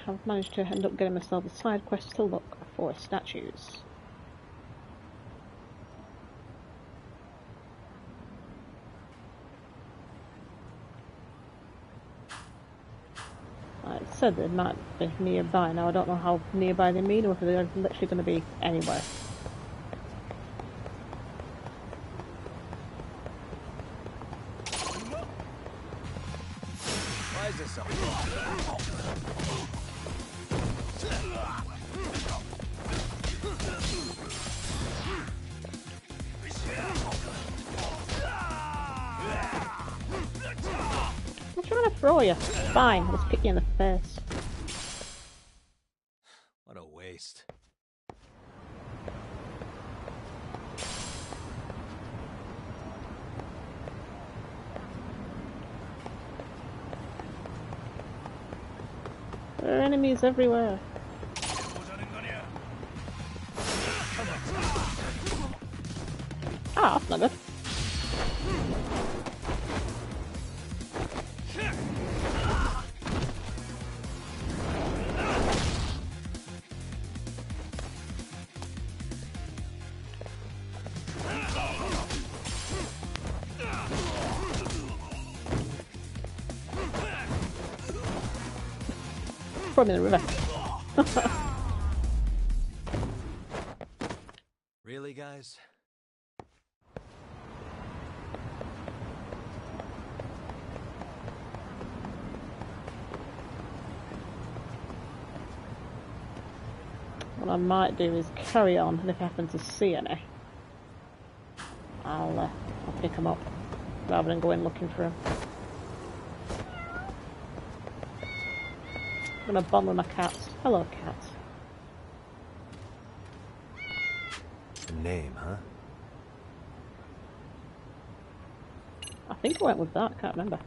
I've managed to end up getting myself a side quest to look for statues. Like I said, they might be nearby. Now I don't know how nearby they mean, or if they're literally going to be anywhere. Why is this something? I'm trying to throw you. Fine, I'll just kick you in the face. What a waste. There are enemies everywhere. Ah, that's not good. Throw me in the river. Really, guys? What I might do is carry on, and if I happen to see any, I'll pick them up, rather than going looking for them. I'm gonna bond with my cats. Hello, cats. A name, huh? I think I went with that, I can't remember.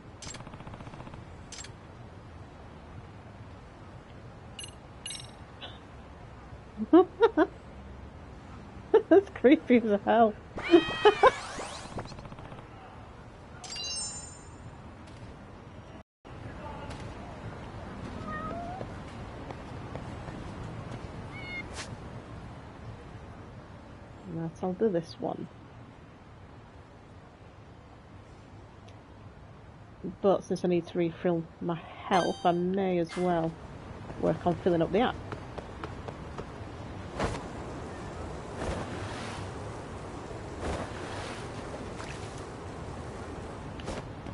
That's creepy as hell. Right, I'll do this one. But since I need to refill my health, I may as well work on filling up the app.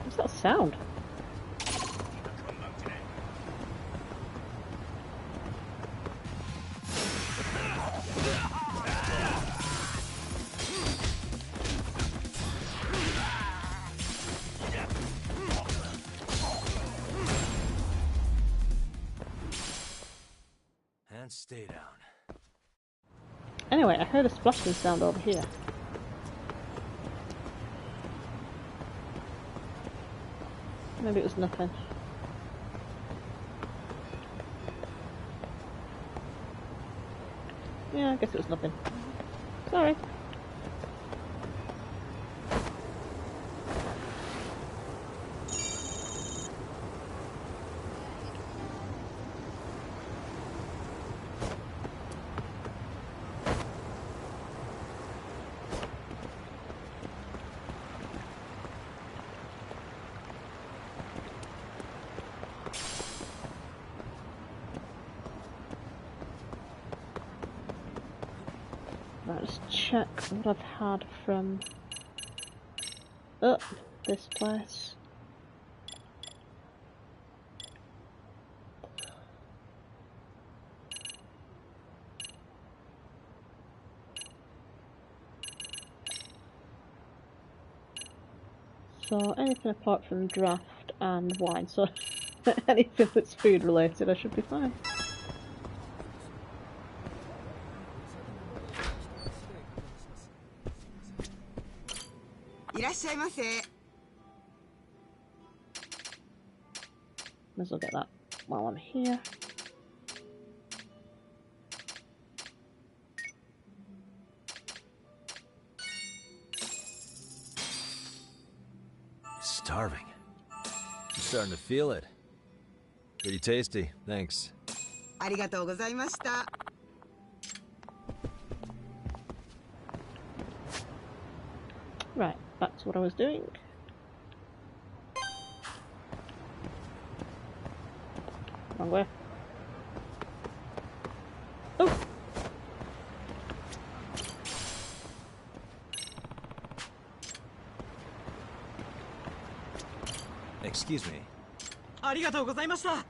What's that sound? And stay down. Anyway, I heard a splashing sound over here. Maybe it was nothing. Yeah, I guess it was nothing. Sorry. Right, let's check what I've had from this place. So anything apart from draft and wine, so anything that's food related I should be fine. Might as well get that while I'm here. Starving. I'm starting to feel it. Pretty tasty, thanks. ありがとうございました。Right, back to what I was doing. Wrong way. Oh! Excuse me. ありがとうございました。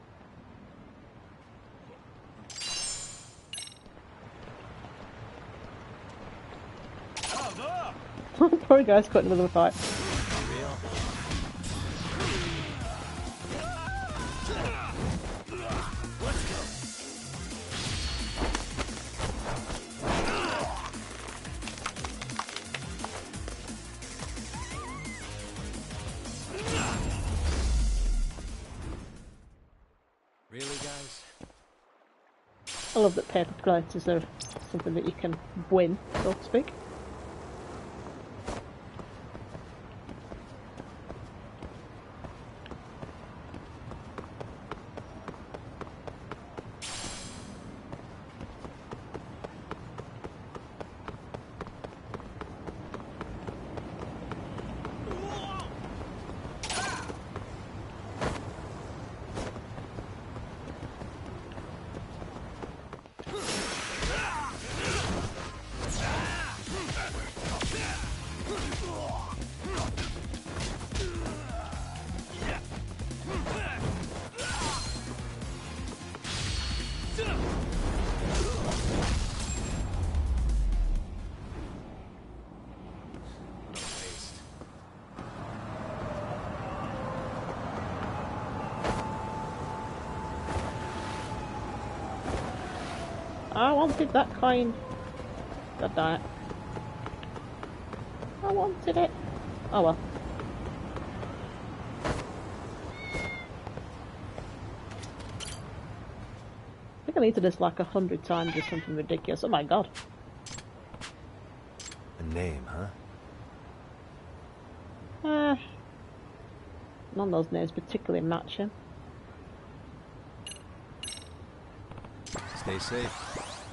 Poor guy's caught in the middle of a fight. Real? Really, guys? I love that paper plates are something that you can win, so to speak. I wanted that coin. God damn it. I wanted it. Oh well. I think I need to this like 100 times or something ridiculous. Oh my god. A name, huh? None of those names particularly match him. Stay safe.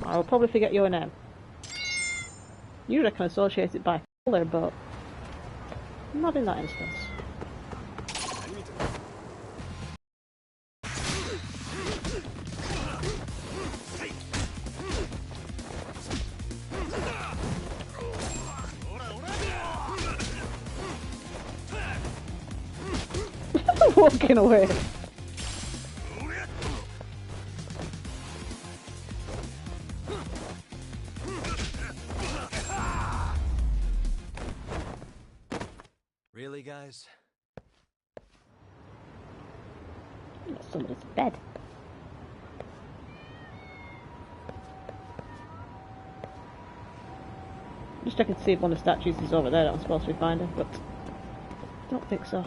I will probably forget your name. Usually I can associate it by colour, but not in that instance. Walking away. Really, guys? Somebody's bed. Just checking to see if one of the statues is over there that I'm supposed to be finding, but I don't think so.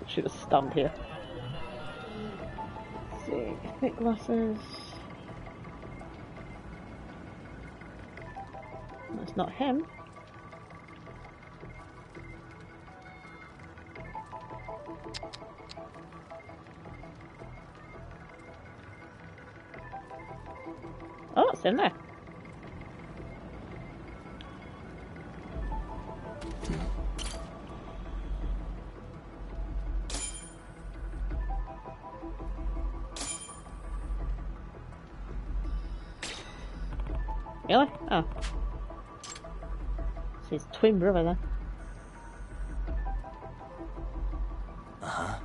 Should have stand here. Let's see, thick glasses. That's not him. Oh, it's in there. Really? Oh. It's his twin brother then. Uh-huh.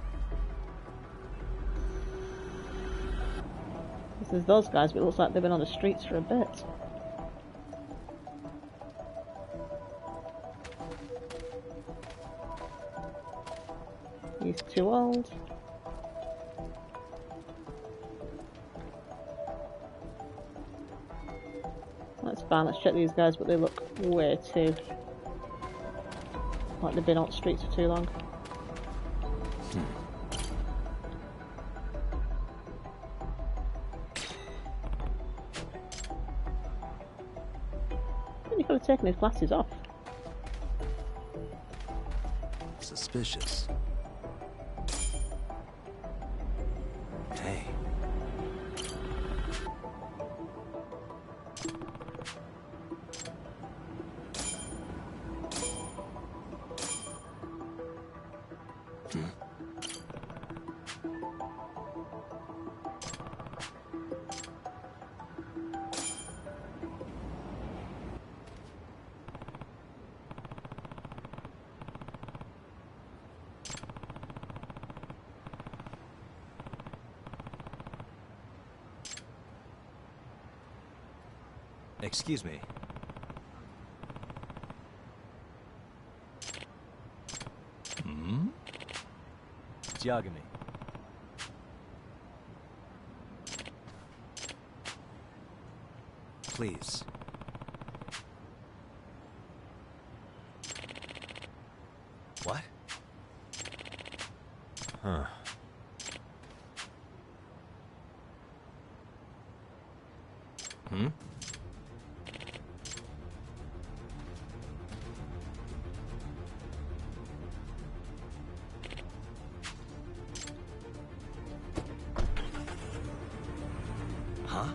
This is those guys, but it looks like they've been on the streets for a bit. He's too old. That's fine, let's check these guys, but they look way too... like they've been on the streets for too long. He could have taken his glasses off. Suspicious. Hey. Excuse me. Hmm? Judgement. Please. What? Huh. Hmm? Huh?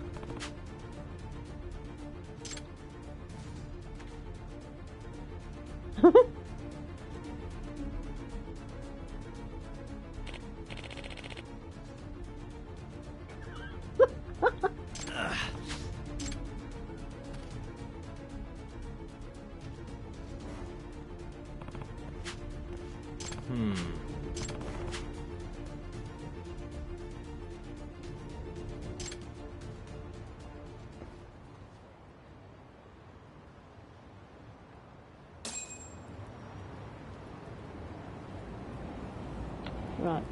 Hmm. Right.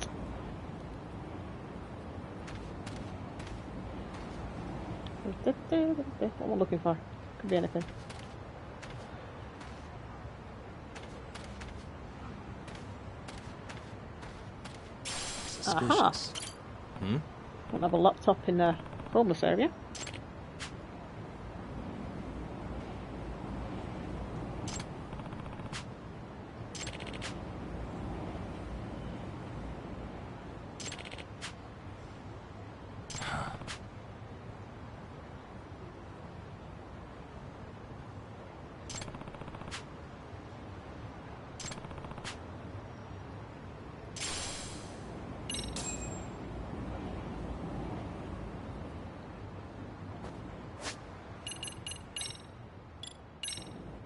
What am I looking for? Could be anything. Aha! Suspicious. Hmm? Don't have a laptop in the homeless area.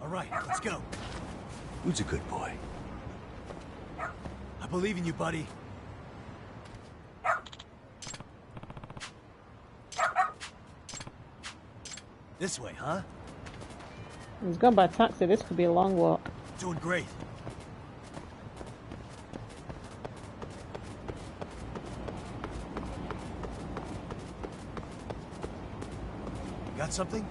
All right, let's go. Who's a good boy? I believe in you, buddy. This way, huh? He's gone by taxi. This could be a long walk. Doing great. Got something?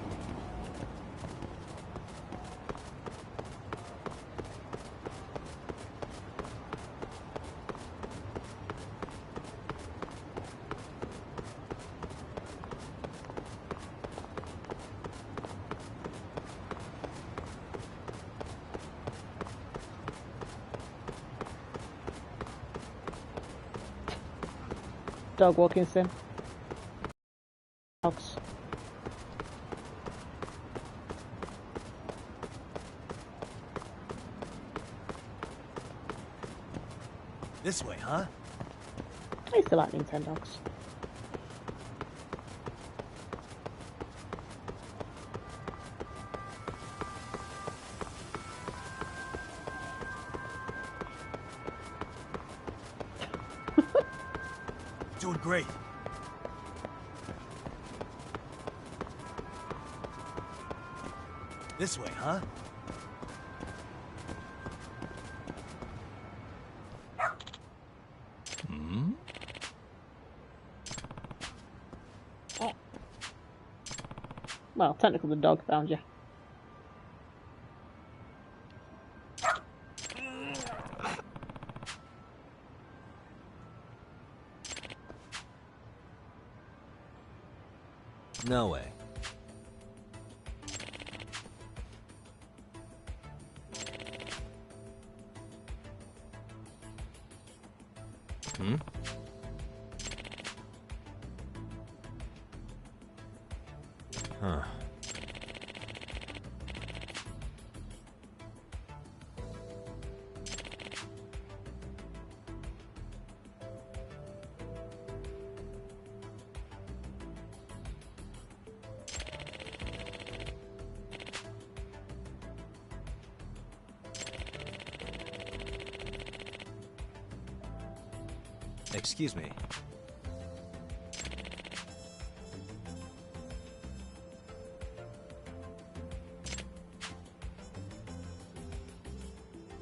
Dog walking sim. Dogs. This way, huh? I used to like Nintendogs. Doing great. This way, huh? Hmm? Well, technically the dog found you. No way. Hmm? Huh. Excuse me.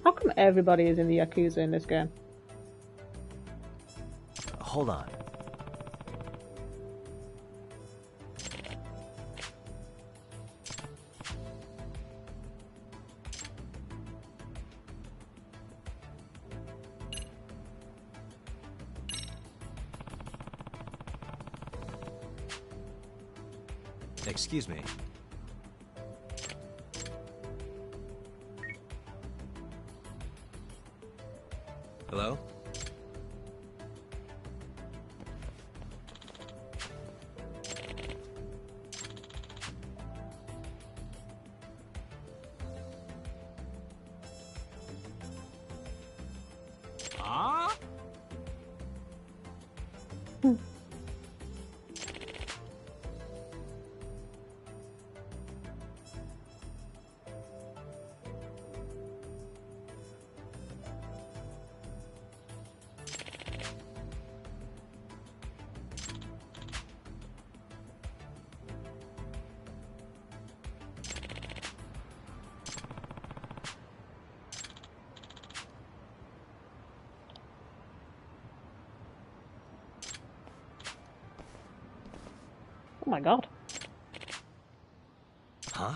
How come everybody is in the Yakuza in this game? Hold on. Excuse me. Hello? Ah? Oh my god. Huh?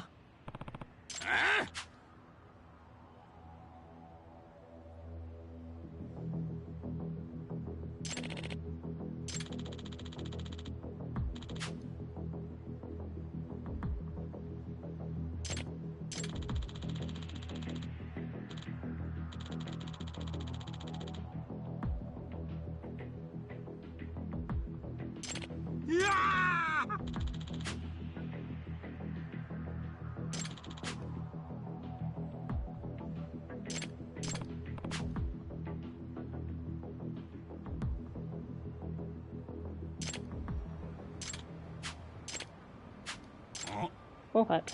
Oh heck.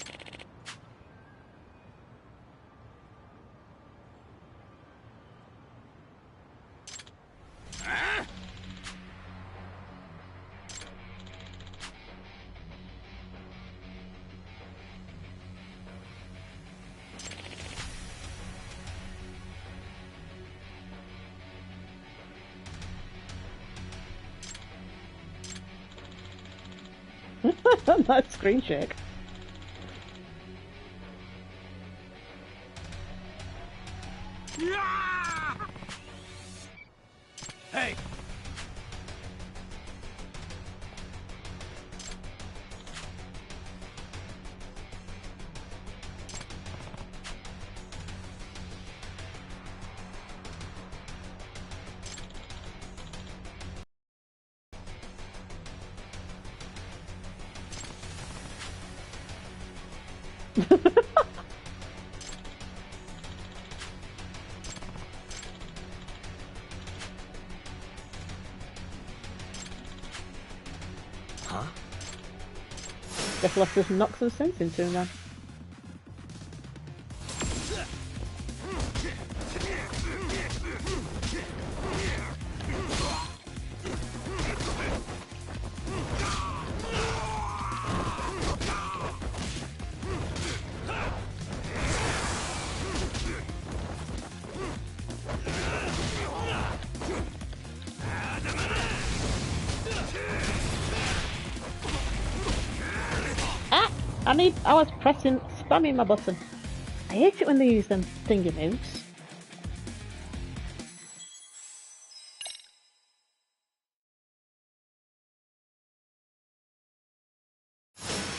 That screen shake. Hey! Huh? Guess we'll have to knock some sense into him then. I was spamming my button. I hate it when they use them thingy moves.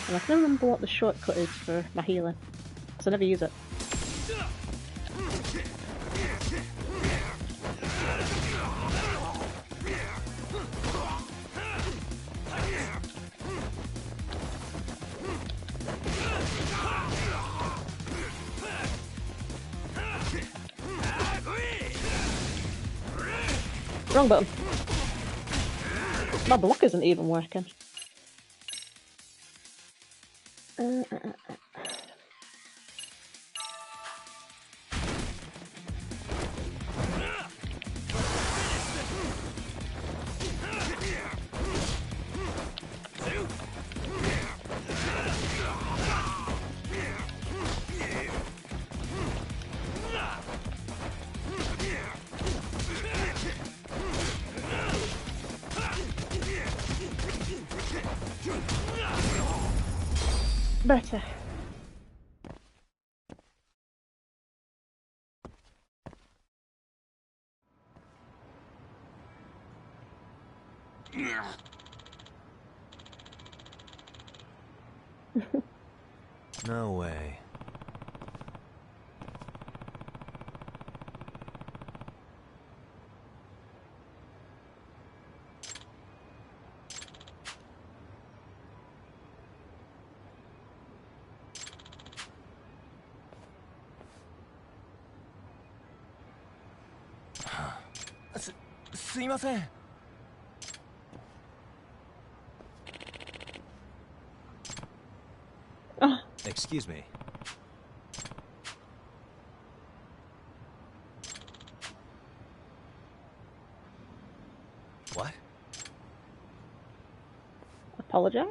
And I can remember what the shortcut is for my healing, because I never use it. Wrong button. My block isn't even working. Better. No way.すいません。Excuse me. What? Apologize?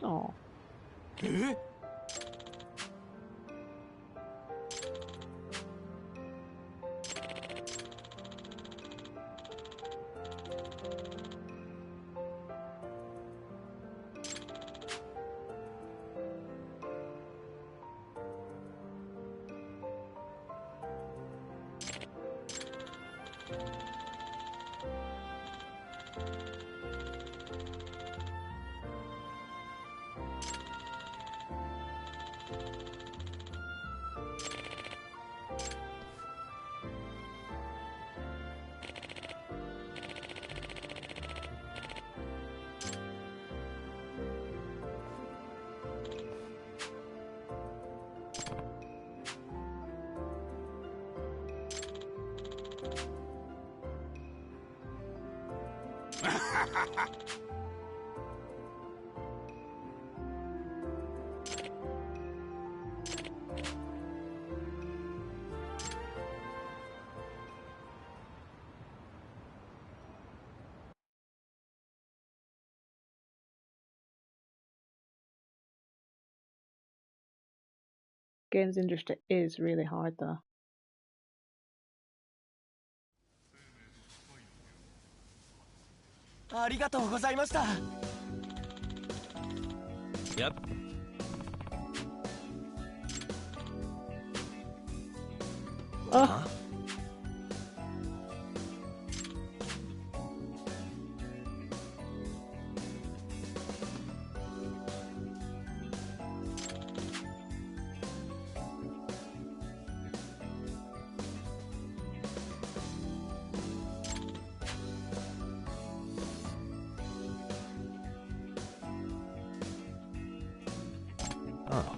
Oh. Games industry is really hard though. Yep. Oh. Huh? Oh.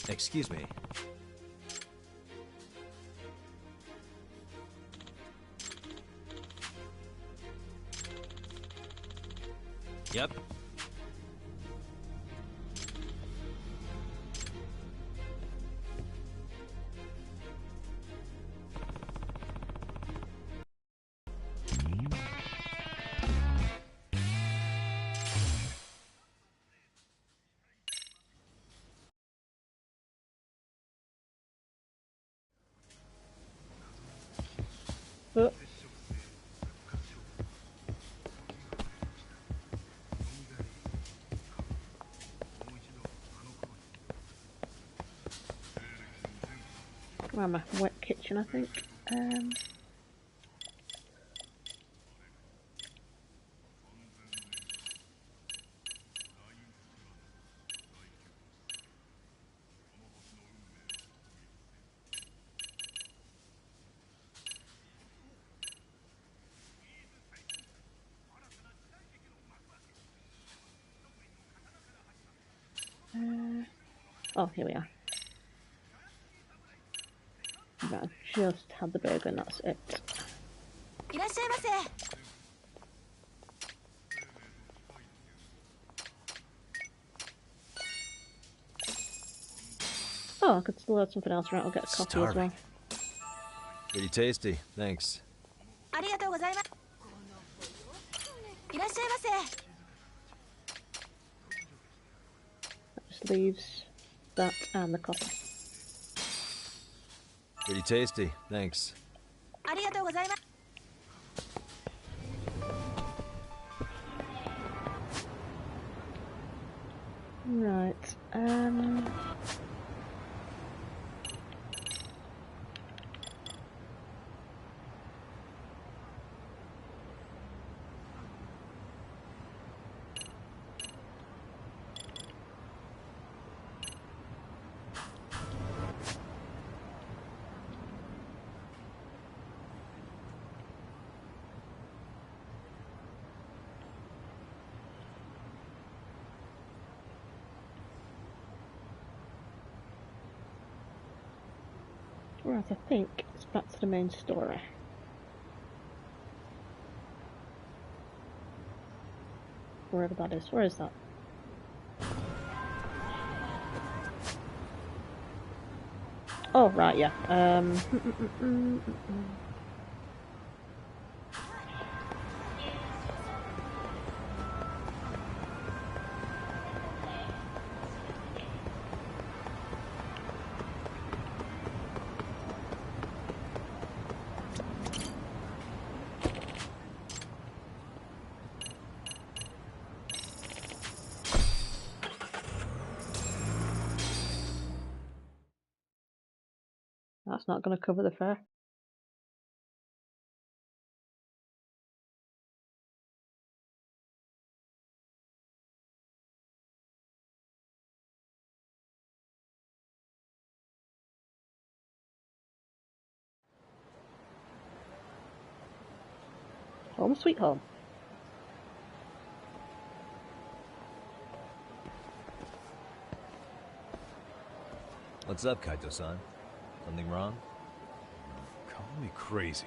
Excuse me. Yep. Oh. Around my wet kitchen, I think. Oh, here we are. Right, I've just had the burger and that's it. いらっしゃいませ。 Oh, I could still add something else. Right, I'll get a coffee as well. Starving. Pretty tasty, thanks. ありがとうございます。いらっしゃいませ。 That just leaves that and the coffee. Pretty tasty, thanks. ありがとうございます。 Right, right, I think it's back to the main story. Wherever that is. Where is that? Oh, right, yeah. That's not going to cover the fare. Home sweet home. What's up, Kaito-san? Something wrong? Call me crazy,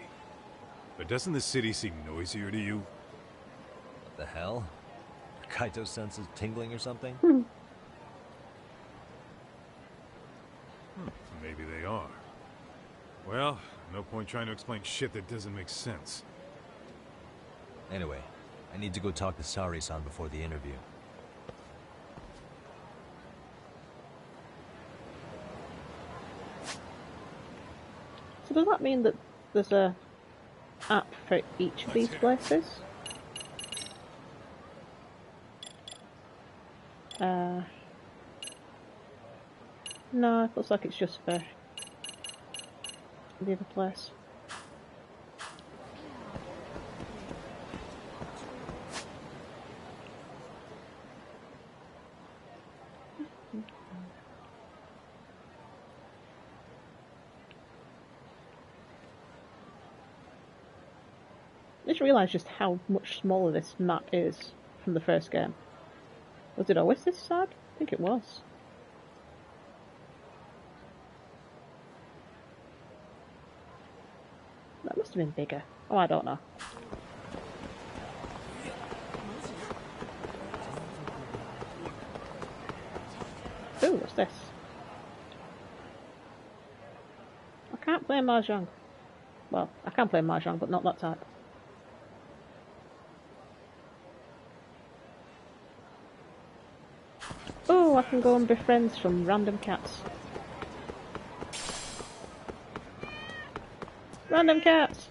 but doesn't the city seem noisier to you? What the hell? Are Kaito's senses tingling or something? Maybe they are. Well, no point trying to explain shit that doesn't make sense. Anyway, I need to go talk to Sari-san before the interview. So does that mean that there's a app for each of these places? No, it looks like it's just for the other place. I just realised just how much smaller this map is from the first game. Was it always this sad? I think it was. That must have been bigger. Oh, I don't know. Ooh, what's this? I can't play Mahjong. Well, I can play Mahjong, but not that type. Oh, I can go and befriend some random cats. Random cats!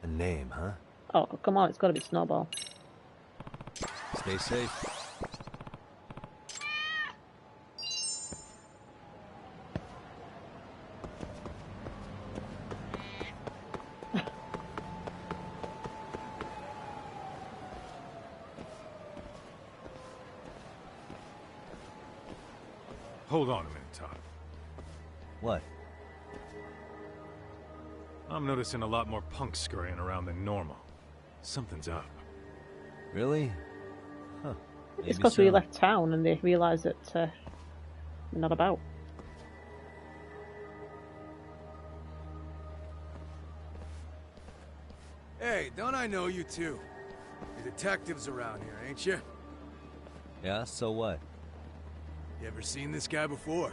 A name, huh? Oh, come on, it's got to be Snowball. Stay safe. Hold on a minute, Todd. What? I'm noticing a lot more punks scurrying around than normal. Something's up. Really? Huh. It's Maybe because so. we left town and they realised that we're not about. Hey, don't I know you two? You're detectives around here, ain't you? Yeah, so what? You ever seen this guy before?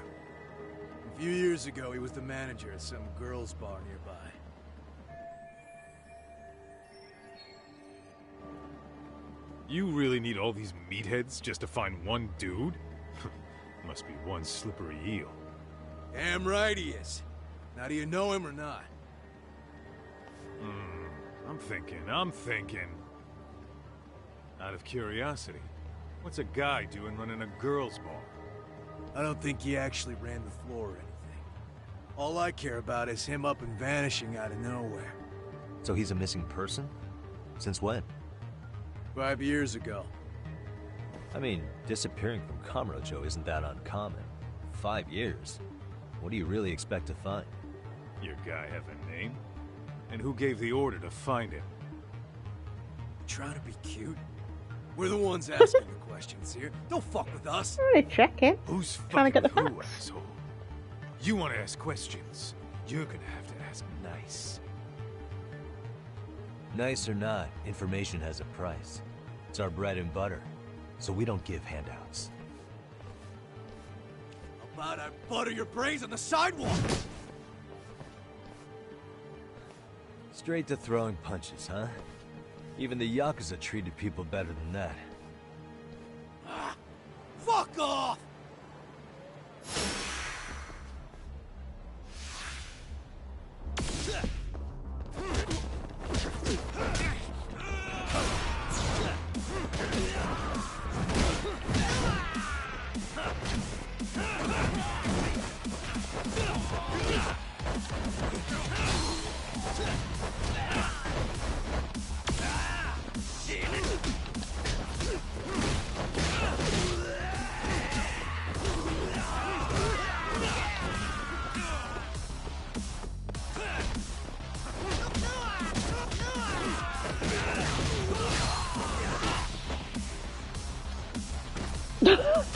A few years ago, he was the manager at some girls' bar nearby. You really need all these meatheads just to find one dude? Must be one slippery eel. Damn right he is. Now, do you know him or not? I'm thinking. Out of curiosity, what's a guy doing running a girls' bar? I don't think he actually ran the floor or anything. All I care about is him up and vanishing out of nowhere. So he's a missing person? Since when? 5 years ago. I mean, disappearing from Kamurocho isn't that uncommon. 5 years. What do you really expect to find? Your guy have a name? And who gave the order to find him? Trying to be cute? We're the ones asking the questions here. Don't fuck with us. Really checking. Who's Trying to fucking get the who, facts. asshole? You want to ask questions? You're gonna have to ask nice. Nice or not, information has a price. It's our bread and butter, so we don't give handouts. How about I butter your brains on the sidewalk? Straight to throwing punches, huh? Even the Yakuza treated people better than that. Fuck off!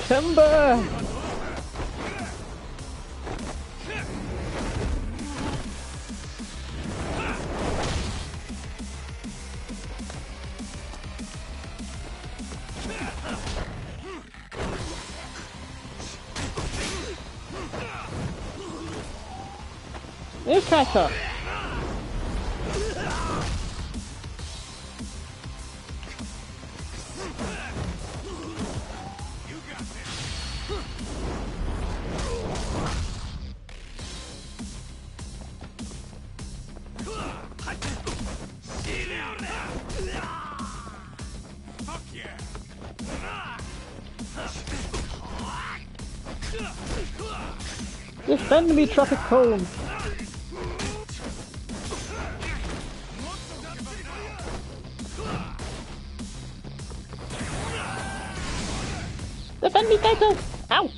Timber! You catch up. Defend me, traffic cone! Defend me, Kaito! Ow!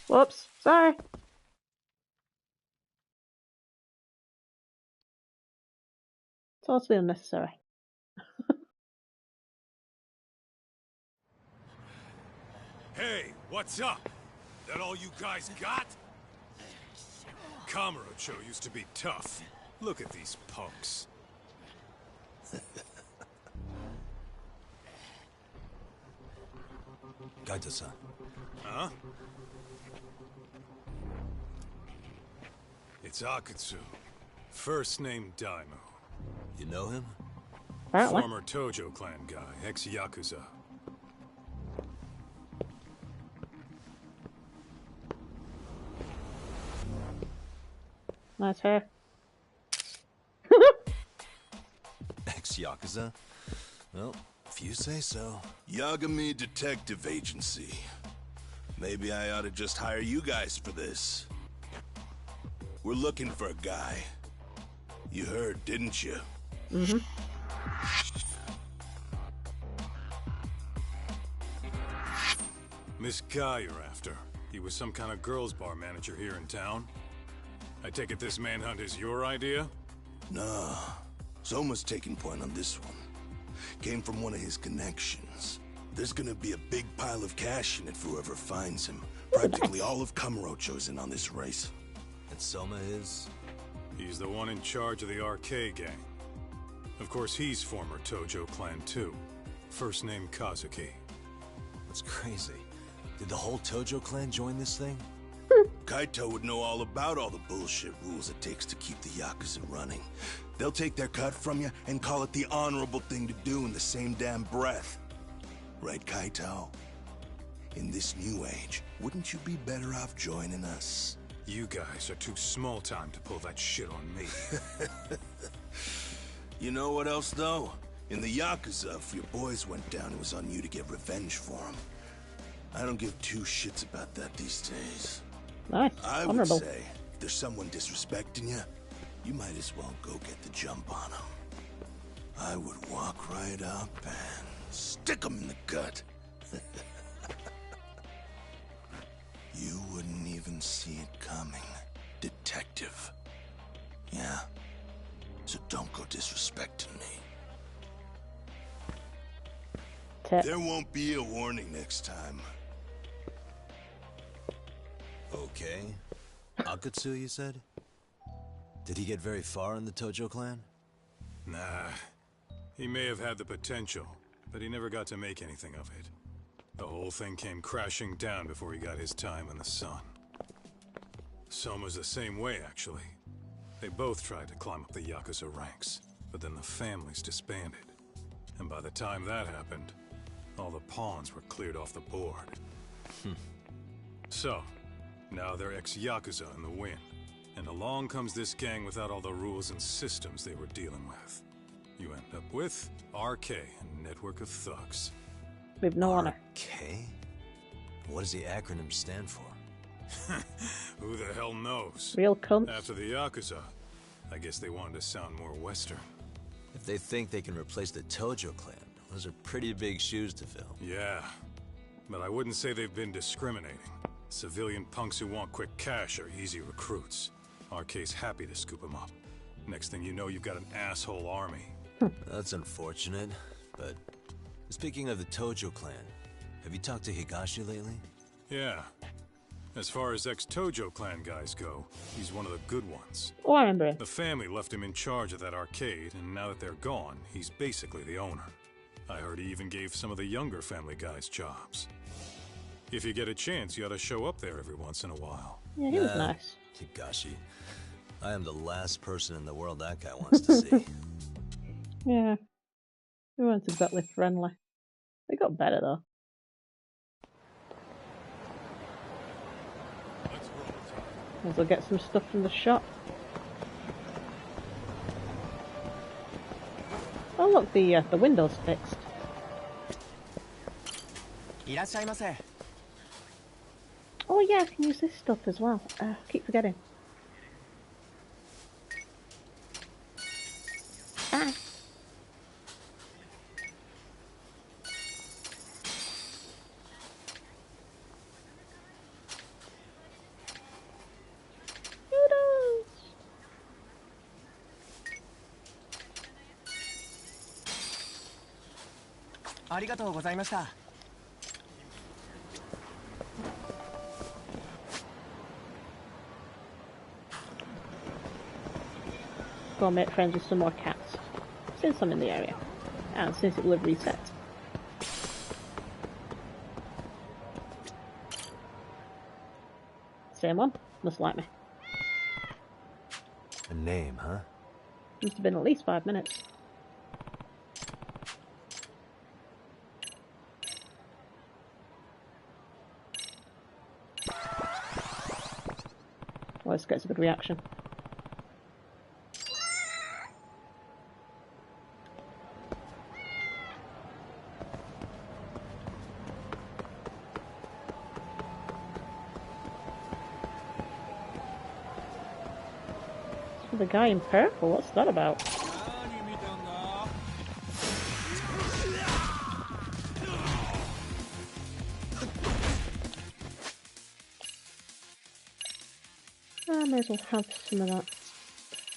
Whoops, sorry. Totally unnecessary. Hey, what's up? That all you guys got? Kamurocho used to be tough. Look at these punks. Gaito-san. Huh? It's Akatsu. First name Daimyo. You know him? Apparently. Former Tojo clan guy, ex-Yakuza. Nice hair. Ex-Yakuza? Well, if you say so. Yagami Detective Agency. Maybe I ought to just hire you guys for this. We're looking for a guy. You heard, didn't you? Mm-hmm. This guy you're after. He was some kind of girls' bar manager here in town. I take it this manhunt is your idea? Nah. Soma's taking point on this one. Came from one of his connections. There's gonna be a big pile of cash in it for whoever finds him. Practically all of Kamurocho's in on this race. And Soma is? He's the one in charge of the RK gang. Of course, he's former Tojo clan too. First name Kazuki. That's crazy. Did the whole Tojo clan join this thing? Kaito would know all about all the bullshit rules it takes to keep the Yakuza running. They'll take their cut from you and call it the honorable thing to do in the same damn breath. Right, Kaito? In this new age, wouldn't you be better off joining us? You guys are too small time to pull that shit on me. You know what else, though? In the Yakuza, if your boys went down, it was on you to get revenge for them. I don't give two shits about that these days. Nice. I would Honorable. say, if there's someone disrespecting you, you might as well go get the jump on them. I would walk right up and stick them in the gut. You wouldn't even see it coming, detective. Yeah? So don't go disrespecting me. Tip. There won't be a warning next time. Okay. Akatsu, you said? Did he get very far in the Tojo clan? Nah. He may have had the potential, but he never got to make anything of it. The whole thing came crashing down before he got his time in the sun. Soma's the same way, actually. They both tried to climb up the Yakuza ranks, but then the families disbanded. And by the time that happened, all the pawns were cleared off the board. So, now they're ex-Yakuza in the wind. And along comes this gang without all the rules and systems they were dealing with. You end up with RK, a network of thugs. With no honor. RK? What does the acronym stand for? Who the hell knows? Real cunts. After the Yakuza, I guess they wanted to sound more Western. If they think they can replace the Tojo clan, those are pretty big shoes to fill. Yeah, but I wouldn't say they've been discriminating. Civilian punks who want quick cash are easy recruits. RK's happy to scoop them up. Next thing you know, you've got an asshole army. That's unfortunate, but speaking of the Tojo clan, have you talked to Higashi lately? Yeah. As far as ex-Tojo clan guys go, he's one of the good ones. Oh, I remember him. The family left him in charge of that arcade, and now that they're gone, he's basically the owner. I heard he even gave some of the younger family guys jobs. If you get a chance, you ought to show up there every once in a while. Yeah, he was nice. Higashi. I am the last person in the world that guy wants to see. Yeah. He weren't exactly friendly. They got better though. Let's roll, Tom. As well get some stuff from the shop. Oh look, the window's fixed. いらっしゃいませ。 Oh yeah, I can use this stuff as well. I keep forgetting. Ah. Noodles. ありがとうございました。 Go make friends with some more cats. Since I'm in the area. And since it will have reset. Same one. Must like me. A name, huh? Must have been at least 5 minutes. Always gets a good reaction. The guy in purple, what's that about? I may as well have some of that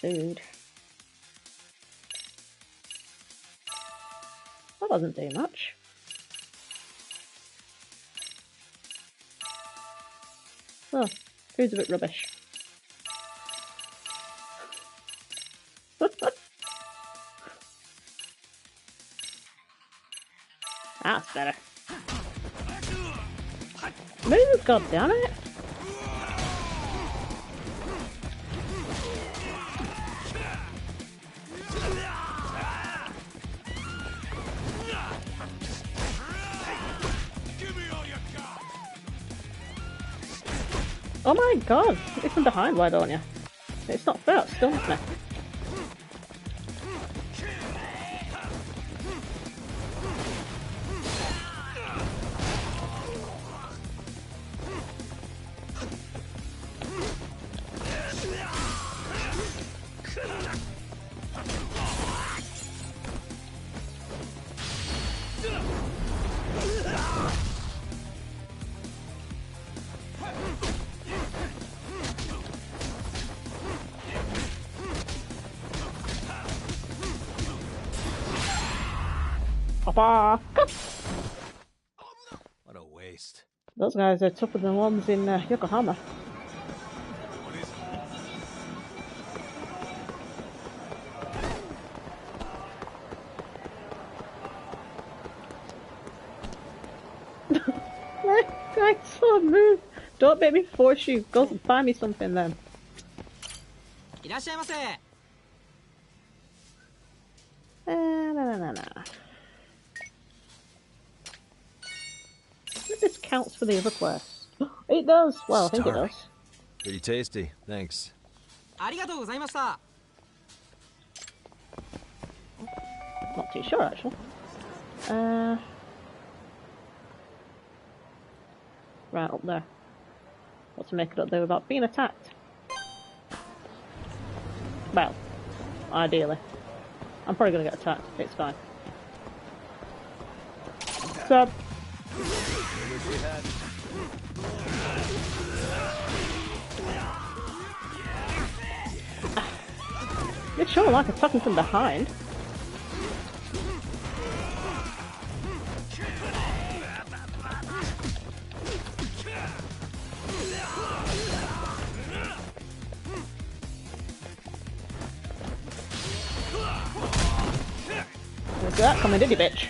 food. That doesn't do much. Oh, food's a bit rubbish. That's better. Move, goddammit! Oh my god! Hit me from behind, why don't you? It's not fair, it stuns me. What a waste. Those guys are tougher than the ones in Yokohama. I saw a move. Don't make me force you. Go and find me something then. いらっしゃいませ。No. If this counts for the other quests. It does. Well, I think it does. Pretty tasty, thanks. ありがとうございました。 Not too sure actually. Right up there. What's to make it up there without being attacked? Well, ideally. I'm probably gonna get attacked. It's fine. Sub. It's sure like attacking from behind. Didn't see that coming, did you, bitch?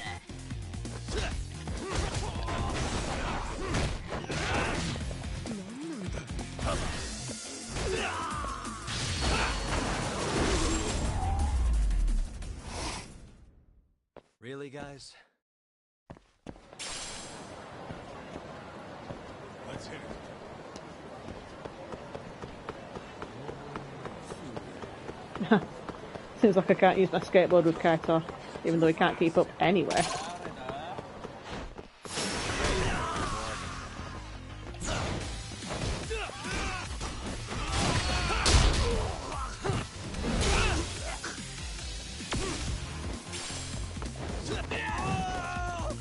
Really, guys? Let's hit it. Seems like I can't use my skateboard with Kaito, even though he can't keep up anywhere.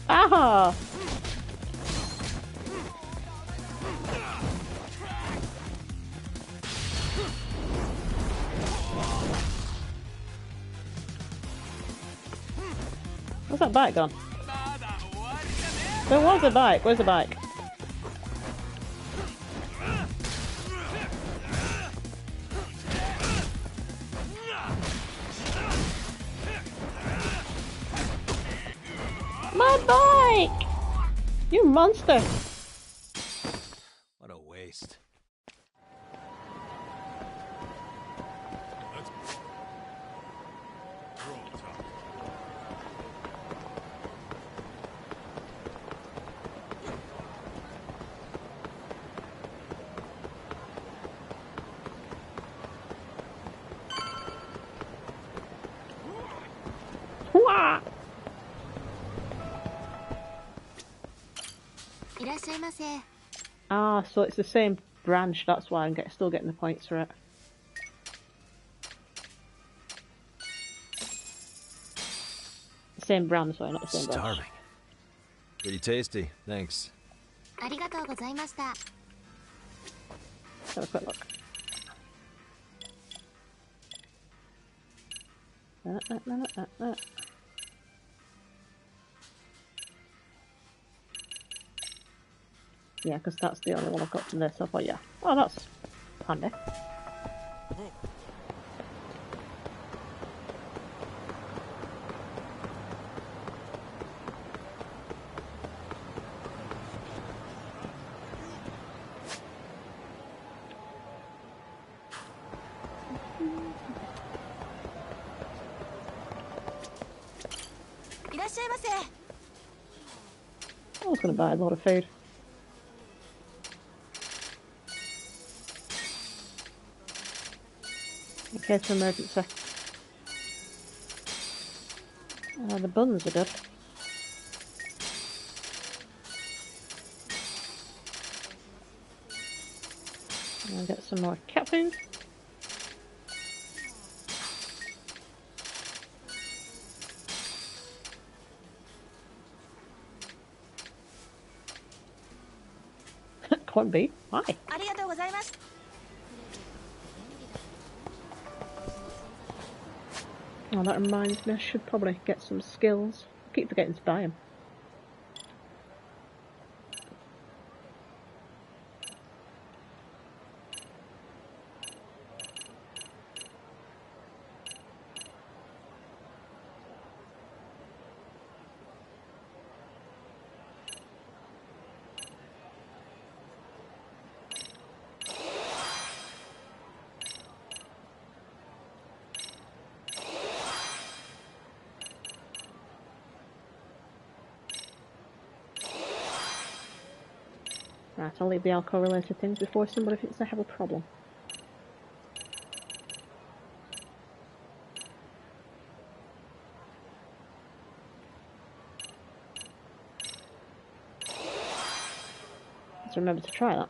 Aha! Where's that bike gone? There was a bike. Where's the bike? My bike! You monster! What a waste. Ah! いらっしゃいませ。 Ah, so it's the same branch, that's why I'm still getting the points for it. The same brand, sorry, not the same branch. Starving. Pretty tasty, thanks. ありがとうございました。 Let's have a quick look. Yeah, because that's the only one I've got from this. I thought, yeah. Oh, that's handy. I was going to buy a lot of food. In case of emergency. The buns are good. I'll get some more cat food. Corned beef? Why? ありがとうございます。 Oh, that reminds me, I should probably get some skills. I keep forgetting to buy them. Right, I'll leave the alcohol-related things before somebody thinks I have a problem. Let's remember to try that.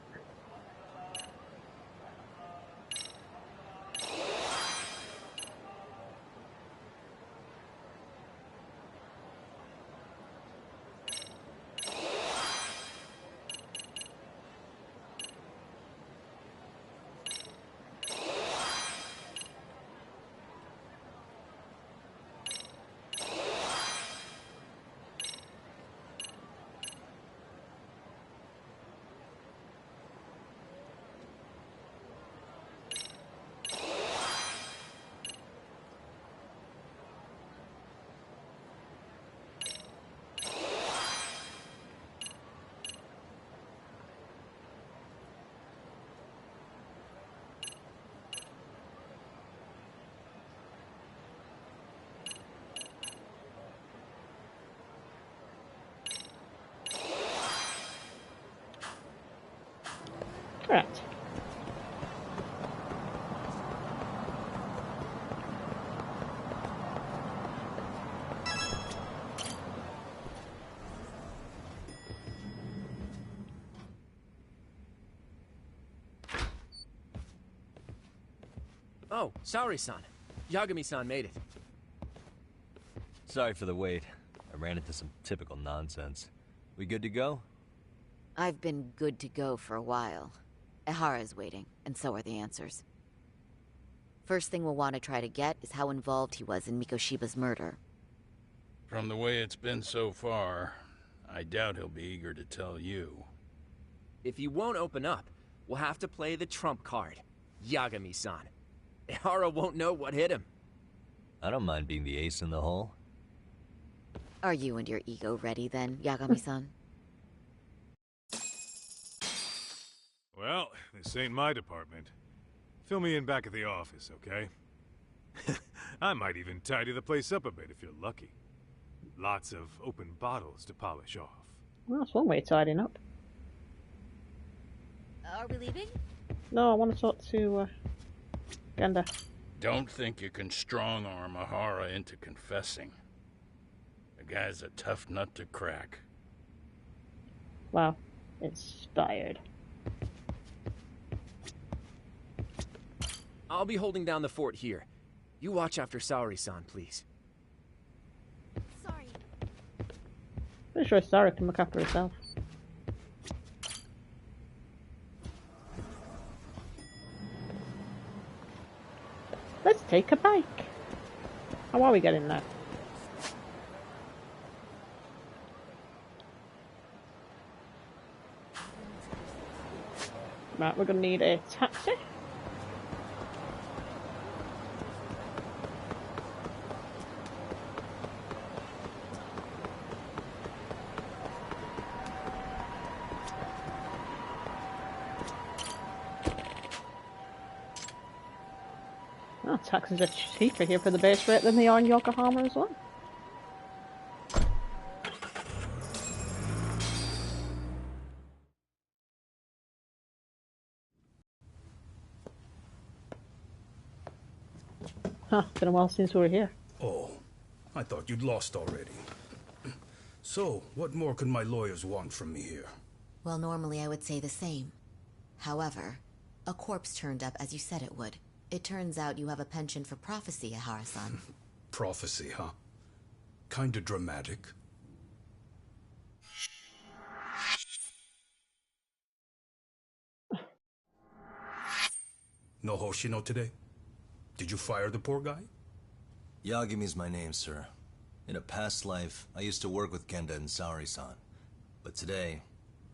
Correct. Oh, sorry-san. Yagami-san made it. Sorry for the wait. I ran into some typical nonsense. We good to go? I've been good to go for a while. Ehara's waiting, and so are the answers. First thing we'll want to try to get is how involved he was in Mikoshiba's murder. From the way it's been so far, I doubt he'll be eager to tell you. If he won't open up, we'll have to play the trump card. Yagami-san. Ehara won't know what hit him. I don't mind being the ace in the hole. Are you and your ego ready then, Yagami-san? Well, this ain't my department. Fill me in back at the office, okay? I might even tidy the place up a bit if you're lucky. Lots of open bottles to polish off. Well, that's one way of tidying up. Are we leaving? No, I want to talk to Genda. Don't think you can strong-arm Ehara into confessing. The guy's a tough nut to crack. Wow. Inspired. I'll be holding down the fort here. You watch after Saori-san, please. Sorry. Pretty sure Sarah can look after herself. Let's take a bike. How are we getting there? Right, we're gonna need a taxi. Oh, taxis are cheaper here for the base rate than they are in Yokohama as well. Huh, been a while since we were here. Oh, I thought you'd lost already. So, what more can my lawyers want from me here? Well, normally I would say the same. However, a corpse turned up as you said it would. It turns out you have a penchant for prophecy, Ihara-san. Prophecy, huh? Kinda dramatic. No Hoshino today? Did you fire the poor guy? Yagami's my name, sir. In a past life, I used to work with Genda and Saori-san. But today,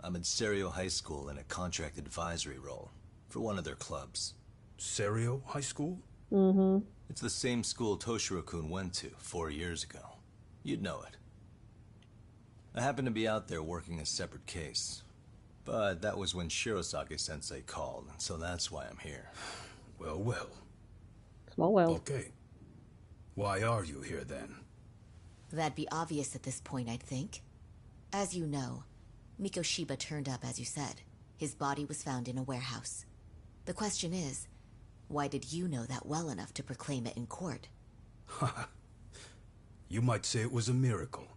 I'm at Serio High School in a contract advisory role for one of their clubs. Serio High School? Mm-hmm. It's the same school Toshiro-kun went to 4 years ago. You'd know it. I happened to be out there working a separate case. But that was when Shirosake-sensei called, and so that's why I'm here. Well, well. Small world. Okay. Why are you here then? That'd be obvious at this point, I'd think. As you know, Mikoshiba turned up as you said. His body was found in a warehouse. The question is, why did you know that well enough to proclaim it in court? You might say it was a miracle.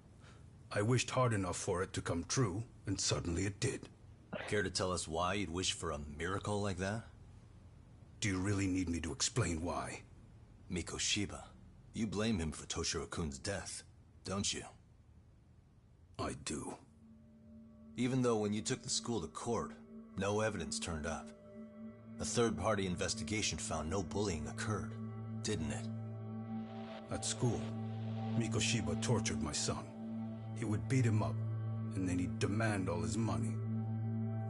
I wished hard enough for it to come true, and suddenly it did. Care to tell us why you'd wish for a miracle like that? Do you really need me to explain why? Mikoshiba, you blame him for Toshiro-kun's death, don't you? I do. Even though when you took the school to court, no evidence turned up. A third-party investigation found no bullying occurred, didn't it? At school, Mikoshiba tortured my son. He would beat him up, and then he'd demand all his money.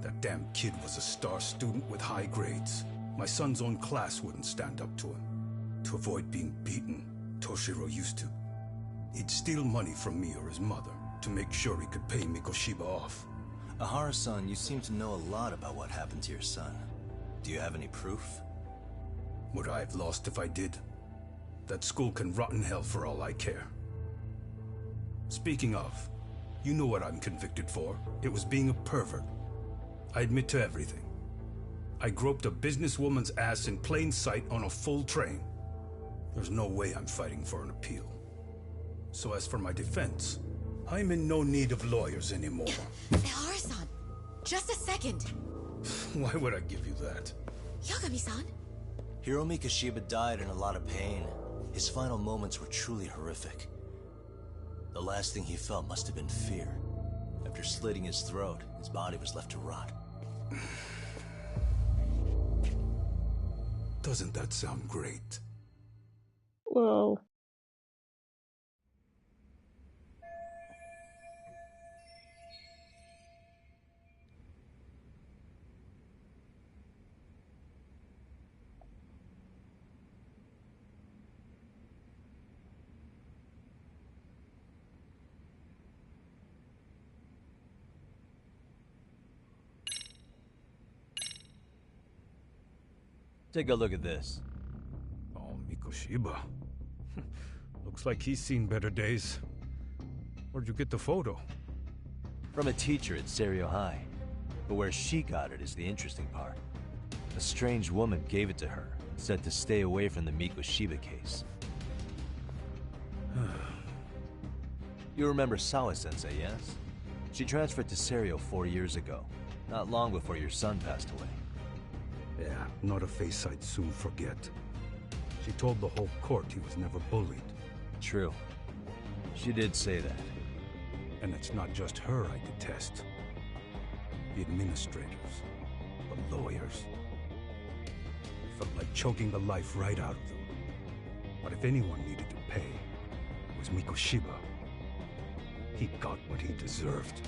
That damn kid was a star student with high grades. My son's own class wouldn't stand up to him. To avoid being beaten, Toshiro used to. He'd steal money from me or his mother to make sure he could pay Mikoshiba off. Ihara-san, you seem to know a lot about what happened to your son. Do you have any proof? Would I have lost if I did? That school can rot in hell for all I care. Speaking of, you know what I'm convicted for. It was being a pervert. I admit to everything. I groped a businesswoman's ass in plain sight on a full train. There's no way I'm fighting for an appeal. So as for my defense, I'm in no need of lawyers anymore. Ihara-san, just a second. Why would I give you that? Yagami-san? Hiro Mikoshiba died in a lot of pain. His final moments were truly horrific. The last thing he felt must have been fear. After slitting his throat, his body was left to rot. Doesn't that sound great? Well, Take a look at this. Oh, Mikoshiba. Looks like he's seen better days. Where'd you get the photo? From a teacher at Serio High. But where she got it is the interesting part. A strange woman gave it to her and said to stay away from the Mikoshiba case. You remember Sawa-sensei, yes? She transferred to Serio 4 years ago, not long before your son passed away. Yeah, not a face I'd soon forget. She told the whole court he was never bullied. True. She did say that. And it's not just her I detest. The administrators, the lawyers. It felt like choking the life right out of them. But if anyone needed to pay, it was Mikoshiba. He got what he deserved.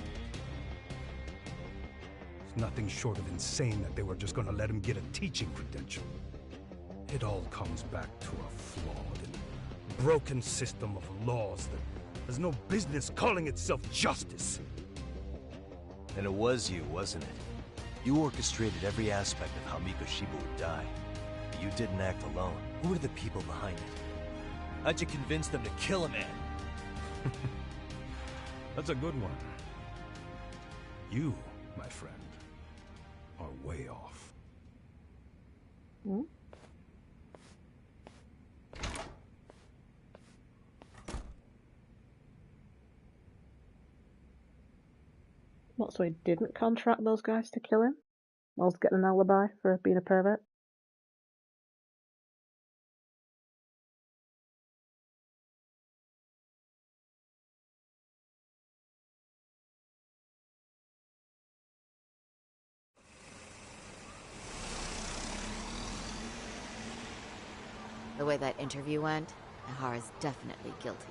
It's nothing short of insane that they were just gonna let him get a teaching credential. It all comes back to a flawed and broken system of laws that has no business calling itself justice. And it was you, wasn't it? You orchestrated every aspect of how Mikoshiba would die. You didn't act alone. Who were the people behind it? How'd you convince them to kill a man? That's a good one. You, my friend, are way off. Hmm? What, so he didn't contract those guys to kill him? Whilst getting an alibi for being a pervert? The way that interview went, Ihara's definitely guilty.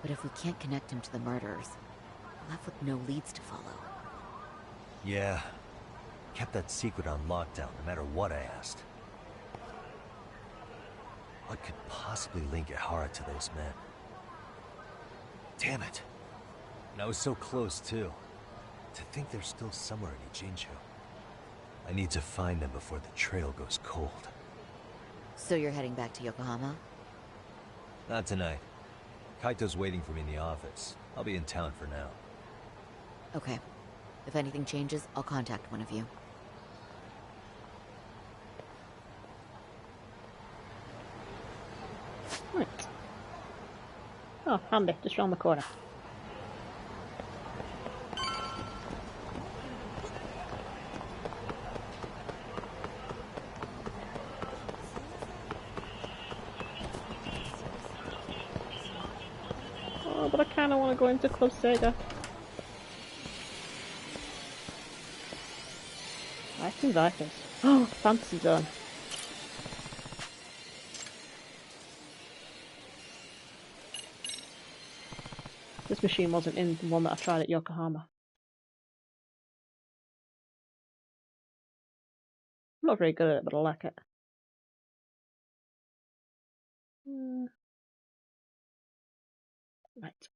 But if we can't connect him to the murderers, we're left with no leads to follow. Yeah. Kept that secret on lockdown, no matter what I asked. What could possibly link Ihara to those men? Damn it. And I was so close, too. To think they're still somewhere in Ijincho. I need to find them before the trail goes cold. So you're heading back to Yokohama? Not tonight. Kaito's waiting for me in the office. I'll be in town for now. Okay. If anything changes, I'll contact one of you. Right. Oh, handy. Just round the corner. Oh, but I kind of want to go into Club Sega. Vikings. Oh, Fantasy Zone. This machine wasn't in the one that I tried at Yokohama. I'm not very good at it, but I like it. Right.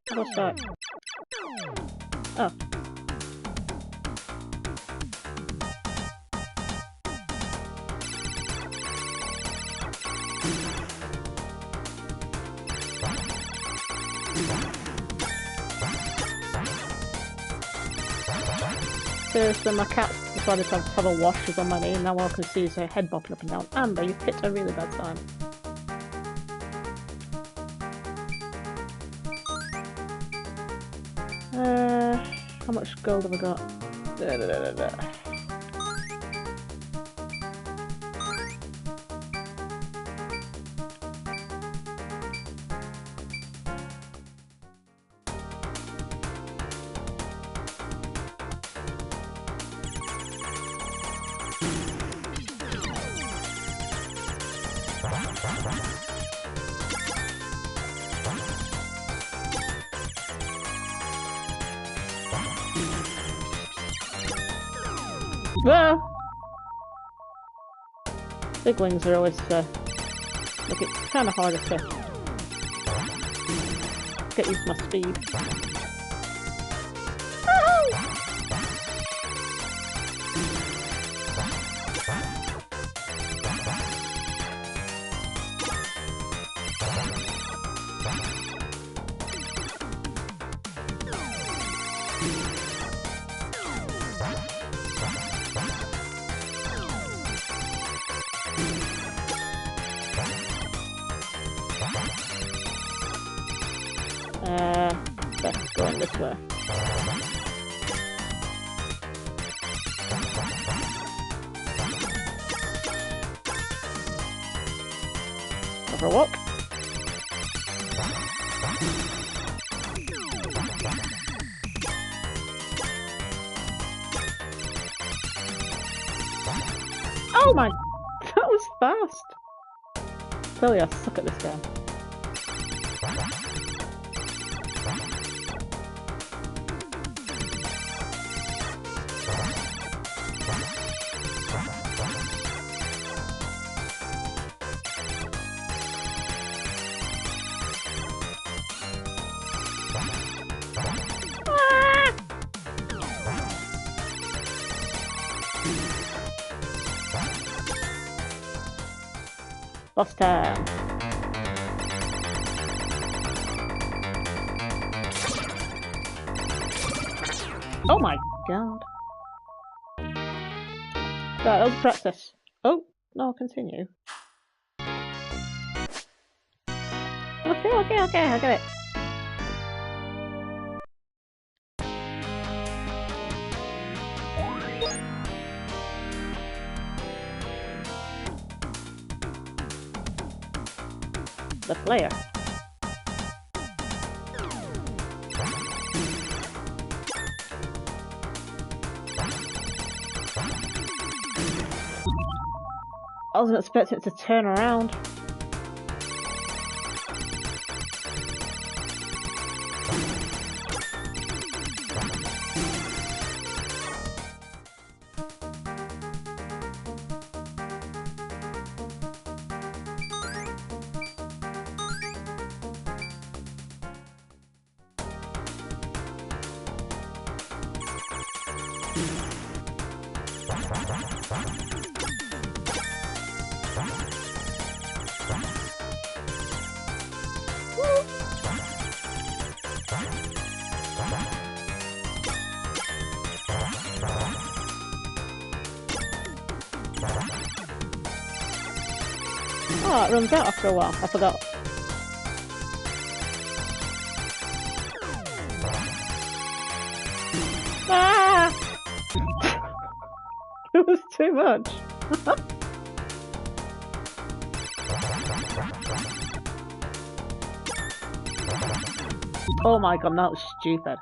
How do I start? Oh. Seriously, my cat decided to have a wash. She's on my knee, and now all I can see is her head bopping up and down. Amber, you've picked a really bad time. How much gold have I got? Well, big wings are always make it kind of harder to get used to my speed. Best going this way. Over a walk. Oh my, that was fast. Clearly I suck at this game. Boss time. Oh my god. Right, that was practice. Oh, no, continue. Okay, I get it. The player. I wasn't expecting it to turn around. Oh, it runs out after a while. I forgot. Ah! It was too much. Oh my god, that was stupid.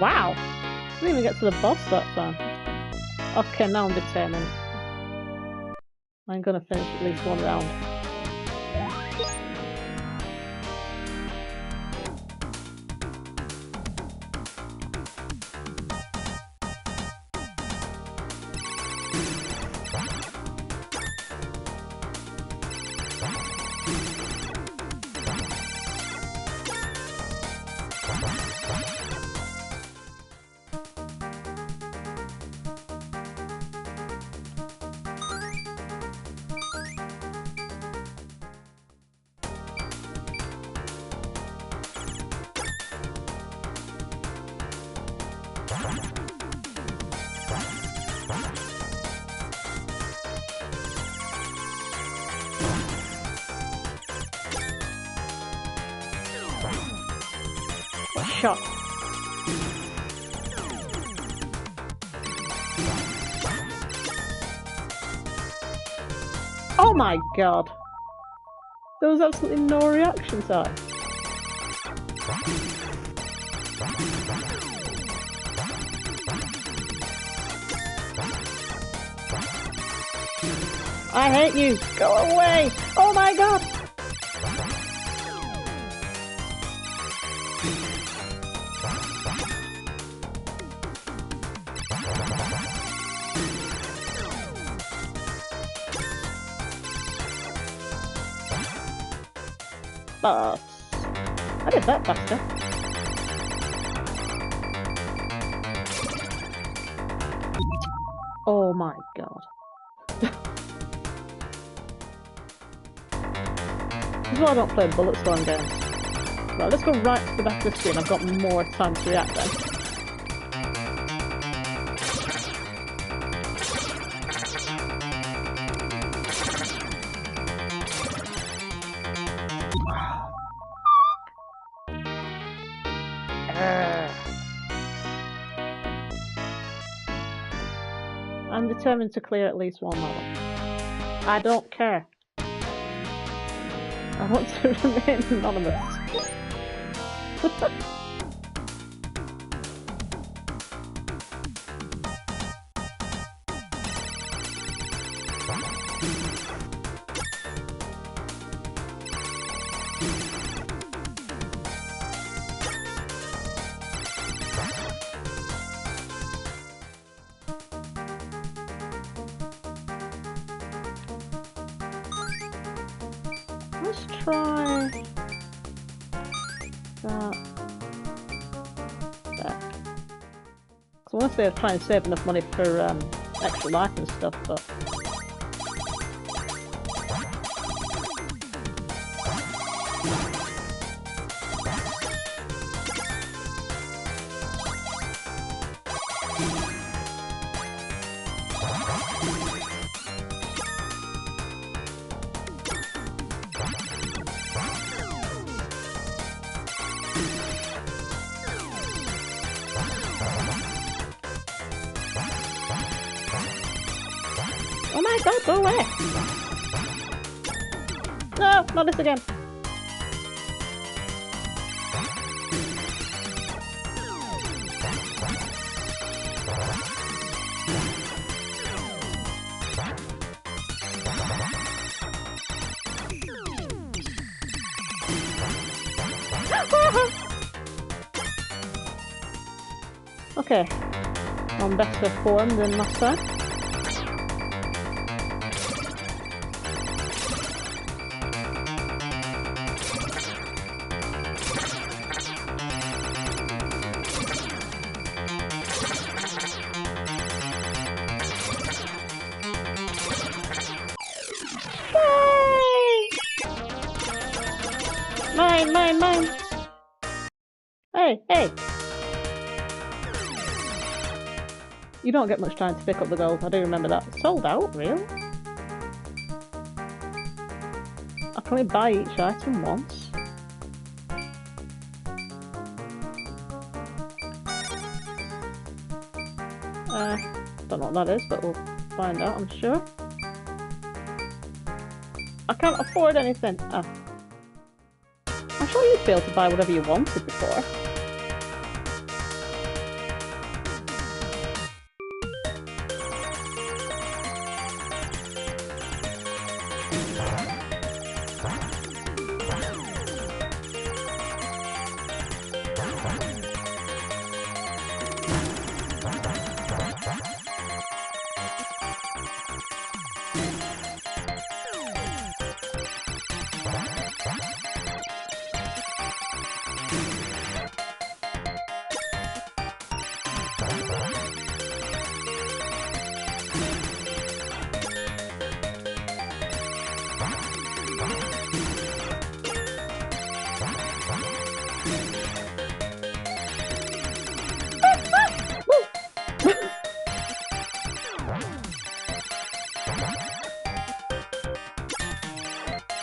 Wow! Didn't even get to the boss that time. Okay, now I'm determined. I'm gonna finish at least one round. Shot. Oh my god! There was absolutely no reaction time. I hate you! Go away! Oh my god! Boss. I did that faster. Oh my god. This is why I don't play bullet storm games. Right, let's go right to the back of the screen. I've got more time to react then. determined to clear at least one level. I don't care. I want to remain anonymous. Let's try that. There. Because I want to say I'm trying to save enough money for extra life and stuff, but. Oh my god, go away! No, not this again! Okay, on better form than last time. Mine! Hey! You don't get much time to pick up the gold, I do remember that. Sold out, really? I can only buy each item once. Don't know what that is, but we'll find out, I'm sure. I can't afford anything. Oh. I'm sure you'd be able to buy whatever you wanted before.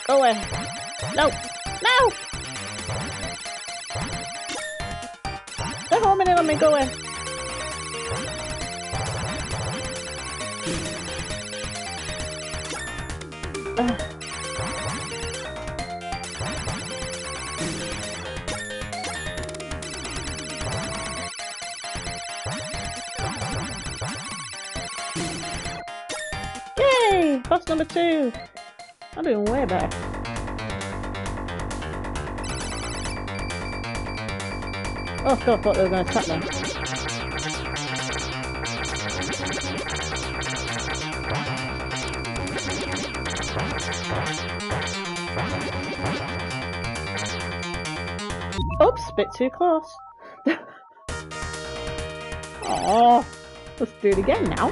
Go away. No! No! They're homing in on me, go away. Yay! Boss number 2! I'm doing way better. Oh god, I thought they were going to attack me. Oops, bit too close. Oh, let's do it again now.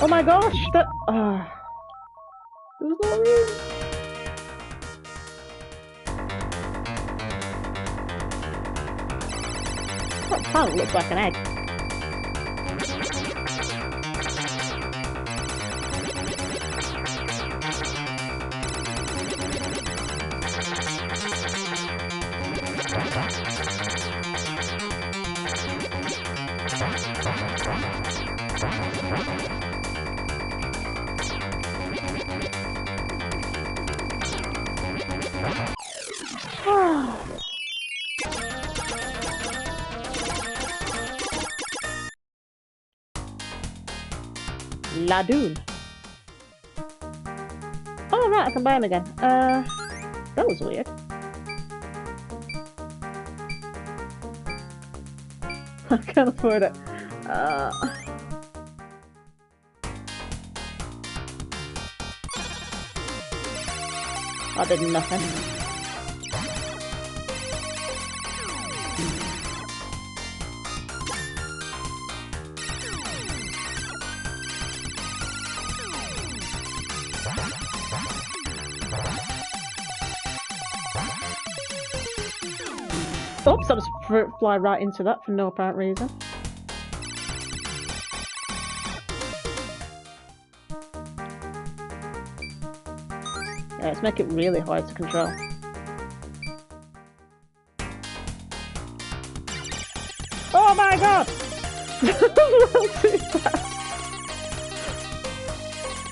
Oh my gosh, that... there was no room. That plant looks like an egg. Ladoon. Oh right, I can buy him again. That was weird. I can't afford it. I did nothing. Oops, I just fly right into that for no apparent reason. Yeah, let's make it really hard to control. Oh my god!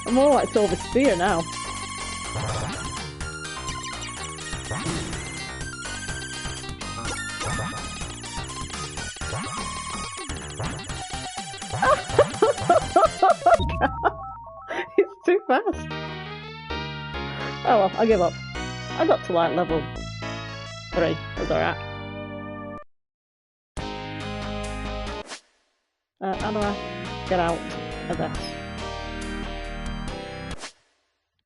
I'm more like to oversteer now. It's too fast. Oh well, I give up. I got to like level 3. It was alright. How do I get out of this?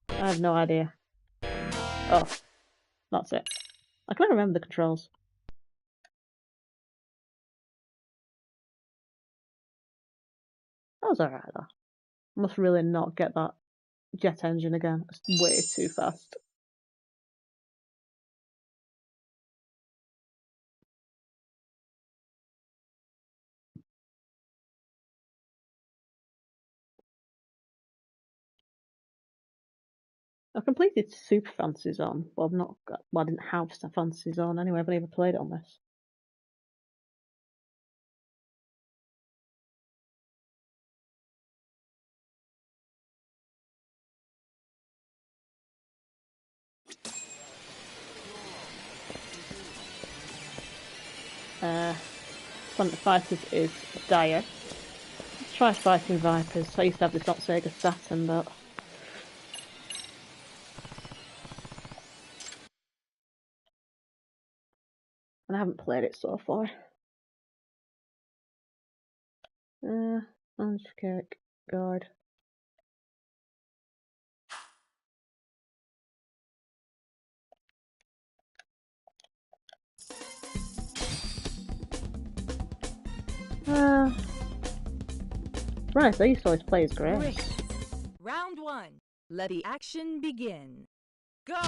I have no idea. Oh, that's it. I can't remember the controls. That was alright though. Must really not get that jet engine again. It's way too fast. I've completed Super Fantasy Zone, but I've not got, well, I didn't have Fantasy Zone anyway, I've never played it on this. Planet Fighters is dire. Let's try fighting Vipers. I used to have this on Sega Saturn, but and I haven't played it so far. Kick, guard. Right, I used to always play as Grace. Round 1. Let the action begin. Go!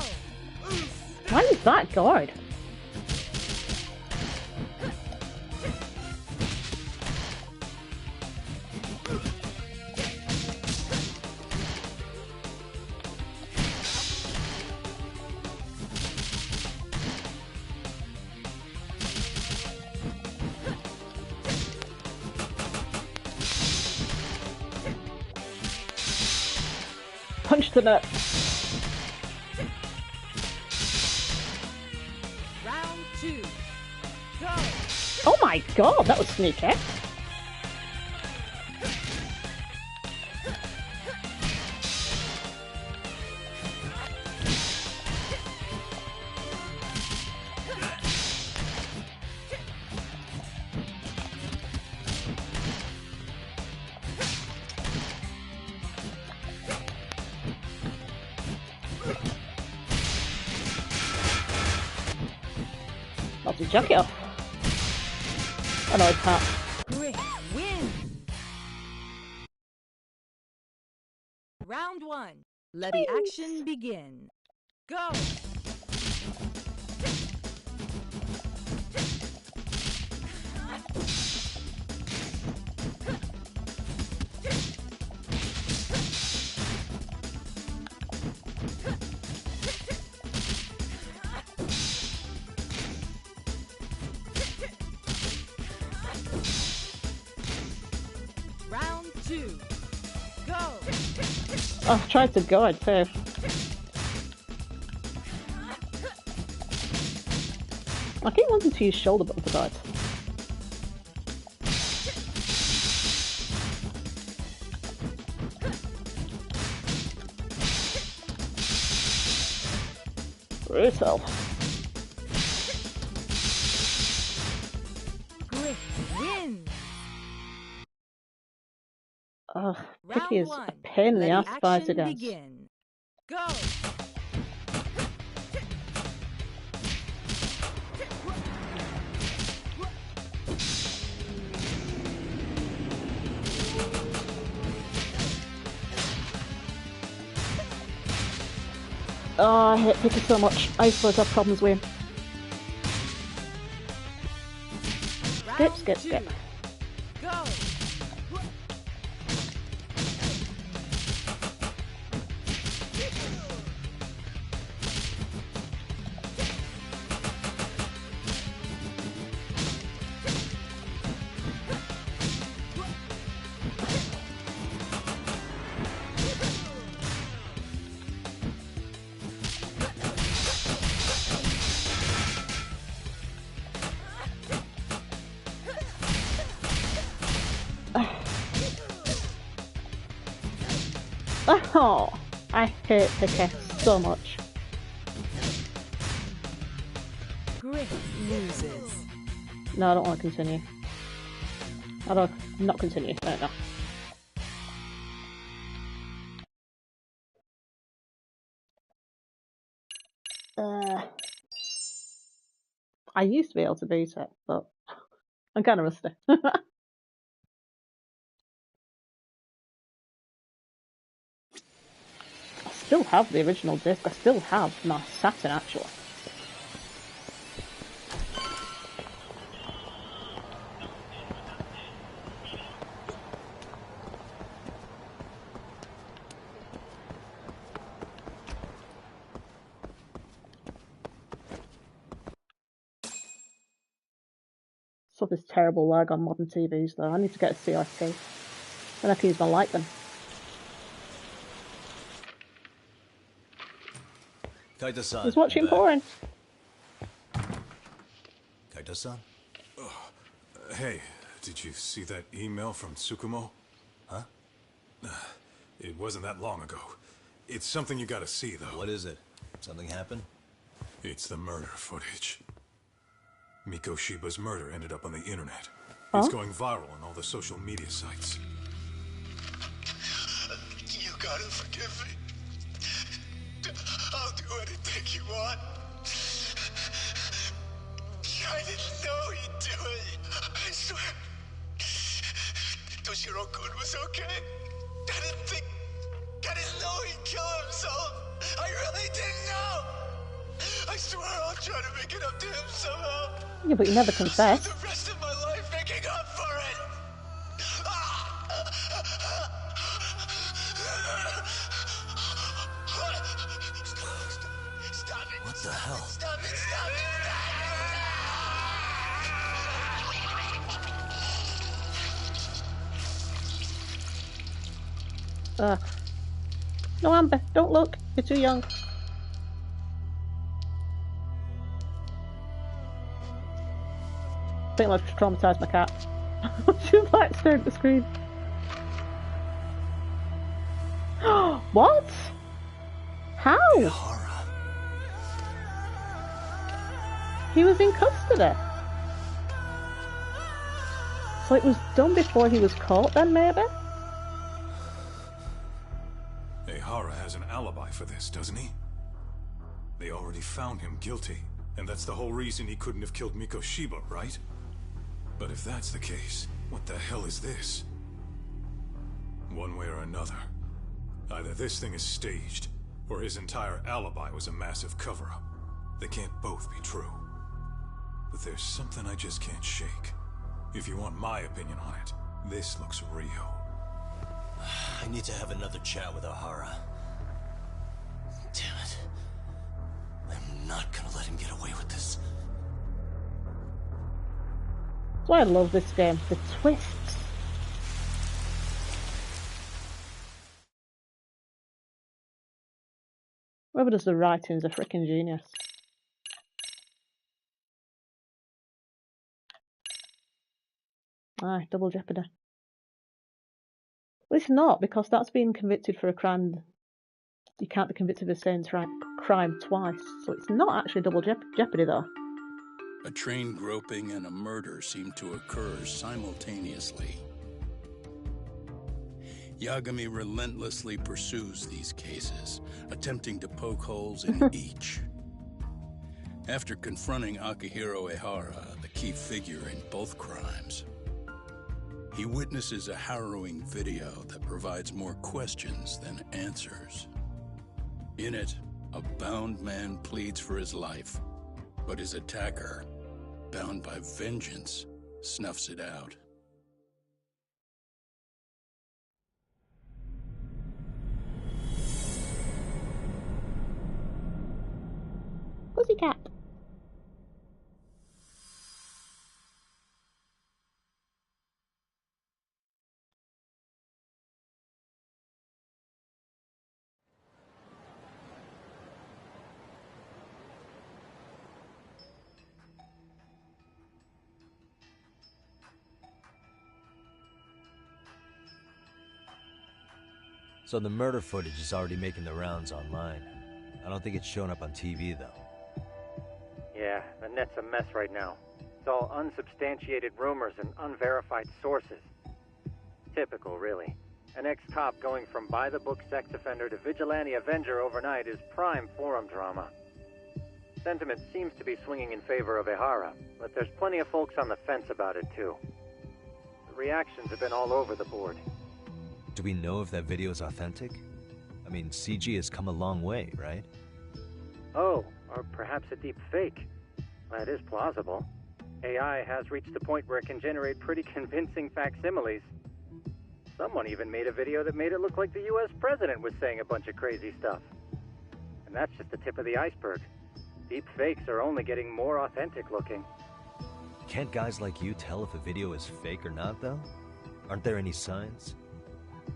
Why is that guard? Punch the net. Round 2. Go! Oh my god, that was sneaky. Knock his jacket off. Oh no, I can't. Quick win! Round 1. Let the action begin. Go! Round 2. Go! Oh, I tried to guard too. I keep wanting to use shoulder button for guard. Brutal. Griff wins. Ugh, Round Picky is one. a pain in the Let ass the to fight action against. begin. Go. Oh, I hate Picky so much. I used to have problems with him. Skip, skip, skip. Go. Oh, I hate Picky so much. Griff loses. No, I don't want to continue. I don't. Not continue. No, no. I used to be able to beat it, but I'm kind of rusty. I still have the original disc. I still have my Saturn, actually. So this terrible lag on modern TVs, though. I need to get a CRT. Then I can use my light then. Kaito-san. He's watching porn. Kaito-san? Hey, did you see that email from Tsukumo? Huh? It wasn't that long ago. It's something you gotta see, though. What is it? Something happened? It's the murder footage. Miko Shiba's murder ended up on the internet. Huh? It's going viral on all the social media sites. You gotta forgive me. I'll do anything you want. I didn't know he'd do it. I swear. Toshiro-kun was okay. I didn't know he'd kill himself. I really didn't know. I swear I'll try to make it up to him somehow. Yeah, but you never confessed. The rest of my life making up for it. Stop it. What the hell? Stop it. Stop it. Ugh. No, Amber, don't look. You're too young. I think I've traumatised my cat. She's like staring at the screen. What? How? Ihara. He was in custody. So it was done before he was caught then, maybe? Ihara has an alibi for this, doesn't he? They already found him guilty, and that's the whole reason he couldn't have killed Miko Shiba, right? But if that's the case, what the hell is this? One way or another, either this thing is staged, or his entire alibi was a massive cover-up. They can't both be true. But there's something I just can't shake. If you want my opinion on it, this looks real. I need to have another chat with Ihara. Damn it. I'm not gonna let him get away with this. That's why I love this game. The twists. Whoever does the writing's a freaking genius. Aye, double jeopardy. Well, it's not, because that's being convicted for a crime You can't be convicted of the same crime twice, so it's not actually double jeopardy though. A train groping and a murder seem to occur simultaneously. Yagami relentlessly pursues these cases, attempting to poke holes in each. After confronting Akihiro Ehara, the key figure in both crimes, he witnesses a harrowing video that provides more questions than answers. In it, a bound man pleads for his life, but his attacker, bound by vengeance, snuffs it out. Pussycat. So the murder footage is already making the rounds online. I don't think it's showing up on TV, though. Yeah, the net's a mess right now. It's all unsubstantiated rumors and unverified sources. Typical, really. An ex-cop going from by-the-book sex offender to vigilante avenger overnight is prime forum drama. Sentiment seems to be swinging in favor of Ehara, but there's plenty of folks on the fence about it, too. The reactions have been all over the board. Do we know if that video is authentic? I mean, CG has come a long way, right? Oh, or perhaps a deep fake. That is plausible. AI has reached the point where it can generate pretty convincing facsimiles. Someone even made a video that made it look like the US president was saying a bunch of crazy stuff. And that's just the tip of the iceberg. Deep fakes are only getting more authentic looking. Can't guys like you tell if a video is fake or not, though? Aren't there any signs?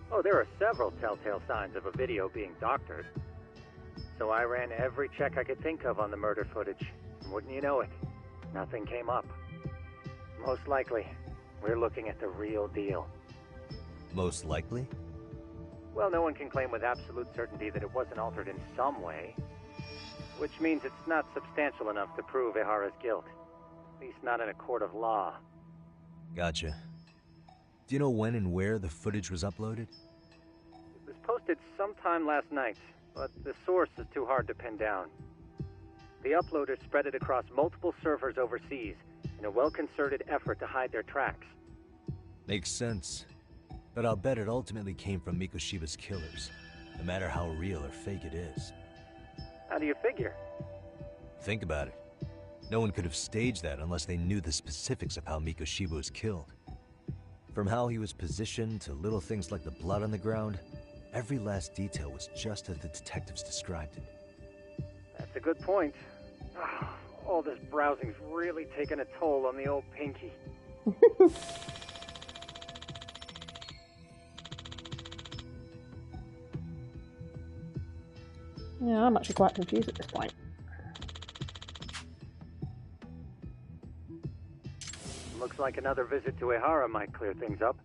Oh, there are several telltale signs of a video being doctored. So I ran every check I could think of on the murder footage. And wouldn't you know it, nothing came up. Most likely, we're looking at the real deal. Most likely? Well, no one can claim with absolute certainty that it wasn't altered in some way. Which means it's not substantial enough to prove Ehara's guilt. At least not in a court of law. Gotcha. Do you know when and where the footage was uploaded? It was posted sometime last night, but the source is too hard to pin down. The uploaders spread it across multiple servers overseas in a well-concerted effort to hide their tracks. Makes sense. But I'll bet it ultimately came from Mikoshiba's killers, no matter how real or fake it is. How do you figure? Think about it. No one could have staged that unless they knew the specifics of how Mikoshiba was killed. From how he was positioned to little things like the blood on the ground, every last detail was just as the detectives described it. That's a good point. All this browsing's really taken a toll on the old pinky. Yeah, I'm actually quite confused at this point. Looks like another visit to Ehara might clear things up.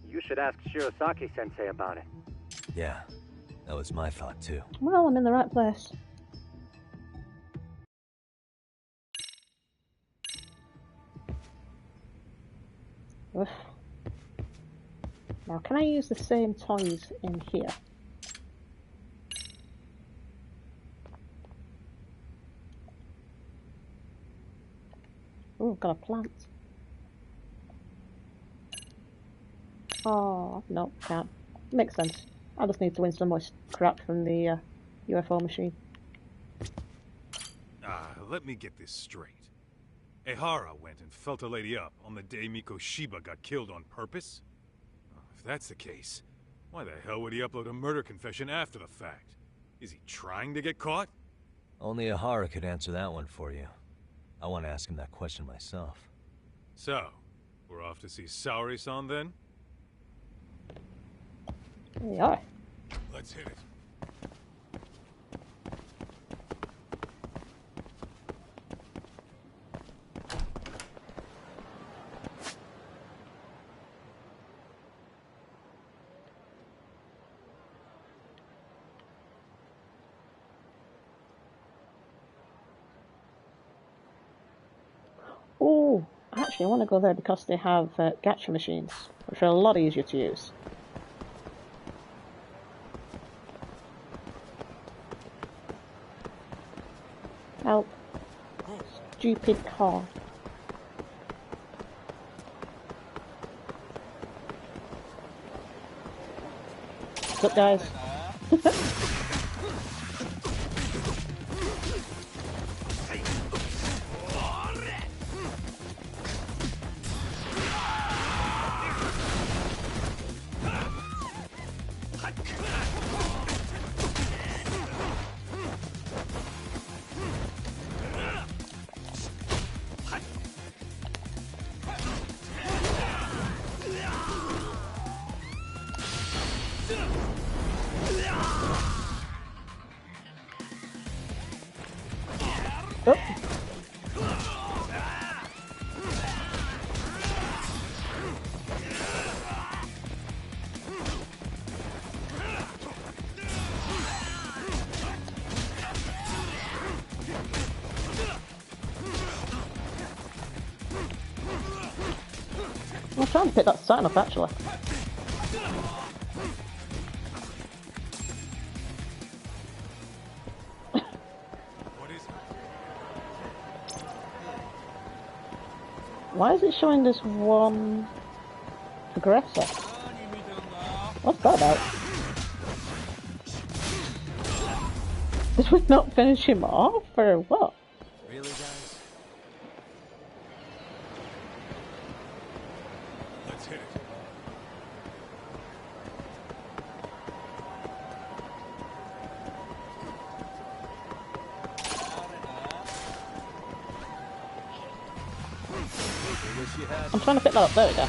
You should ask Shirosaki-sensei about it. Yeah, that was my thought too. Well, I'm in the right place. Ugh. Now, can I use the same toys in here? Oh, got a plant. Oh, no, can't. Makes sense. I just need to win some more crap from the UFO machine. Let me get this straight. Ehara went and felt a lady up on the day Mikoshiba got killed on purpose? If that's the case, why the hell would he upload a murder confession after the fact? Is he trying to get caught? Only Ehara could answer that one for you. I want to ask him that question myself. So, we're off to see Saori-san then? Here we are. Let's hit it. Actually, I want to go there because they have gacha machines, which are a lot easier to use. Help. Stupid car. What's up, guys? Oh. I'm trying to pick that sign up actually. Why is it showing this one aggressor? What's that about? Did we not finish him off, or what? Really, guys? Let's hit it. I'm trying to pick that up. There we go.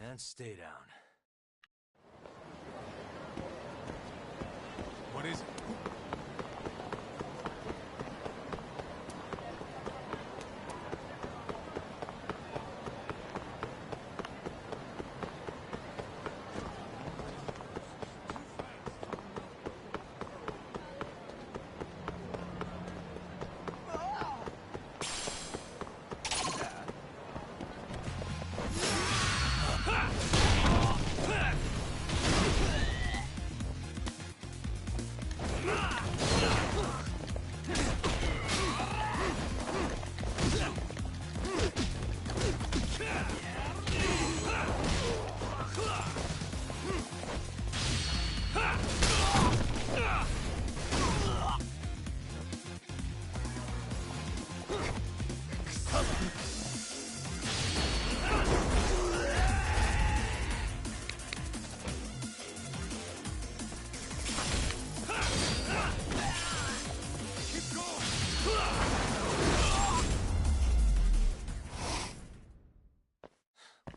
And stay down. What is it?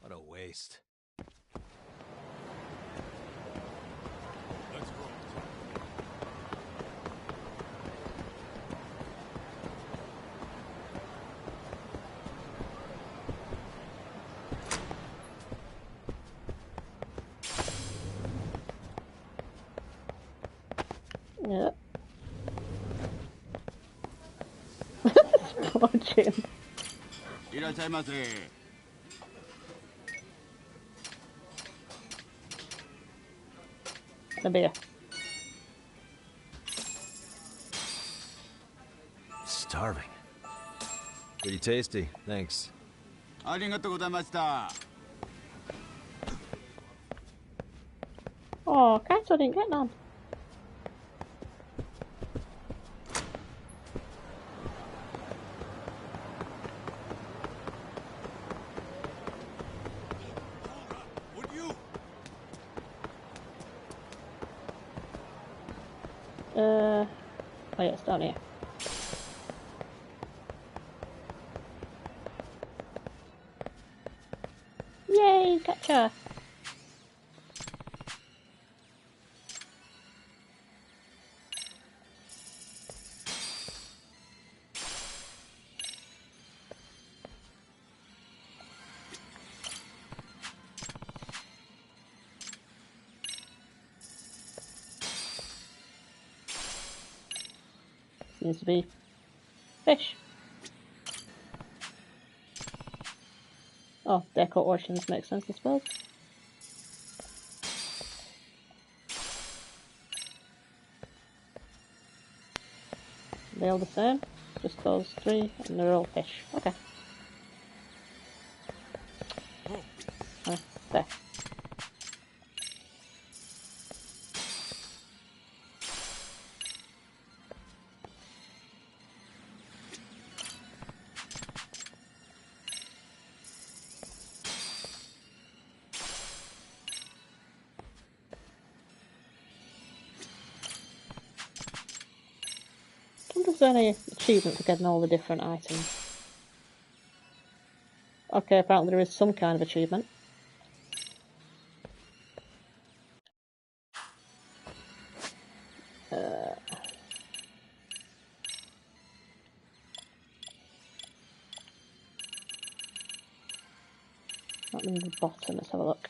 What a waste. Let's roll. Yeah. Watching. A beer. Starving. Pretty tasty, thanks. Oh, Kaito didn't get none. Oh yeah, it's down here. Yay, catcher! Seems to be fish. Oh, deco oceans make sense, I suppose. They're all the same, just those three, and they're all fish. Okay. There. I wonder if there's any achievement for getting all the different items. Okay, apparently there is some kind of achievement. That in the bottom, let's have a look.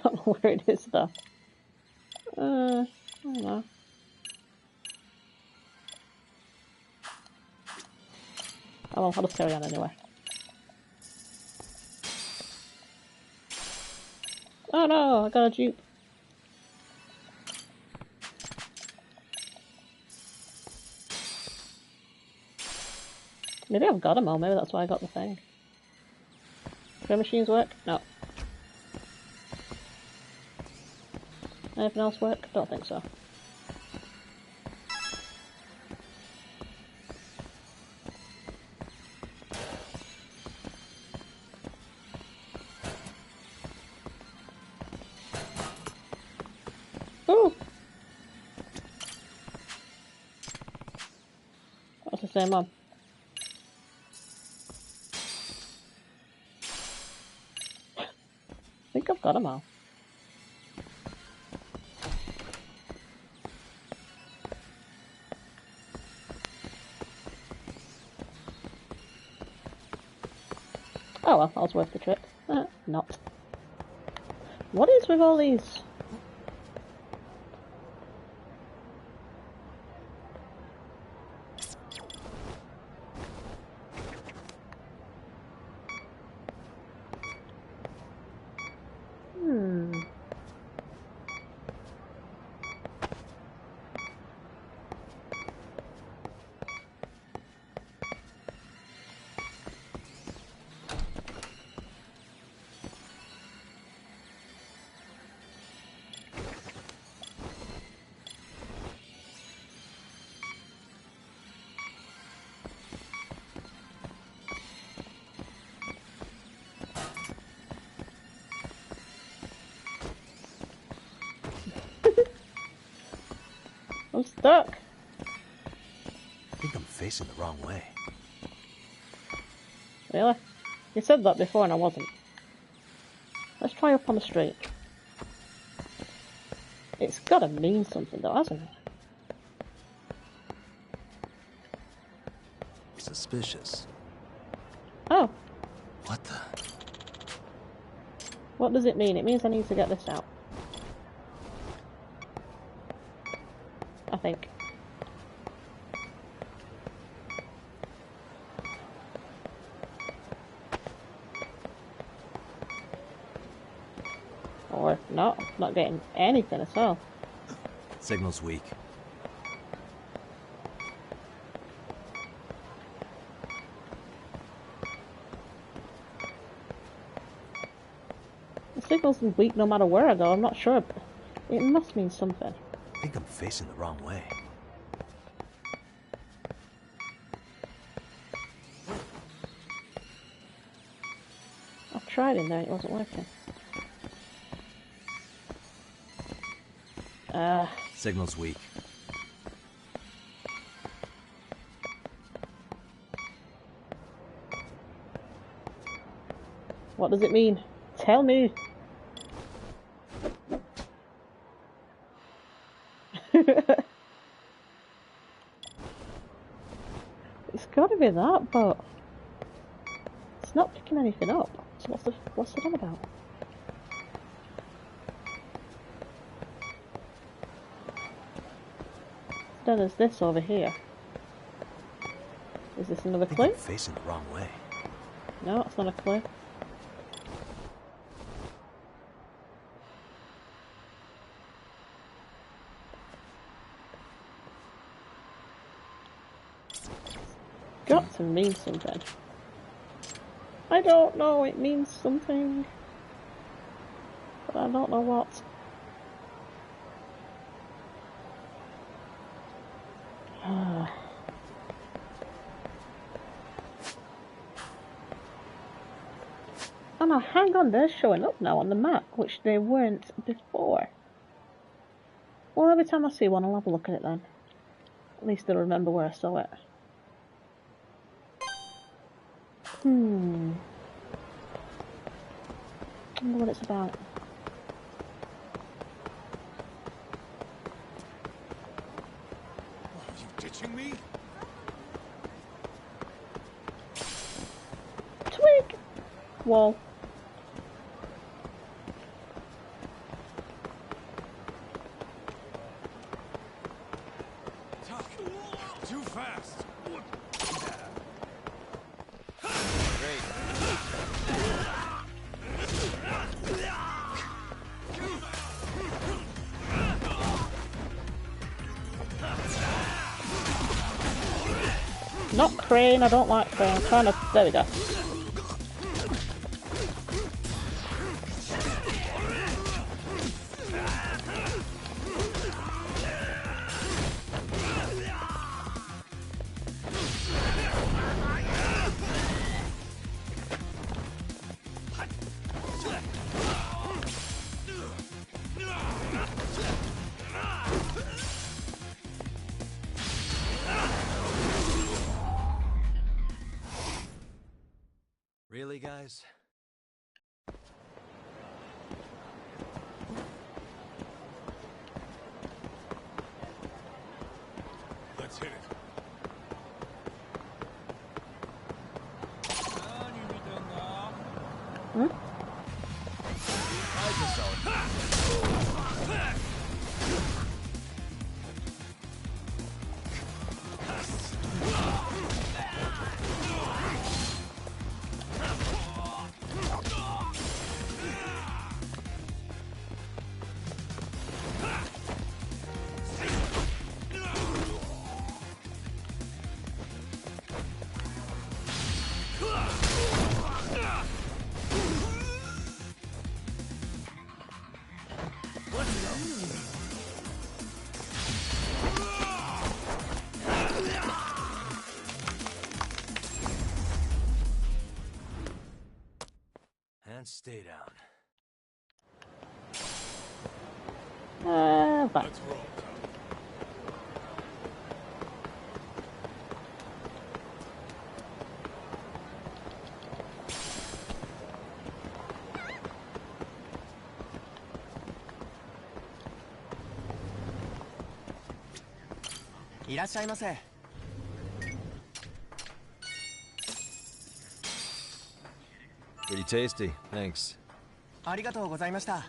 I don't know where it is though. I don't know. Oh well, I'll just carry on anyway. Oh no, I got a dupe. Maybe I've got them all, maybe that's why I got the thing. Do machines work? No. Anything else work? Don't think so. Ooh! That's the same one. I think I've got them all. Oh well, that was worth the trip. Not. What is with all these? I'm stuck. I think I'm facing the wrong way. Really? You said that before and I wasn't. Let's try up on the street. It's gotta mean something though, hasn't it? Suspicious. Oh. What the? What does it mean? It means I need to get this out. I think. Or not, I'm not getting anything at all. Signal's weak. signal's weak no matter where I go. I'm not sure, but it must mean something. I think I'm facing the wrong way. I've tried in there, it wasn't working. Signal's weak. What does it mean? Tell me. It's gotta be that, but it's not picking anything up. So what's it on about? Then there's this over here. Is this another I think clue? I'm facing the wrong way. No, it's not a clue. Got to mean something. I don't know, it means something. But I don't know what. Oh no, hang on, they're showing up now on the map, which they weren't before. Well, every time I see one, I'll have a look at it then. At least I'll remember where I saw it. I wonder what it's about. Are you ditching me? Twig! Wall. Too fast. Not crane, I don't like crane. I'm trying to. There we go. Really, guys? Let's hit it. Hmm? And stay down. Fine. Let's roll. Pretty tasty, thanks. ありがとうございました。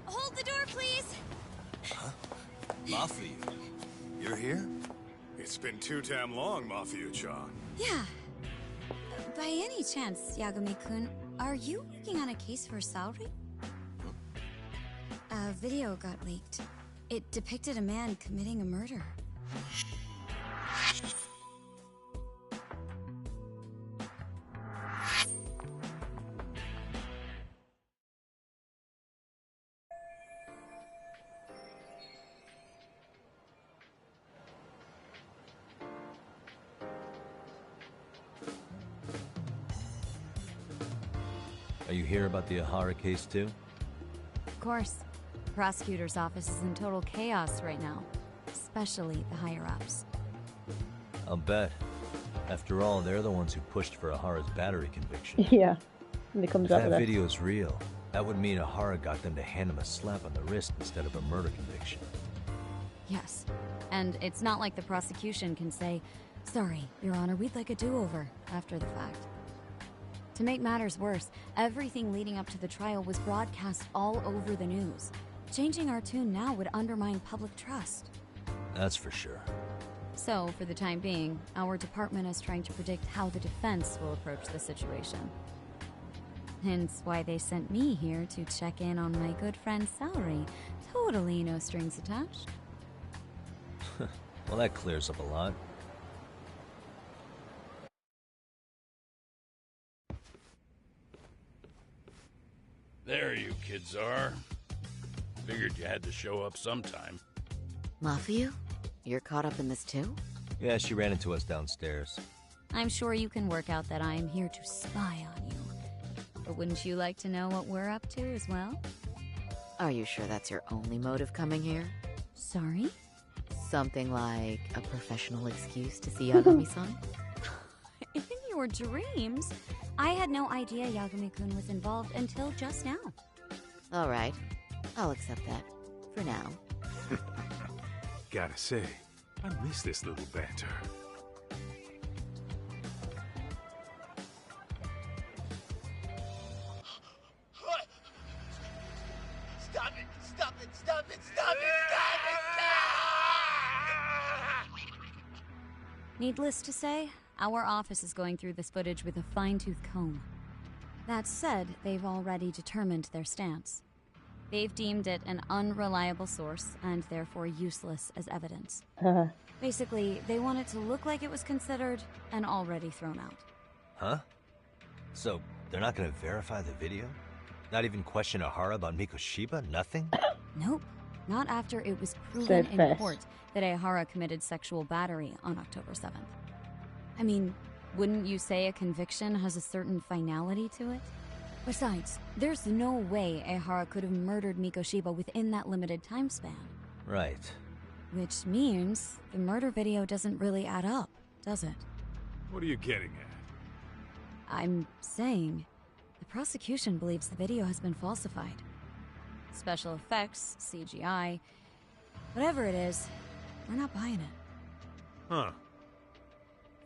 Hold the door, please. Mafia, you're here? It's been too damn long, Mafia-chan. Yeah. By any chance, Yagami-kun, are you working on a case for Saori? A video got leaked. It depicted a man committing a murder. Are you here about the Ihara case too? Of course. The prosecutor's office is in total chaos right now, especially the higher-ups. I'll bet. After all, they're the ones who pushed for Ihara's battery conviction. Yeah. And it comes If out that with video is real, that would mean Ihara got them to hand him a slap on the wrist instead of a murder conviction. Yes. And it's not like the prosecution can say, "Sorry, Your Honor, we'd like a do-over," after the fact. To make matters worse, everything leading up to the trial was broadcast all over the news. Changing our tune now would undermine public trust. That's for sure. So, for the time being, our department is trying to predict how the defense will approach the situation. Hence why they sent me here to check in on my good friend Saori. Totally no strings attached. Well, that clears up a lot. There you kids are. Figured you had to show up sometime. Mafia? You're caught up in this too? Yeah, she ran into us downstairs. I'm sure you can work out that I am here to spy on you. But wouldn't you like to know what we're up to as well? Are you sure that's your only motive coming here? Sorry? Something like a professional excuse to see Yagami-san? In your dreams? I had no idea Yagami-kun was involved until just now. Alright, I'll accept that. For now. Gotta say, I miss this little banter. Stop it! Stop it! Stop it! Stop it! Needless to say, our office is going through this footage with a fine-tooth comb. That said, they've already determined their stance. They've deemed it an unreliable source and therefore useless as evidence. Basically, they want it to look like it was considered and already thrown out. Huh? So, they're not gonna verify the video? Not even question Ihara about Mikoshiba? Nothing? Nope. Not after it was proven Said in first. court that Ihara committed sexual battery on October 7th. I mean, wouldn't you say a conviction has a certain finality to it? Besides, there's no way Ihara could have murdered Mikoshiba within that limited time span. Right. Which means the murder video doesn't really add up, does it? What are you getting at? I'm saying the prosecution believes the video has been falsified. Special effects, CGI, whatever it is, we're not buying it. Huh.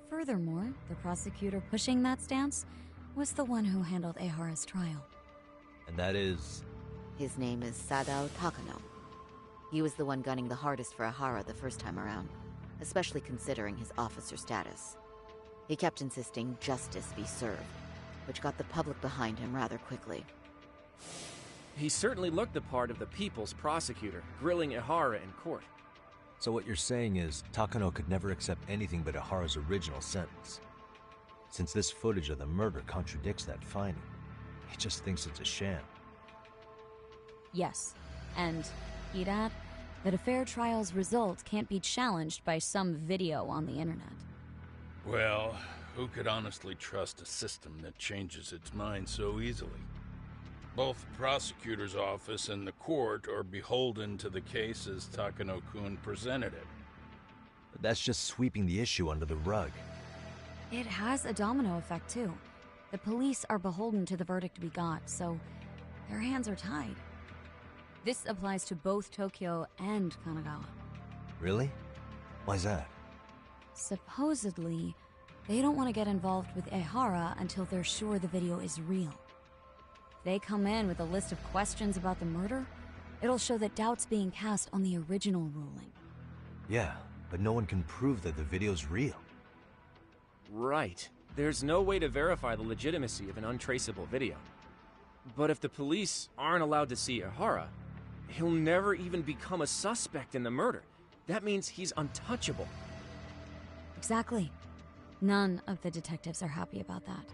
Furthermore, the prosecutor pushing that stance was the one who handled Ihara's trial. And that is... His name is Sadao Takano. He was the one gunning the hardest for Ihara the first time around, especially considering his officer status. He kept insisting justice be served, which got the public behind him rather quickly. He certainly looked the part of the people's prosecutor, grilling Ihara in court. So what you're saying is, Takano could never accept anything but Ihara's original sentence. Since this footage of the murder contradicts that finding, he just thinks it's a sham. Yes, and he'd add that a fair trial's result can't be challenged by some video on the internet. Well, who could honestly trust a system that changes its mind so easily? Both the prosecutor's office and the court are beholden to the case as Takano-kun presented it. But that's just sweeping the issue under the rug. It has a domino effect, too. The police are beholden to the verdict we got, so their hands are tied. This applies to both Tokyo and Kanagawa. Really? Why's that? Supposedly, they don't want to get involved with Ihara until they're sure the video is real. If they come in with a list of questions about the murder, it'll show that doubt's being cast on the original ruling. Yeah, but no one can prove that the video's real. Right. There's no way to verify the legitimacy of an untraceable video. But if the police aren't allowed to see Ihara, he'll never even become a suspect in the murder. That means he's untouchable. Exactly. None of the detectives are happy about that.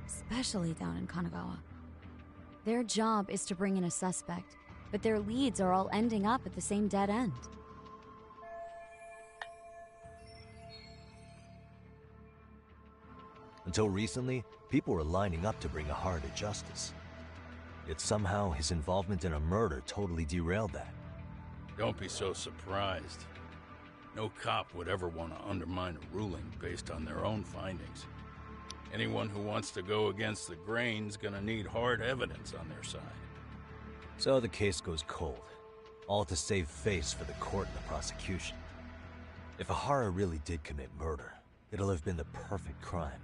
Especially down in Kanagawa. Their job is to bring in a suspect, but their leads are all ending up at the same dead end. Until recently, people were lining up to bring Ihara to justice. Yet somehow his involvement in a murder totally derailed that. Don't be so surprised. No cop would ever want to undermine a ruling based on their own findings. Anyone who wants to go against the grain's gonna need hard evidence on their side. So the case goes cold, all to save face for the court and the prosecution. If Ihara really did commit murder, it'll have been the perfect crime.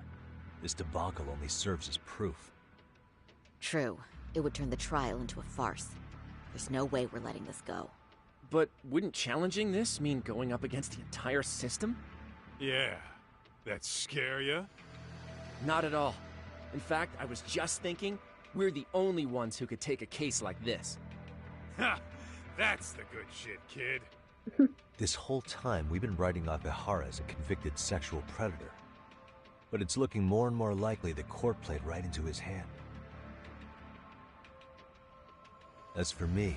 This debacle only serves as proof. True. It would turn the trial into a farce. There's no way we're letting this go. But wouldn't challenging this mean going up against the entire system? Yeah. That scare ya? Not at all. In fact, I was just thinking, we're the only ones who could take a case like this. Ha! That's the good shit, kid. This whole time, we've been writing off Ihara as a convicted sexual predator. But it's looking more and more likely the court played right into his hand. As for me,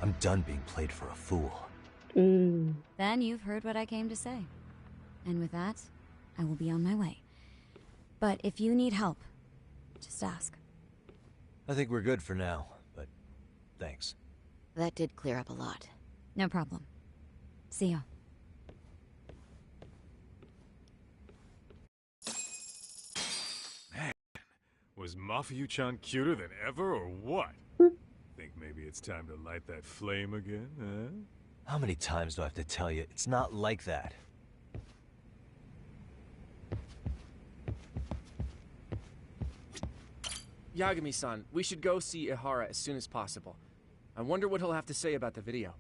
I'm done being played for a fool. Then you've heard what I came to say. And with that, I will be on my way. But if you need help, just ask. I think we're good for now, but thanks. That did clear up a lot. No problem. See ya. Man, was Mafuyu-chan cuter than ever or what? Think maybe it's time to light that flame again, huh? How many times do I have to tell you, it's not like that? Yagami-san, we should go see Ihara as soon as possible. I wonder what he'll have to say about the video.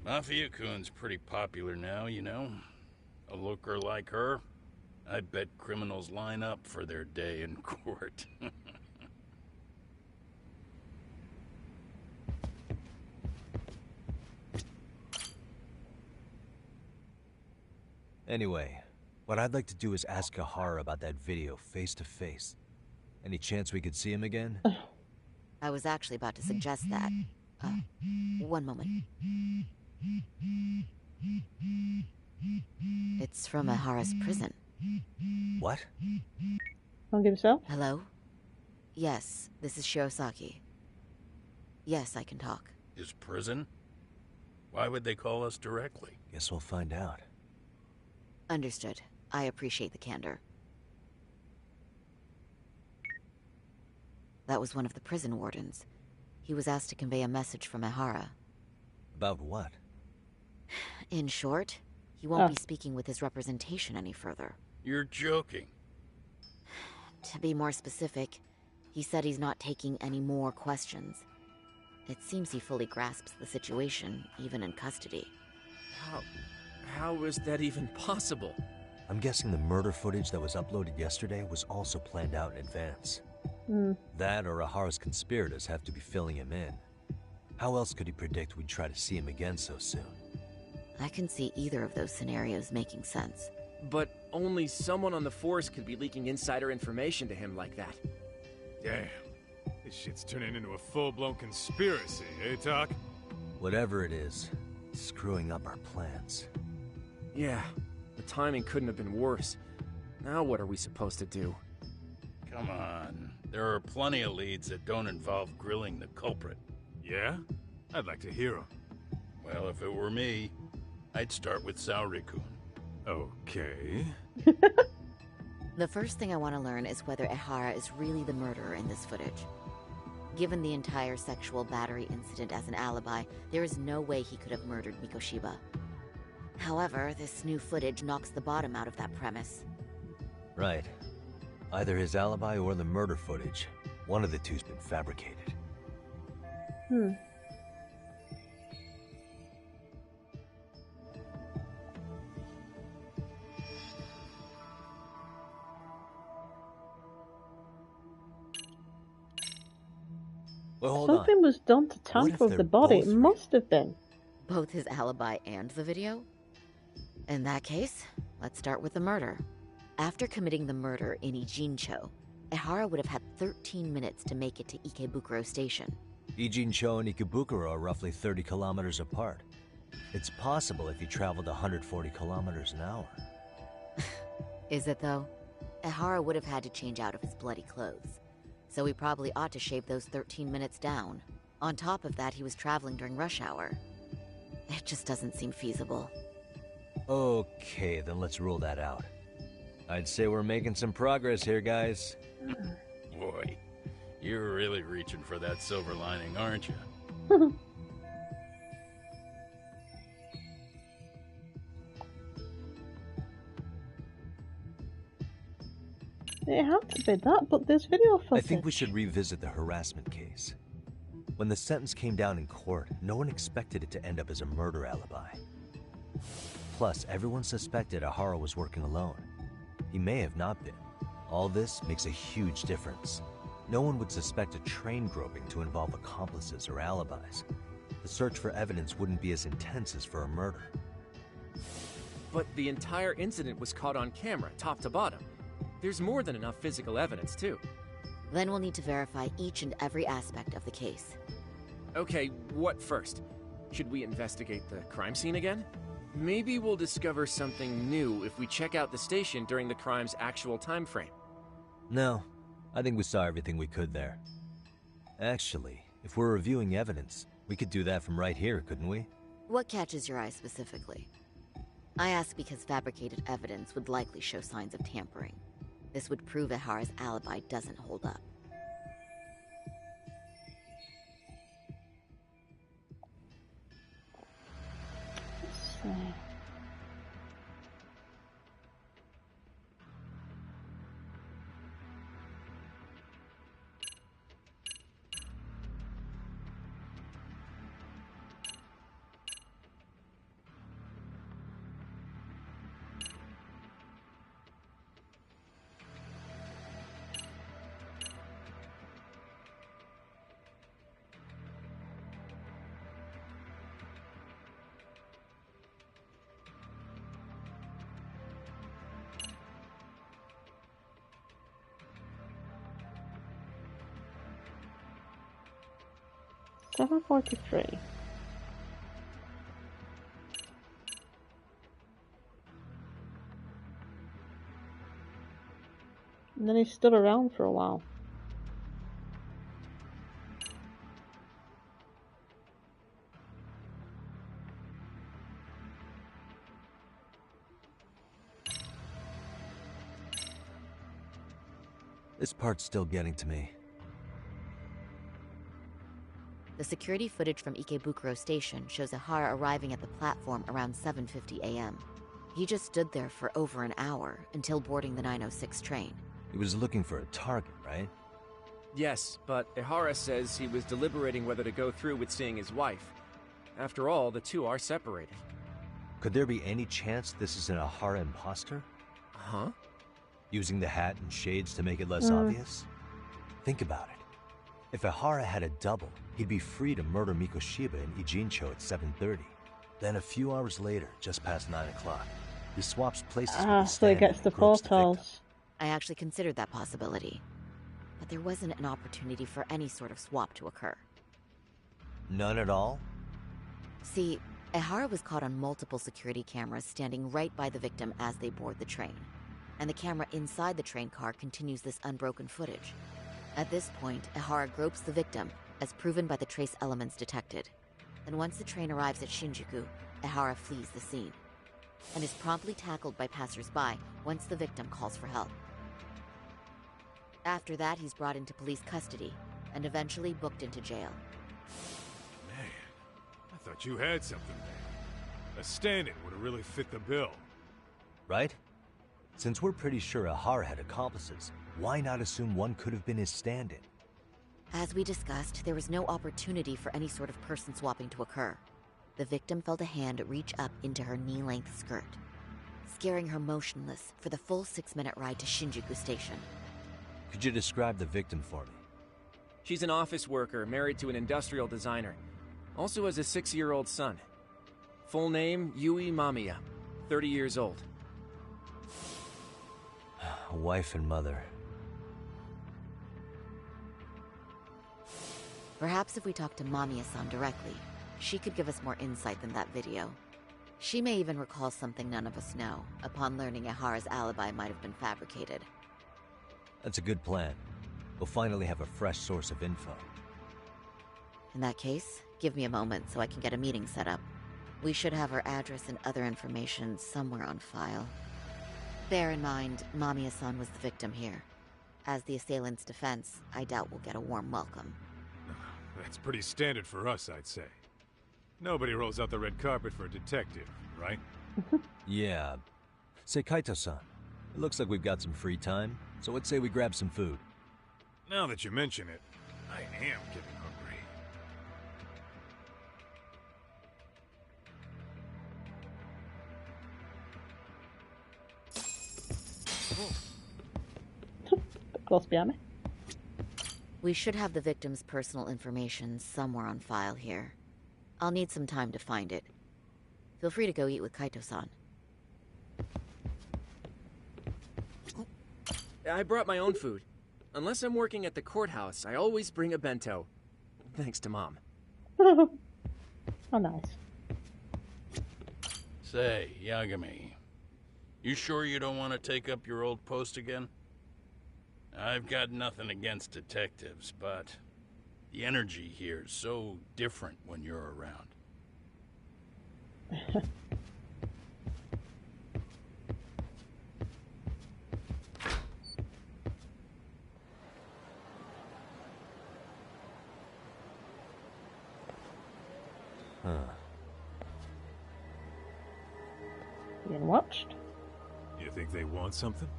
Mafia-kun's pretty popular now, you know. A looker like her, I bet criminals line up for their day in court. Anyway, what I'd like to do is ask Ihara about that video face to face. Any chance we could see him again? I was actually about to suggest that. One moment. It's from Ihara's prison. What? Don't give yourself? Hello? Yes, this is Shirosaki. Yes, I can talk. His prison? Why would they call us directly? Guess we'll find out. Understood. I appreciate the candor. That was one of the prison wardens. He was asked to convey a message from Ihara. About what? In short, he won't be speaking with his representation any further. You're joking. To be more specific, he said he's not taking any more questions. It seems he fully grasps the situation, even in custody. How is that even possible? I'm guessing the murder footage that was uploaded yesterday was also planned out in advance. That or Ihara's conspirators have to be filling him in. How else could he predict we'd try to see him again so soon? I can see either of those scenarios making sense. But only someone on the force could be leaking insider information to him like that. Damn. This shit's turning into a full-blown conspiracy, eh, Doc? Whatever it is, it's screwing up our plans. Yeah, the timing couldn't have been worse. Now what are we supposed to do? Come on. There are plenty of leads that don't involve grilling the culprit. Yeah? I'd like to hear them. Well, if it were me, I'd start with Saori-kun. Okay. The first thing I want to learn is whether Ihara is really the murderer in this footage. Given the entire sexual battery incident as an alibi, there is no way he could have murdered Mikoshiba. However, this new footage knocks the bottom out of that premise. Right. Either his alibi or the murder footage. One of the two's been fabricated. Well, hold Something on. was done to What tamper if with they're the body. It both real? must have been. Both his alibi and the video? In that case, let's start with the murder. After committing the murder in Ijincho, Ehara would have had 13 minutes to make it to Ikebukuro Station. Ijincho and Ikebukuro are roughly 30 kilometers apart. It's possible if he traveled 140 kilometers an hour. Is it though? Ehara would have had to change out of his bloody clothes. So he probably ought to shave those 13 minutes down. On top of that, he was traveling during rush hour. It just doesn't seem feasible. Okay, then let's rule that out. I'd say we're making some progress here, guys. Boy, you're really reaching for that silver lining, aren't you? It had to be that, but there's video I footage. think we should revisit the harassment case. When the sentence came down in court, no one expected it to end up as a murder alibi. Plus, everyone suspected Ehara was working alone. He may have not been. All this makes a huge difference. No one would suspect a train groping to involve accomplices or alibis. The search for evidence wouldn't be as intense as for a murder. But the entire incident was caught on camera, top to bottom. There's more than enough physical evidence, too. Then we'll need to verify each and every aspect of the case. Okay, what first? Should we investigate the crime scene again? Maybe we'll discover something new if we check out the station during the crime's actual time frame. No, I think we saw everything we could there. Actually, if we're reviewing evidence, we could do that from right here, couldn't we? What catches your eye specifically? I ask because fabricated evidence would likely show signs of tampering. This would prove Ehara's alibi doesn't hold up. Let's see. $7.43. And then he stood around for a while. This part's still getting to me. The security footage from Ikebukuro Station shows Ehara arriving at the platform around 7:50 a.m. He just stood there for over an hour until boarding the 906 train. He was looking for a target, right? Yes, but Ehara says he was deliberating whether to go through with seeing his wife. After all, the two are separated. Could there be any chance this is an Ehara imposter? Huh? Using the hat and shades to make it less obvious? Think about it. If Ehara had a double, he'd be free to murder Mikoshiba in Ijincho at 7:30. Then a few hours later, just past 9 o'clock, he swaps places with the So he stand gets and the gropes the victim. photos. I actually considered that possibility. But there wasn't an opportunity for any sort of swap to occur. None at all? See, Ehara was caught on multiple security cameras standing right by the victim as they board the train. And the camera inside the train car continues this unbroken footage. At this point, Ehara gropes the victim, as proven by the trace elements detected. Then once the train arrives at Shinjuku, Ehara flees the scene, and is promptly tackled by passers-by once the victim calls for help. After that, he's brought into police custody, and eventually booked into jail. Man, I thought you had something there. A stand-in would have really fit the bill. Right? Since we're pretty sure Ehara had accomplices, why not assume one could have been his stand-in? As we discussed, there was no opportunity for any sort of person swapping to occur. The victim felt a hand reach up into her knee-length skirt, scaring her motionless for the full 6-minute ride to Shinjuku Station. Could you describe the victim for me? She's an office worker married to an industrial designer. Also has a 6-year-old son. Full name, Yui Mamiya, 30 years old. A wife and mother. Perhaps if we talk to Mamiya-san directly, she could give us more insight than that video. She may even recall something none of us know, upon learning Ehara's alibi might have been fabricated. That's a good plan. We'll finally have a fresh source of info. In that case, give me a moment so I can get a meeting set up. We should have her address and other information somewhere on file. Bear in mind, Mamiya-san was the victim here. As the assailant's defense, I doubt we'll get a warm welcome. That's pretty standard for us, I'd say. Nobody rolls out the red carpet for a detective, right? Yeah. Say, Kaito-san, it looks like we've got some free time, so let's say we grab some food. Now that you mention it, I am getting hungry. Close behind me. We should have the victim's personal information somewhere on file here. I'll need some time to find it. Feel free to go eat with Kaito-san. I brought my own food. Unless I'm working at the courthouse, I always bring a bento. Thanks to Mom. Oh, nice. Say, Yagami, you sure you don't want to take up your old post again? I've got nothing against detectives, but the energy here is so different when you're around. Huh. Being watched? You think they want something?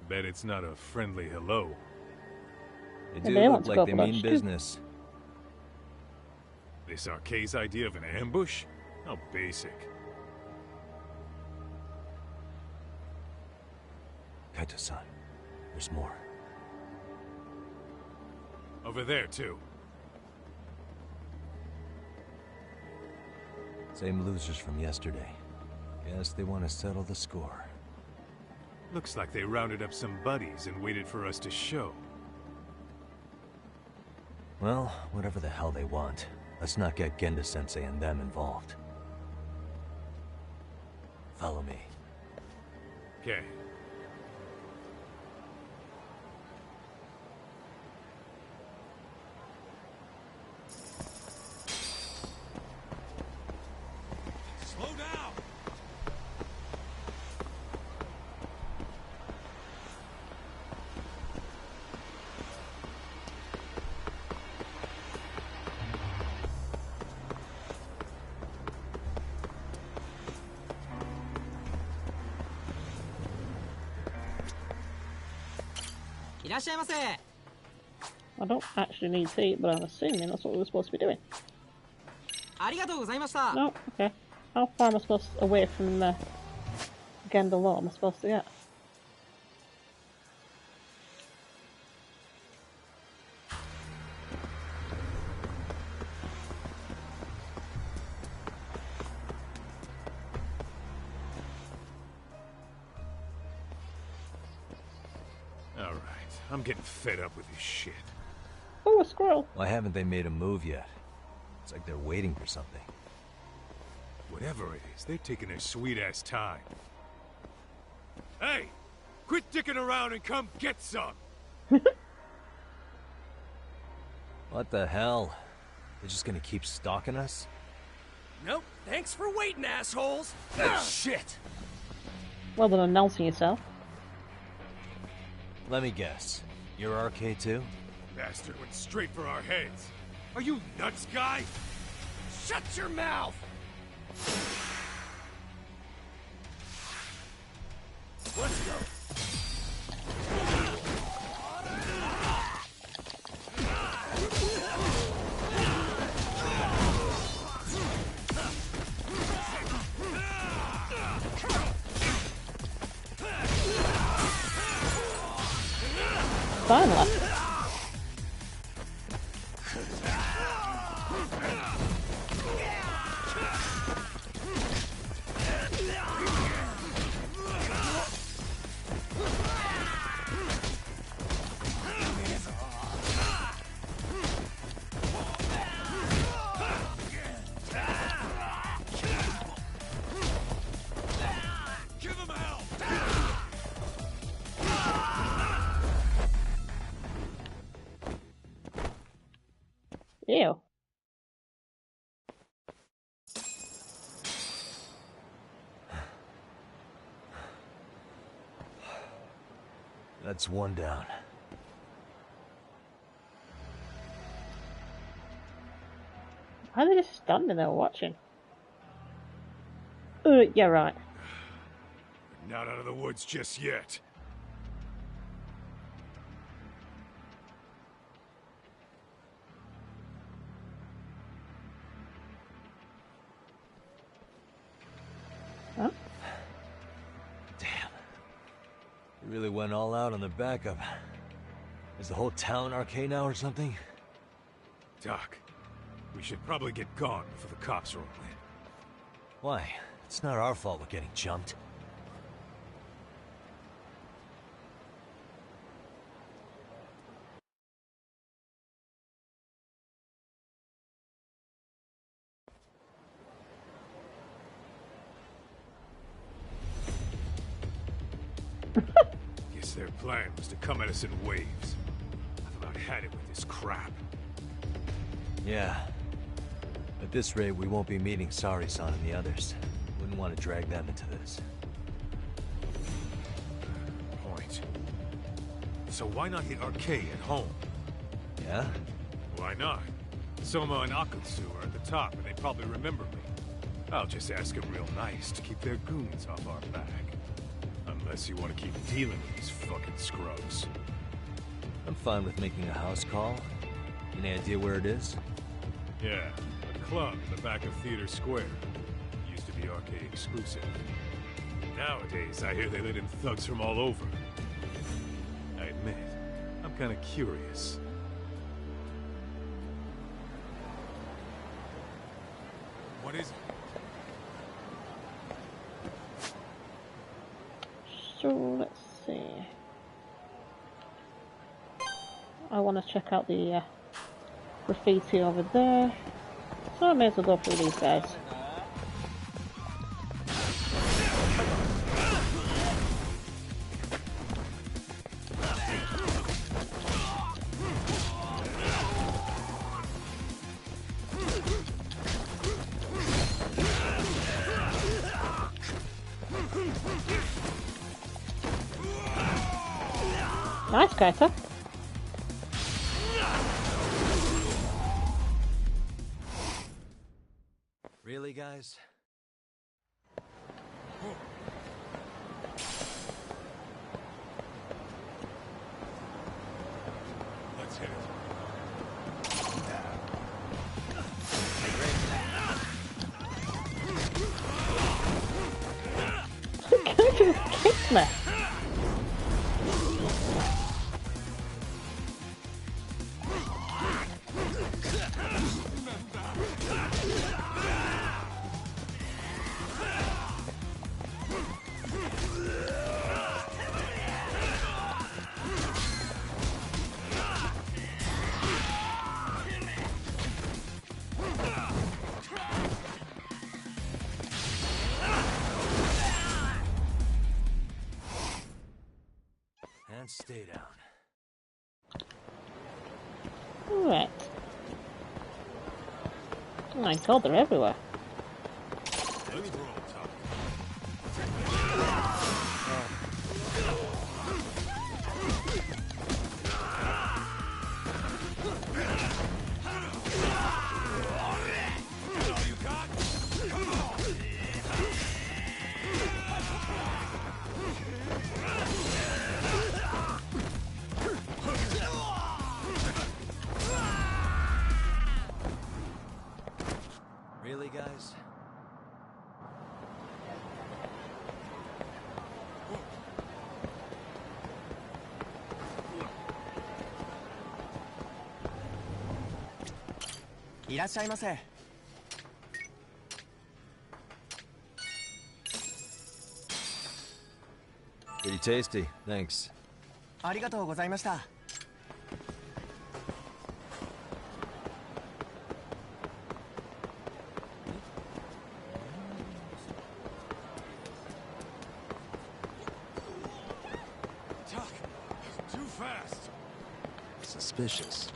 Bet it's not a friendly hello. They do look like they mean business. This Arcade's idea of an ambush? How basic. Kaito-san, there's more. Over there, too. Same losers from yesterday. Guess they want to settle the score. Looks like they rounded up some buddies and waited for us to show. Well, whatever the hell they want, let's not get Genda-sensei and them involved. Follow me. Okay. Slow down! I don't actually need to eat, but I'm assuming that's what we were supposed to be doing. No, okay. How far am I supposed away from the Genda law am I supposed to get? Alright, I'm getting fed up with this shit. Oh, a squirrel! Why haven't they made a move yet? It's like they're waiting for something. Whatever it is, they're taking their sweet-ass time. Hey! Quit dicking around and come get some! What the hell? They're just gonna keep stalking us? Nope. Thanks for waiting, assholes! Shit! Well done announcing yourself. Let me guess. You're RK too? Bastard went straight for our heads. Are you nuts, guy? Shut your mouth! Let's go. Finally. Ew. That's one down. Why are they just standing there watching? Yeah, right. Not out of the woods just yet. Huh? Damn. You really went all out on the backup. Is the whole town arcade now or something? Doc, we should probably get gone before the cops roll in. Why? It's not our fault we're getting jumped. Guess their plan was to come at us in waves. I've about had it with this crap. Yeah. At this rate, we won't be meeting Sari-san and the others. Wouldn't want to drag them into this. Point. So why not hit arcade at home? Yeah? Why not? Soma and Akutsu are at the top, and they probably remember me. I'll just ask them real nice to keep their goons off our back. Unless you want to keep dealing with these fucking scrubs. I'm fine with making a house call. Any idea where it is? Yeah, a club in the back of Theater Square. Used to be arcade exclusive. Nowadays, I hear they let in thugs from all over. I admit, I'm kind of curious. What is it? So, let's see. I want to check out the graffiti over there. So I may as well go through these guys. Nice, Kaita. Really, guys? Let's hit it. Kaita just kicked me. And stay down. Alright. Oh my god, they're everywhere. Let's roll, Tom. Really, guys? いらっしゃいませ。 Pretty tasty, thanks. ありがとうございました。 Too fast. Suspicious.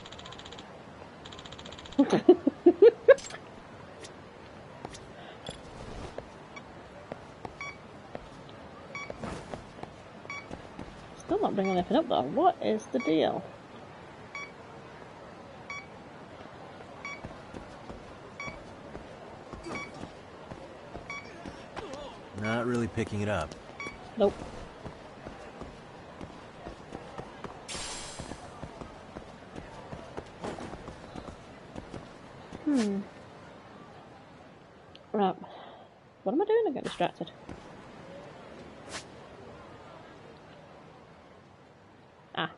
Still not bringing anything up though. What is the deal? Not really picking it up. Nope. Right. What am I doing? I get distracted. Ah.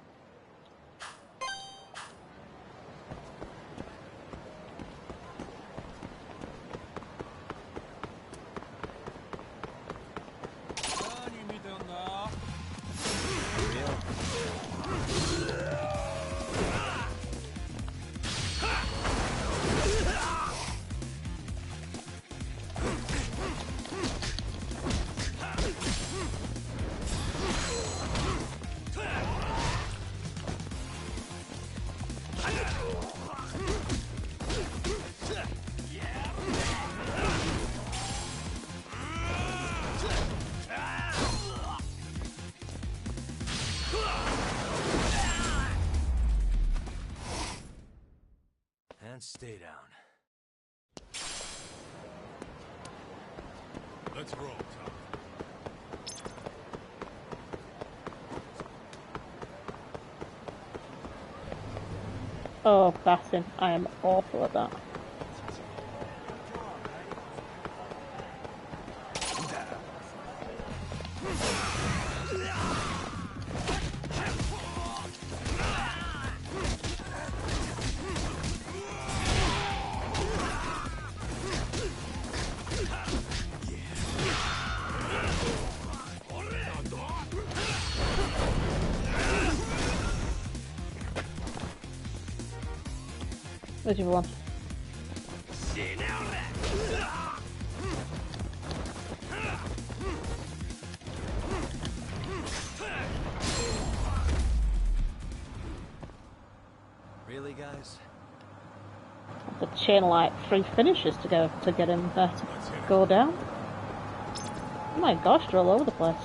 And stay down. Let's roll, Tom. Oh, passing. I am awful at that. Where's everyone? Really, guys? The chain like 3 finishes to get him to go down. Oh my gosh, they're all over the place.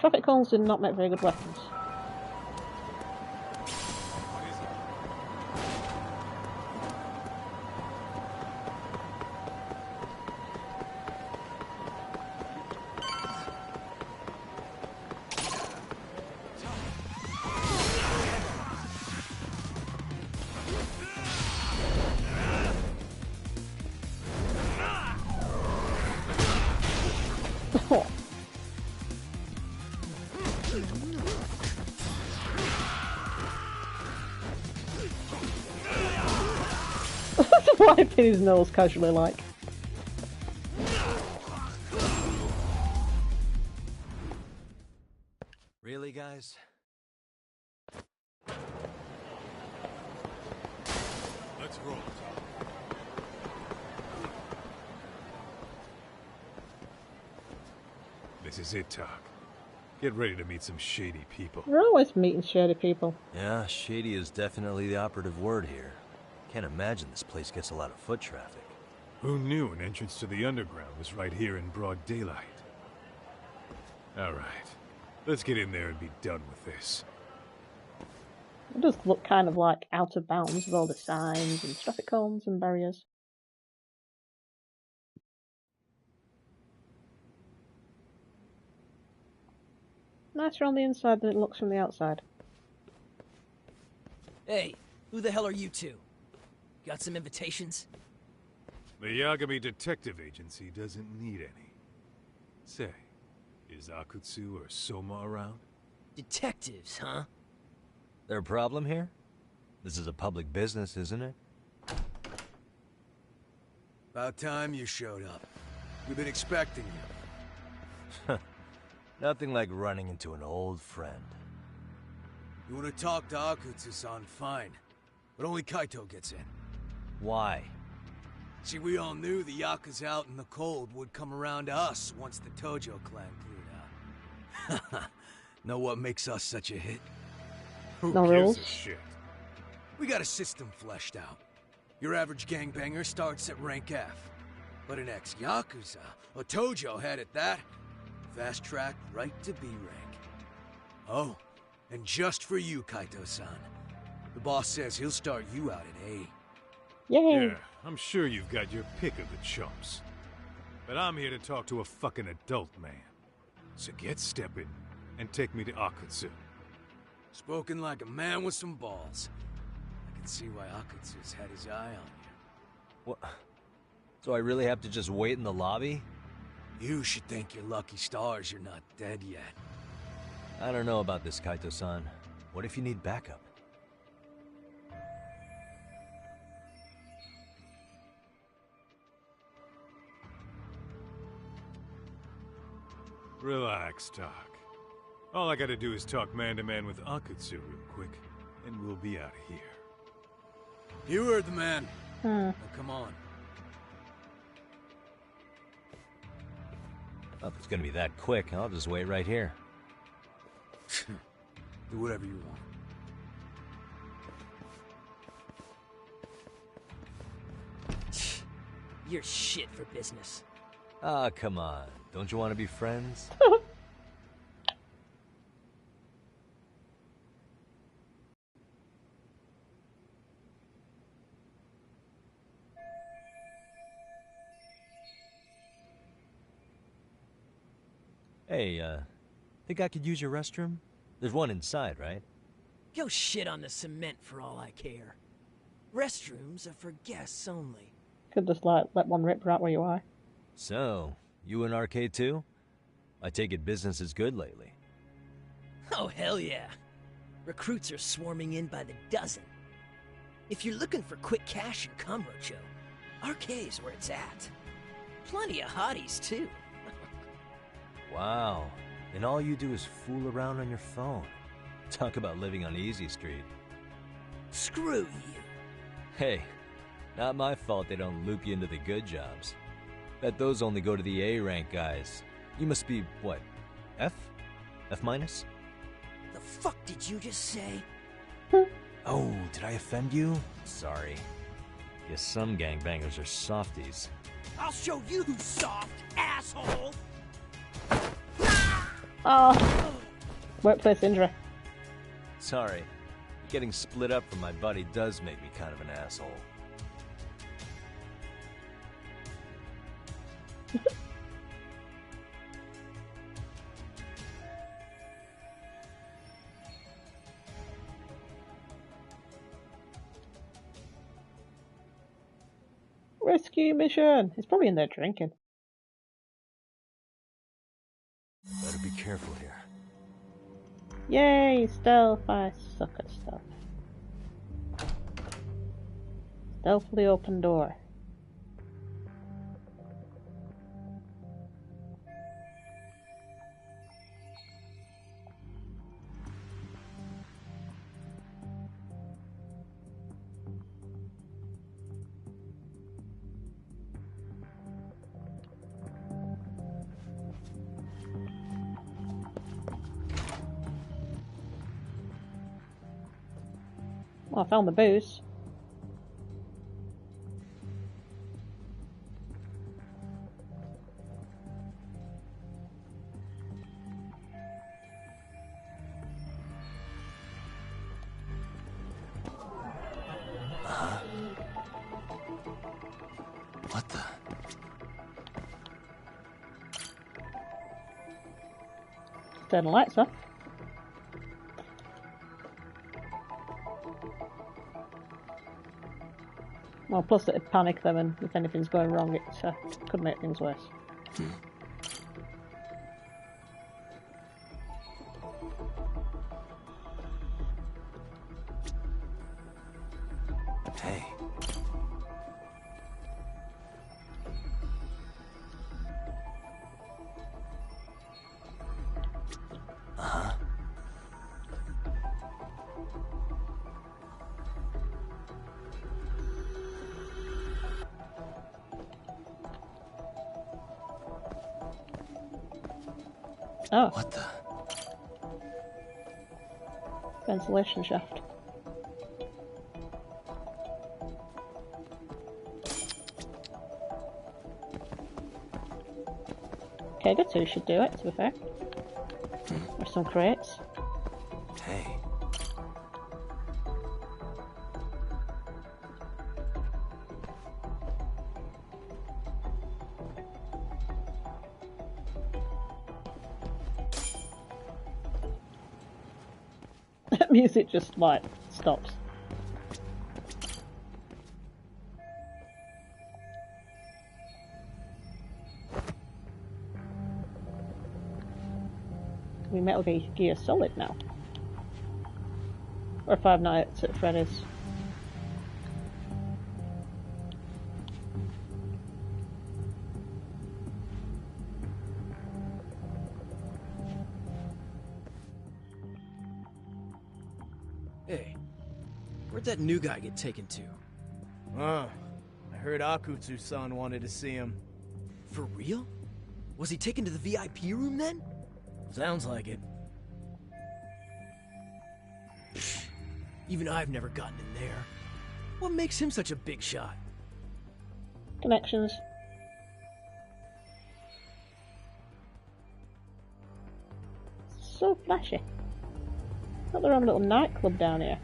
Traffic cones did not make very good weapons. Wiping his nose casually like. Really, guys? Let's roll, Tom. This is it, Talk. Get ready to meet some shady people. We're always meeting shady people. Yeah, shady is definitely the operative word here. Can't imagine this place gets a lot of foot traffic. Who knew an entrance to the underground was right here in broad daylight? Alright, let's get in there and be done with this. It does look kind of like out of bounds with all the signs and traffic cones and barriers. Nicer on the inside than it looks from the outside. Hey, who the hell are you two? Got some invitations? The Yagami Detective Agency doesn't need any. Say, is Akutsu or Soma around? Detectives, huh? There a problem here? This is a public business, isn't it? About time you showed up. We've been expecting you. Nothing like running into an old friend. You want to talk to Akutsu-san, fine. But only Kaito gets in. Why? See, we all knew the Yakuza out in the cold would come around to us once the Tojo clan cleared out. Know what makes us such a hit? Who No gives rules. a shit? We got a system fleshed out. Your average gangbanger starts at rank F. But an ex-Yakuza, or Tojo head at that, fast track right to B rank. Oh, and just for you, Kaito-san. The boss says he'll start you out at A. Yay! Yeah, I'm sure you've got your pick of the chumps. But I'm here to talk to a fucking adult man. So get stepping and take me to Akutsu. Spoken like a man with some balls. I can see why Akutsu's had his eye on you. What? So I really have to just wait in the lobby? You should thank your lucky stars you're not dead yet. I don't know about this, Kaito-san. What if you need backup? Relax, Doc. All I gotta do is talk man-to-man with Akutsu real quick, and we'll be out of here. You heard the man. Now come on. Well, if it's gonna be that quick, I'll just wait right here. Do whatever you want. You're shit for business. Ah, come on. Don't you want to be friends? Hey, think I could use your restroom? There's one inside, right? Go shit on the cement for all I care. Restrooms are for guests only. Could just like let one rip right where you are. So, you in arcade too? I take it business is good lately. Oh, hell yeah. Recruits are swarming in by the dozen. If you're looking for quick cash in Kamurocho, arcade's where it's at. Plenty of hotties, too. Wow. And all you do is fool around on your phone. Talk about living on Easy Street. Screw you. Hey, not my fault they don't loop you into the good jobs. Bet those only go to the A-rank guys. You must be, what, F? F minus? The fuck did you just say? Oh, did I offend you? Sorry. Guess some gangbangers are softies. I'll show you who's soft, asshole! Oh, workplace injury. Sorry. Getting split up from my buddy does make me kind of an asshole. Rescue mission. He's probably in there drinking. Better be careful here. Yay, stealth. I suck at stuff. Stealthily open door. Oh, I found the booze. What the? Turn the lights off. Well, plus it'd panic them, and if anything's going wrong, it could make things worse. Hey. Uh-huh. Oh. What the? Ventilation shaft. Okay, the two should do it, to be fair. There's some crates. Hey. Music just, like, stops. We Metal Gear Solid now. Or Five Nights at Freddy's. Hey, where'd that new guy get taken to? I heard Akutsu-san wanted to see him. For real? Was he taken to the VIP room then? Sounds like it. Even I've never gotten in there. What makes him such a big shot? Connections. So flashy. Got their own little nightclub down here.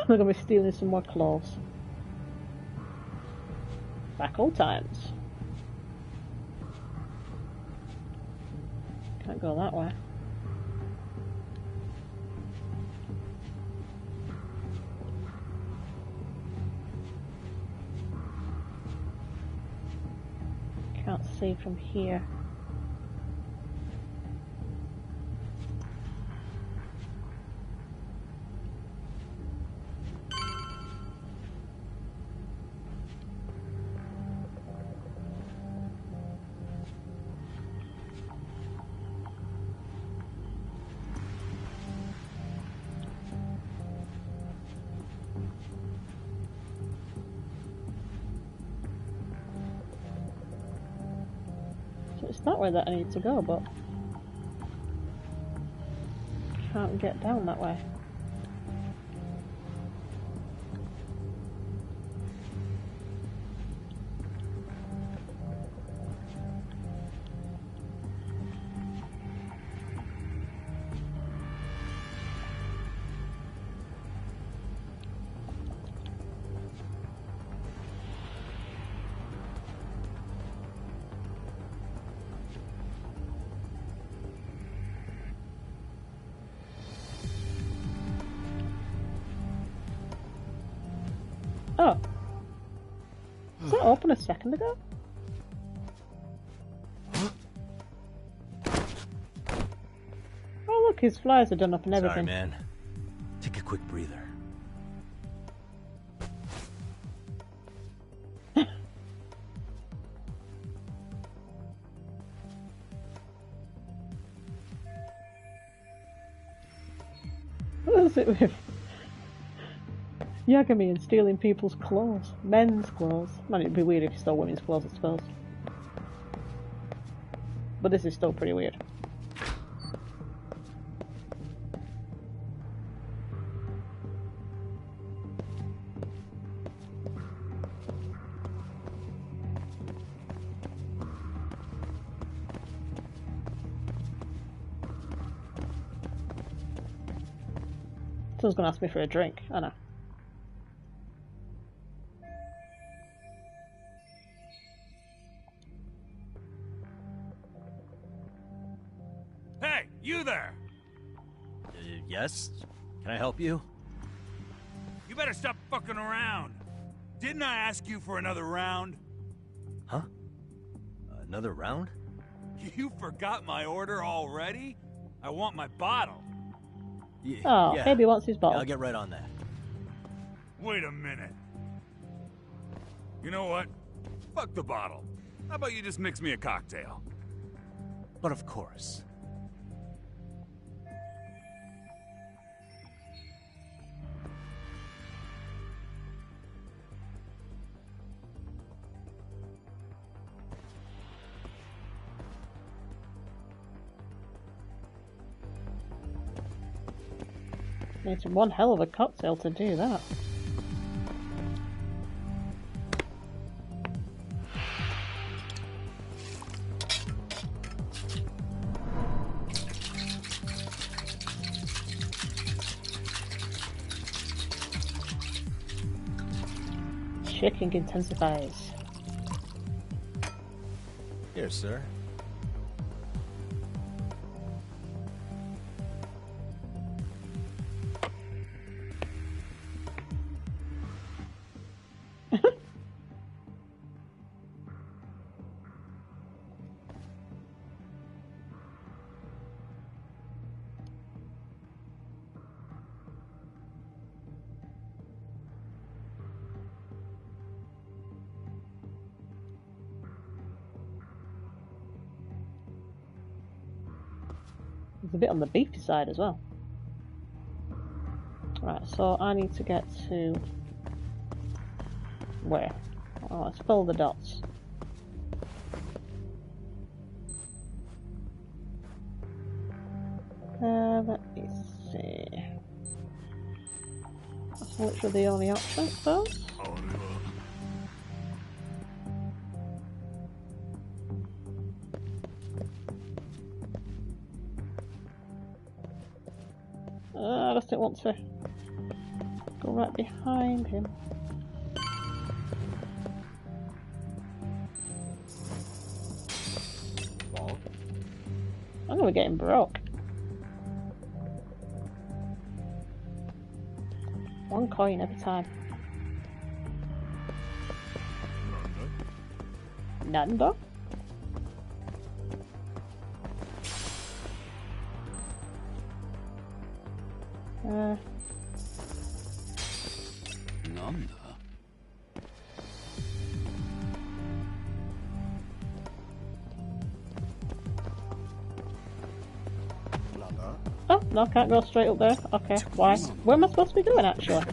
We're gonna be stealing some more clothes. Back old times. Can't go that way. Can't see from here. It's not where that I need to go, but can't get down that way. Oh. Was that open a second ago? his flies are done up and everything. Sorry, man. Take a quick breather. What is it with Yagami and stealing people's clothes? Men's clothes. Man, it'd be weird if you stole women's clothes, I suppose. But this is still pretty weird. Someone's gonna ask me for a drink, I know. Hey, you there! Yes? Can I help you? You better stop fucking around. Didn't I ask you for another round? Huh? Another round? You forgot my order already? I want my bottle. Oh, yeah. Maybe wants his bottle. Yeah, I'll get right on that. Wait a minute. You know what? Fuck the bottle. How about you just mix me a cocktail? But of course. It's one hell of a cocktail to do that. Shaking intensifies. Here, sir. It's a bit on the beefy side as well. Right, so I need to get to... where? Oh, let's follow the dots. Let me see. That's literally the only option, I suppose. I just don't want to go right behind him. I'm gonna be getting broke. One coin every time. Nothing though. Oh, no, can't go straight up there. Okay, why? Where am I supposed to be going, actually?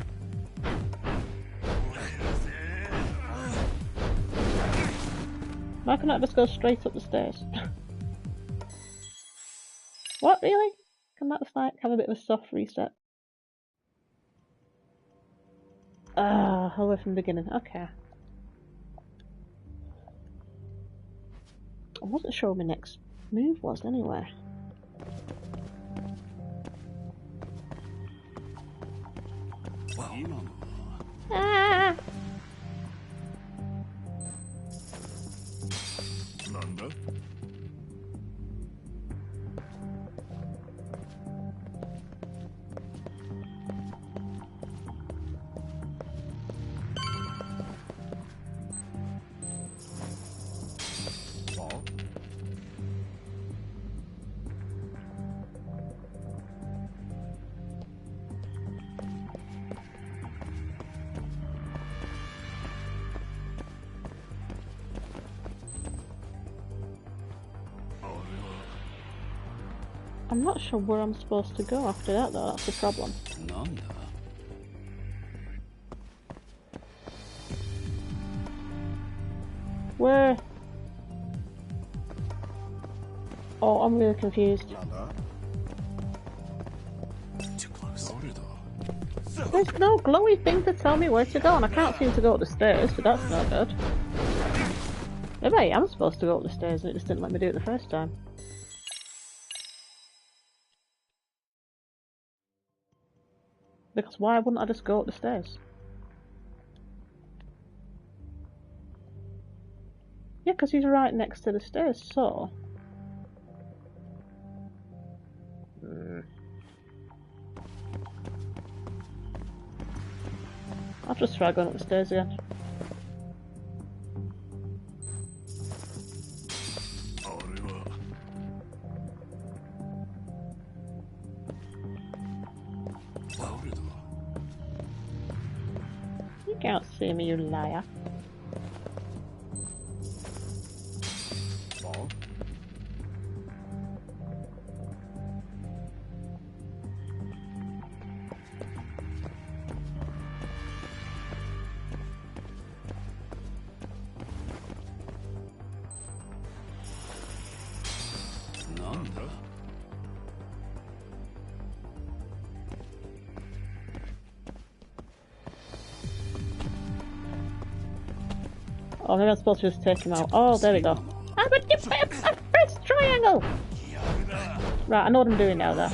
Why can't I just go straight up the stairs? What, really? Can that just like have a bit of a soft reset? Ah, all the way from the beginning. Okay. I wasn't sure what my next move was anyway. Ah! I'm not sure where I'm supposed to go after that though, that's the problem. Nanda. Where? Oh, I'm really confused. Too close. There's no glowy thing to tell me where to go, and I can't seem to go up the stairs, so that's not good. Maybe I am supposed to go up the stairs and it just didn't let me do it the first time. Because why wouldn't I just go up the stairs? Yeah, because he's right next to the stairs, so... I'll just try going up the stairs again. You can't see me, you liar. Oh, maybe I'm supposed to just take him out. Oh, there we go. Ah, but you press triangle! Right, I know what I'm doing now, though.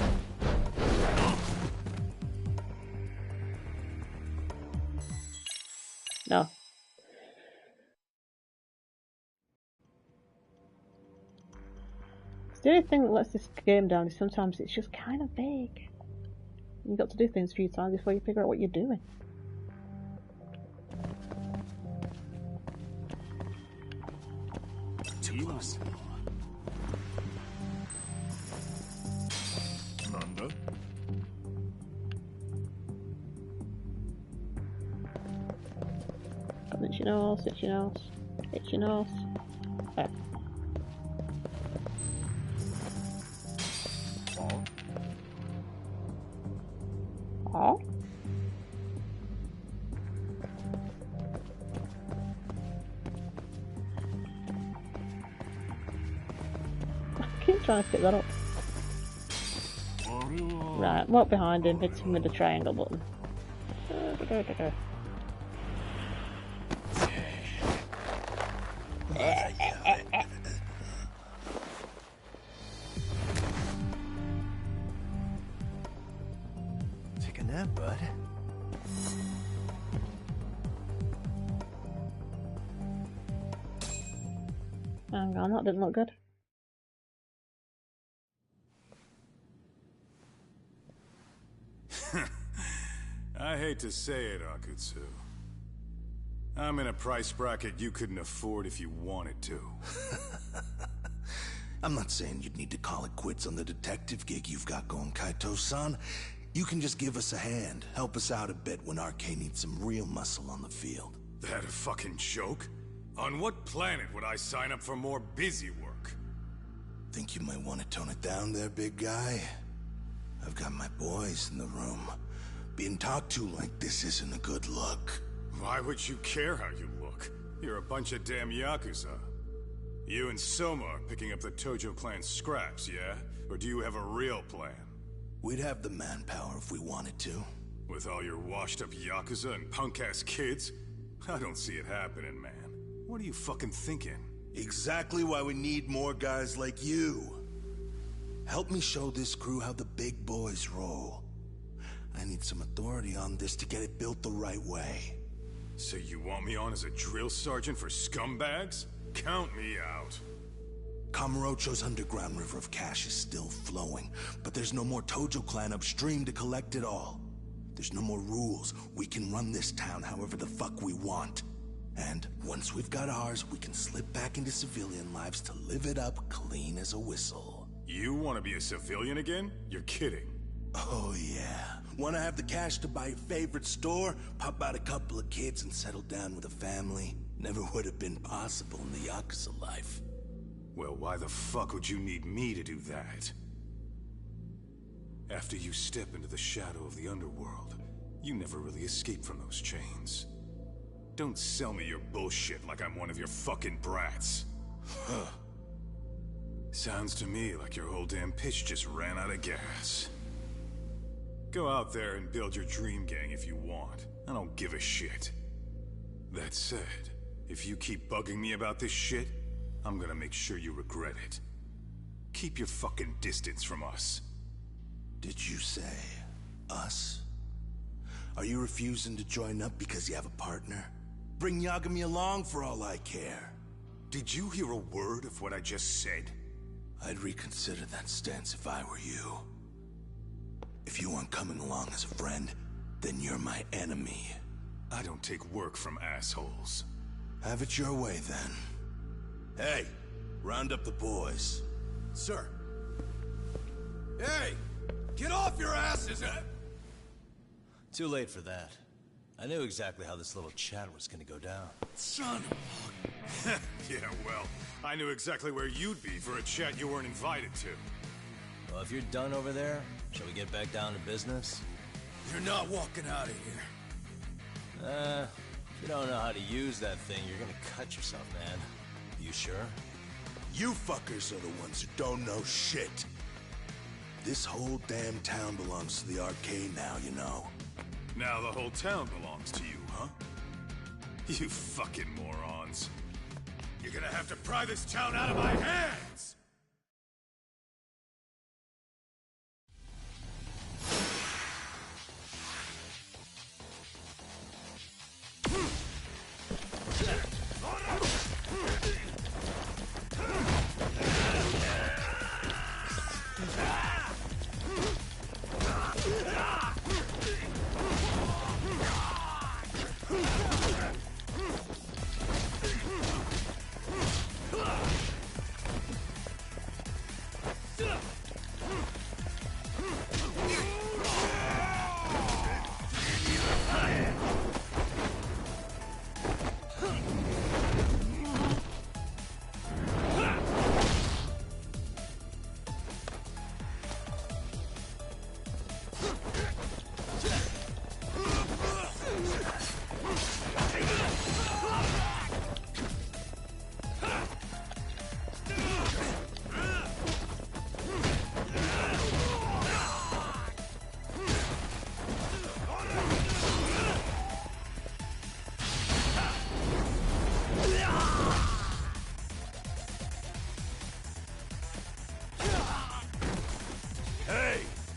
No. The only thing that lets this game down is sometimes it's just kind of vague. You've got to do things a few times before you figure out what you're doing. Too close. Nanda? Itch your nose, itch your nose, itch your nose. Right. Oh. I keep trying to pick that up. Right, walk behind him, hit him with the triangle button. Take a nap, bud. Hang on, that didn't look good. I hate to say it, Akutsu. I'm in a price bracket you couldn't afford if you wanted to. I'm not saying you'd need to call it quits on the detective gig you've got going, Kaito-san. You can just give us a hand, help us out a bit when RK needs some real muscle on the field. That a fucking joke? On what planet would I sign up for more busy work? Think you might want to tone it down there, big guy? I've got my boys in the room. Being talked to like this isn't a good look. Why would you care how you look? You're a bunch of damn Yakuza. You and Soma are picking up the Tojo clan scraps, yeah? Or do you have a real plan? We'd have the manpower if we wanted to. With all your washed-up Yakuza and punk-ass kids? I don't see it happening, man. What are you fucking thinking? Exactly why we need more guys like you. Help me show this crew how the big boys roll. I need some authority on this to get it built the right way. So you want me on as a drill sergeant for scumbags? Count me out. Kamurocho's underground river of cash is still flowing, but there's no more Tojo clan upstream to collect it all. There's no more rules. We can run this town however the fuck we want. And once we've got ours, we can slip back into civilian lives to live it up clean as a whistle. You want to be a civilian again? You're kidding. Oh yeah. Want to have the cash to buy your favorite store, pop out a couple of kids and settle down with a family? Never would have been possible in the Yakuza life. Well, why the fuck would you need me to do that? After you step into the shadow of the underworld, you never really escape from those chains. Don't sell me your bullshit like I'm one of your fucking brats. Huh. Sounds to me like your whole damn pitch just ran out of gas. Go out there and build your dream gang if you want. I don't give a shit. That said, if you keep bugging me about this shit, I'm gonna make sure you regret it. Keep your fucking distance from us. Did you say us? Are you refusing to join up because you have a partner? Bring Yagami along for all I care. Did you hear a word of what I just said? I'd reconsider that stance if I were you. If you aren't coming along as a friend, then you're my enemy. I don't take work from assholes. Have it your way, then. Hey, round up the boys. Sir. Hey! Get off your asses! Too late for that. I knew exactly how this little chat was gonna go down. Son of Yeah, well, I knew exactly where you'd be for a chat you weren't invited to. Well, if you're done over there, shall we get back down to business? You're not walking out of here. If you don't know how to use that thing, you're gonna cut yourself, man. You sure? You fuckers are the ones who don't know shit. This whole damn town belongs to the arcade now, you know. Now the whole town belongs to you, huh? You fucking morons. You're gonna have to pry this town out of my hands!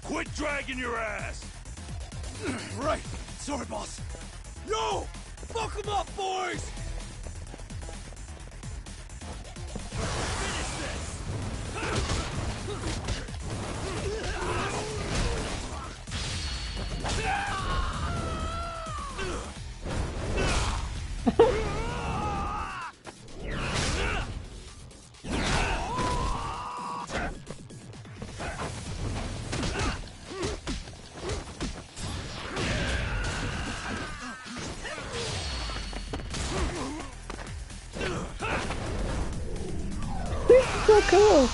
Quit dragging your ass! Right! Sorry, boss! Yo! Fuck them up, boys! Finish this! So cool.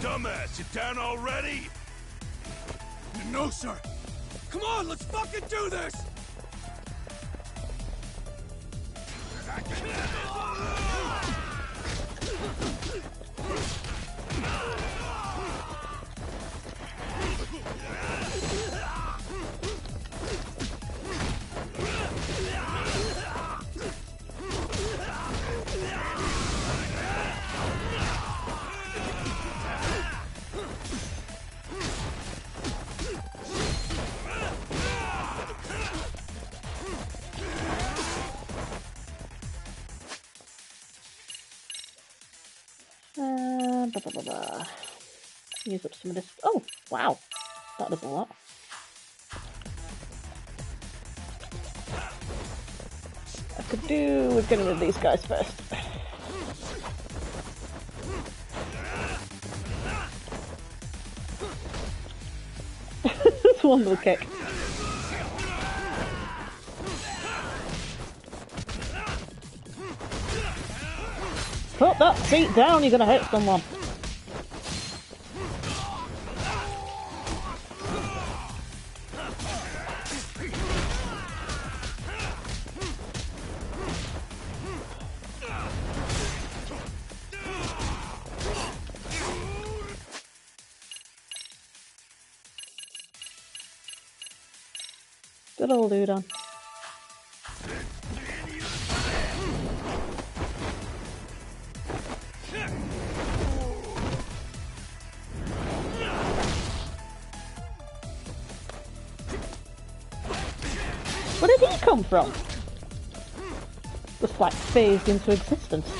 Dumbass, you down already? No, sir! Come on, let's fucking do this! Use up some of this. Oh, wow. That does a lot. I could do with getting rid of these guys first. One little kick. Put that seat down, you're gonna hurt someone. Good old Udon. Where did he come from? Just like phased into existence.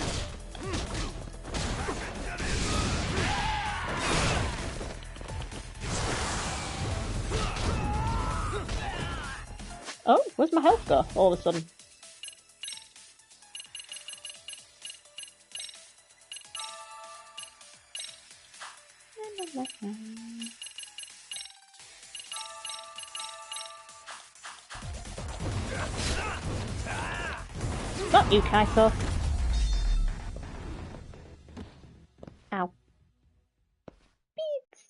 Oh, where's my health go all of a sudden? Not you, Kaito. Ow. Beats.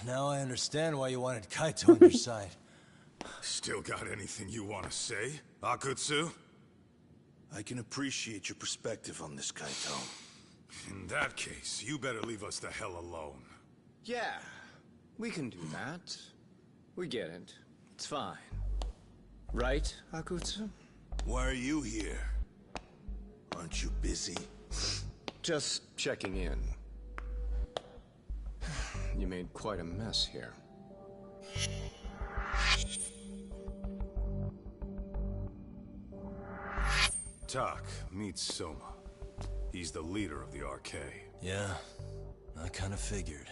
Now I understand why you wanted Kaito on your side. Still got anything you want to say, Akutsu? I can appreciate your perspective on this, Kaito. In that case, you better leave us the hell alone. Yeah, we can do that. We get it. It's fine. Right, Akutsu? Why are you here? Aren't you busy? Just checking in. You made quite a mess here. Tak, meet Soma. He's the leader of the RK. Yeah, I kinda figured.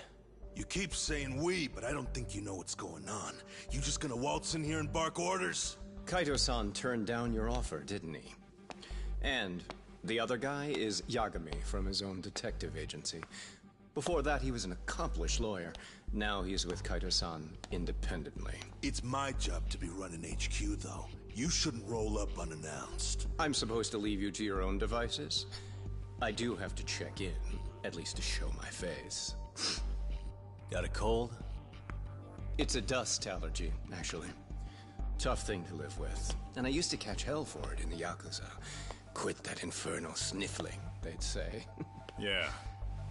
You keep saying we, but I don't think you know what's going on. You just gonna waltz in here and bark orders? Kaito-san turned down your offer, didn't he? And the other guy is Yagami from his own detective agency. Before that, he was an accomplished lawyer. Now he's with Kaito-san independently. It's my job to be running HQ, though. You shouldn't roll up unannounced. I'm supposed to leave you to your own devices? I do have to check in, at least to show my face. Got a cold? It's a dust allergy, actually. Tough thing to live with. And I used to catch hell for it in the Yakuza. Quit that infernal sniffling, they'd say. Yeah,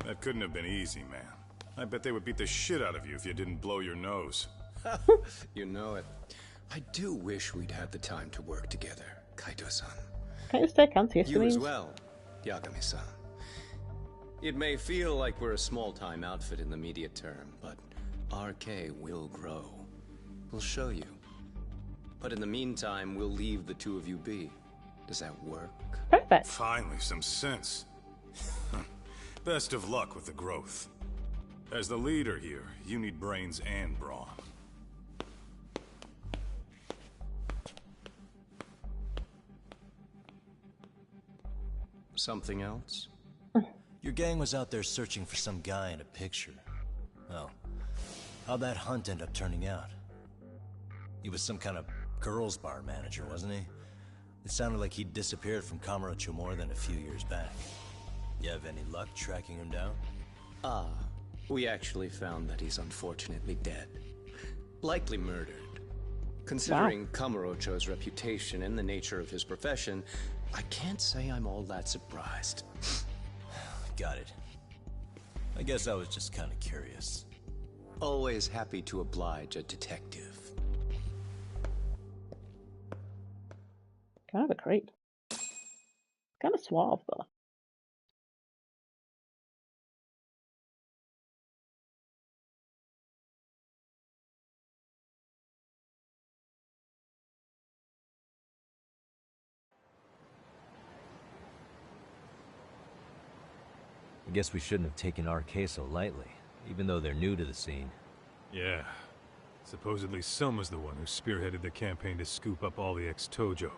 that couldn't have been easy, man. I bet they would beat the shit out of you if you didn't blow your nose. You know it. I do wish we'd had the time to work together, Kaito-san. Can't you take antihistamines? You as well, Yagami-san. It may feel like we're a small-time outfit in the immediate term, but RK will grow. We'll show you. But in the meantime, we'll leave the two of you be. Does that work? Perfect. Finally, some sense. Best of luck with the growth. As the leader here, you need brains and brawn. Something else? Your gang was out there searching for some guy in a picture. Oh, how'd that hunt end up turning out? He was some kind of girls' bar manager, wasn't he? It sounded like he'd disappeared from Kamurocho more than a few years back. You have any luck tracking him down? We actually found that he's unfortunately dead. Likely murdered. Considering Kamurocho's reputation and the nature of his profession, I can't say I'm all that surprised. Got it. I guess I was just kind of curious. Always happy to oblige a detective. Kind of a creep. Kind of suave, though. I guess we shouldn't have taken RK so lightly, even though they're new to the scene. Yeah. Supposedly Soma's the one who spearheaded the campaign to scoop up all the ex-Tojo.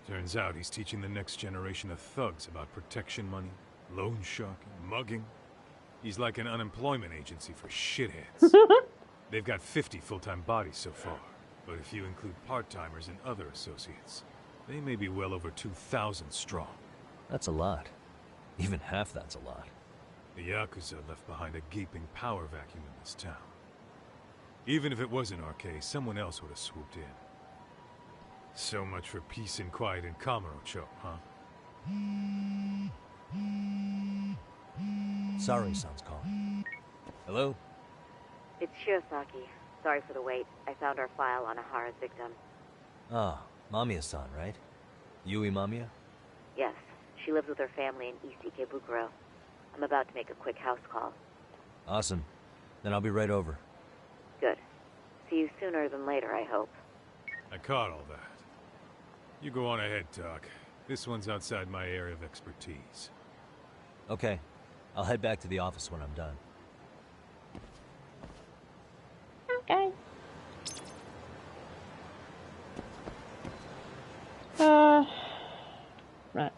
Turns out he's teaching the next generation of thugs about protection money, loan sharking, mugging. He's like an unemployment agency for shitheads. They've got 50 full-time bodies so far, but if you include part-timers and other associates, they may be well over 2,000 strong. That's a lot. Even half that's a lot. The Yakuza left behind a gaping power vacuum in this town. Even if it wasn't RK, someone else would have swooped in. So much for peace and quiet in Kamurocho, huh? Sorry-san's calling. Hello? It's Shirosaki. Sorry for the wait. I found our file on Ahara's victim. Ah, Mamiya-san, right? Yui Mamiya? Yes, she lives with her family in East Ikebukuro. I'm about to make a quick house call. Awesome. Then I'll be right over. Good. See you sooner than later, I hope. I caught all that. You go on ahead, Doc. This one's outside my area of expertise. Okay. I'll head back to the office when I'm done. Okay. Right.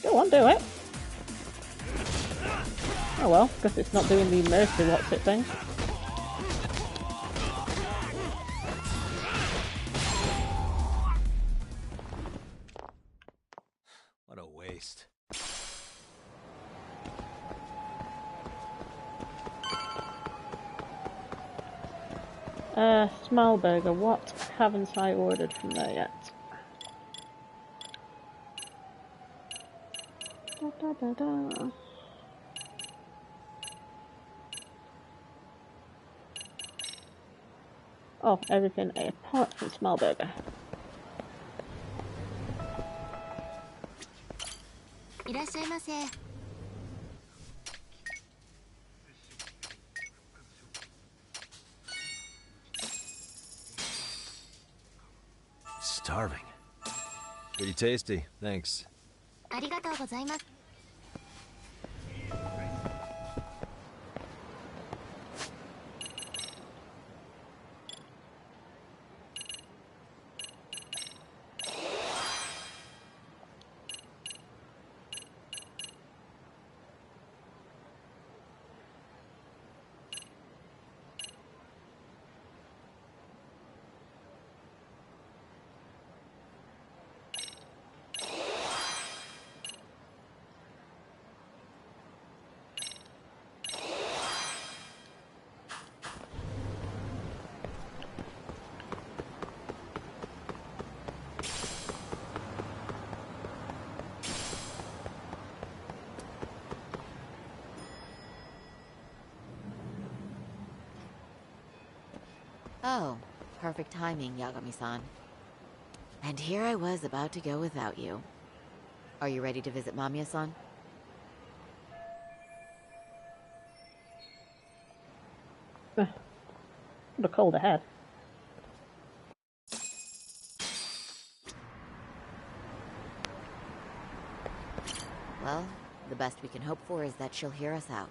Go on, do it. Oh well, guess it's not doing the mercy what's it thing. What a waste. Small burger, what haven't I ordered from there yet? Da, da, da, da. Oh, everything apart from small burger. Starving. Pretty tasty, thanks. ありがとうございます。Oh, perfect timing, Yagami-san. And here I was about to go without you. Are you ready to visit Mamiya-san? Would have called ahead. Well, the best we can hope for is that she'll hear us out.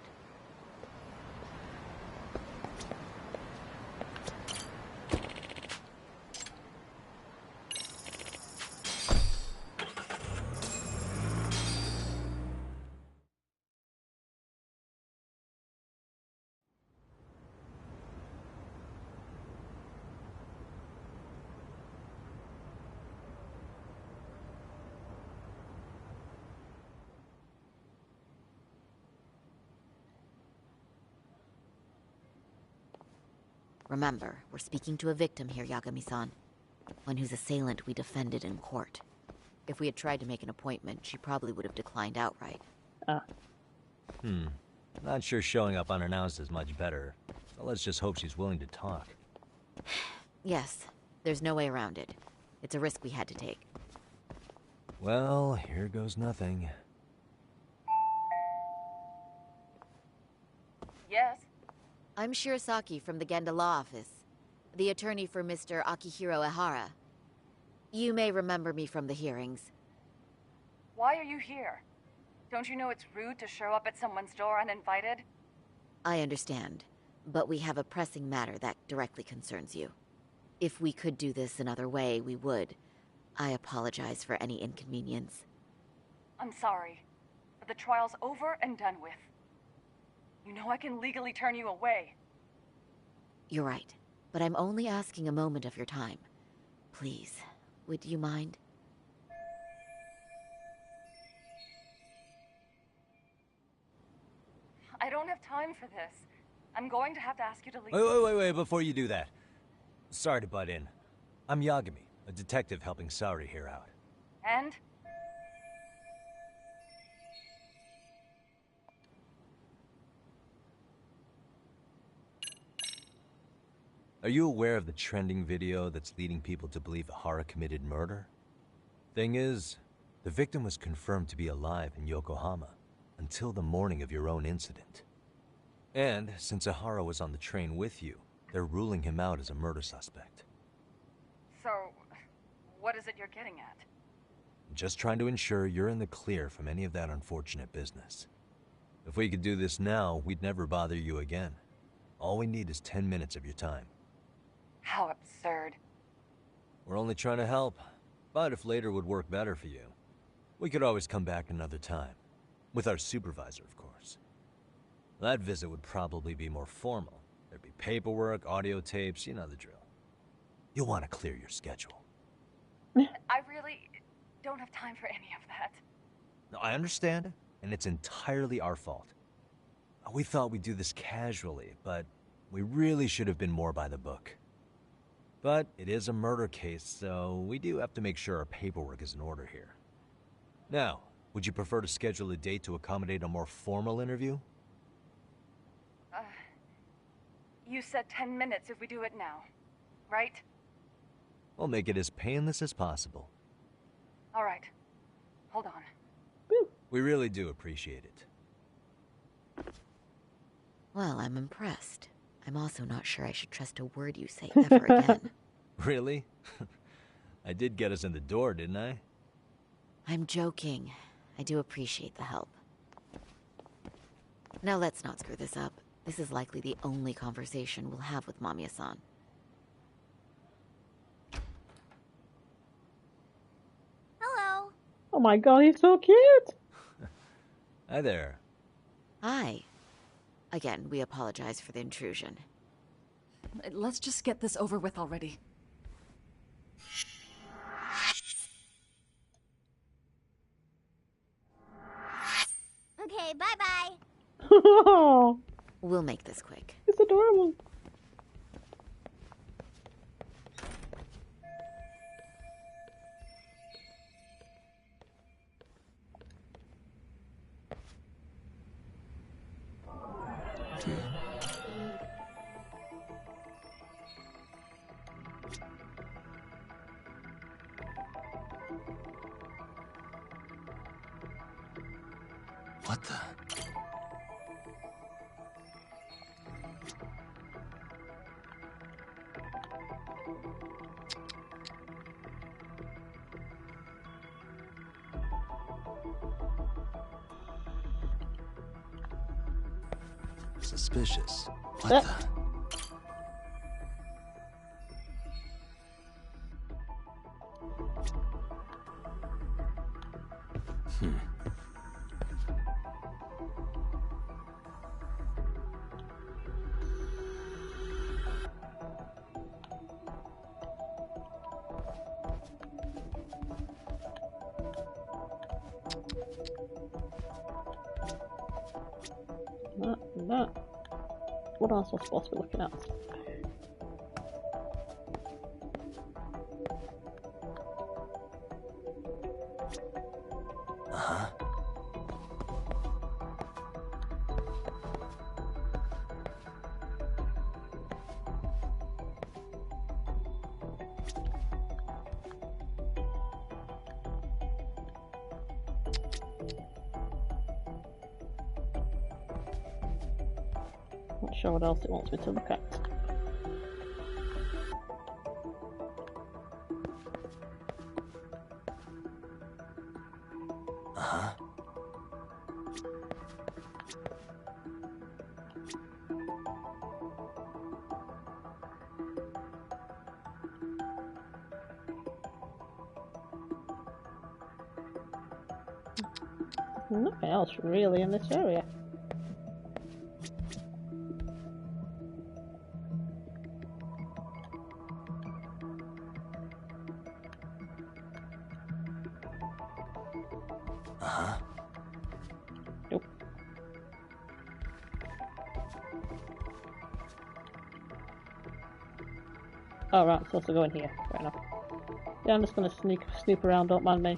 Remember, we're speaking to a victim here, Yagami-san. One whose assailant we defended in court. If we had tried to make an appointment, she probably would have declined outright. Not sure showing up unannounced is much better. So let's just hope she's willing to talk. Yes, there's no way around it. It's a risk we had to take. Well, here goes nothing. Yes? I'm Shirasaki from the Genda Law Office, the attorney for Mr. Akihiro Ehara. You may remember me from the hearings. Why are you here? Don't you know it's rude to show up at someone's door uninvited? I understand, but we have a pressing matter that directly concerns you. If we could do this another way, we would. I apologize for any inconvenience. I'm sorry, but the trial's over and done with. You know I can legally turn you away. You're right, but I'm only asking a moment of your time. Please, would you mind? I don't have time for this. I'm going to have to ask you to leave. Wait, before you do that. Sorry to butt in. I'm Yagami, a detective helping Saori here out. And? Are you aware of the trending video that's leading people to believe Ehara committed murder? Thing is, the victim was confirmed to be alive in Yokohama until the morning of your own incident. And since Ehara was on the train with you, they're ruling him out as a murder suspect. So, what is it you're getting at? Just trying to ensure you're in the clear from any of that unfortunate business. If we could do this now, we'd never bother you again. All we need is 10 minutes of your time. How absurd. We're only trying to help, but if later would work better for you, we could always come back another time. With our supervisor, of course. That visit would probably be more formal. There'd be paperwork, audio tapes, you know the drill. You'll want to clear your schedule. I really don't have time for any of that. No, I understand, and it's entirely our fault. We thought we'd do this casually, but we really should have been more by the book. But it is a murder case, so we do have to make sure our paperwork is in order here. Now, would you prefer to schedule a date to accommodate a more formal interview? You said 10 minutes if we do it now, right? We'll make it as painless as possible. All right. Hold on. We really do appreciate it. Well, I'm impressed. I'm also not sure I should trust a word you say ever again. Really? I did get us in the door, didn't I? I'm joking. I do appreciate the help. Now let's not screw this up. This is likely the only conversation we'll have with Mamiya-san. Hello. Oh my god, he's so cute! Hi there. Hi. Again, we apologize for the intrusion. Let's just get this over with already. Okay, bye-bye. We'll make this quick. It's adorable. What the? Suspicious. What the? That. What else was I supposed to be looking at? Not sure what else it wants me to look at. Nothing else really in this area. Nope. Oh right, I'm supposed to go in here. Fair enough. Yeah, I'm just gonna snoop around, don't mind me.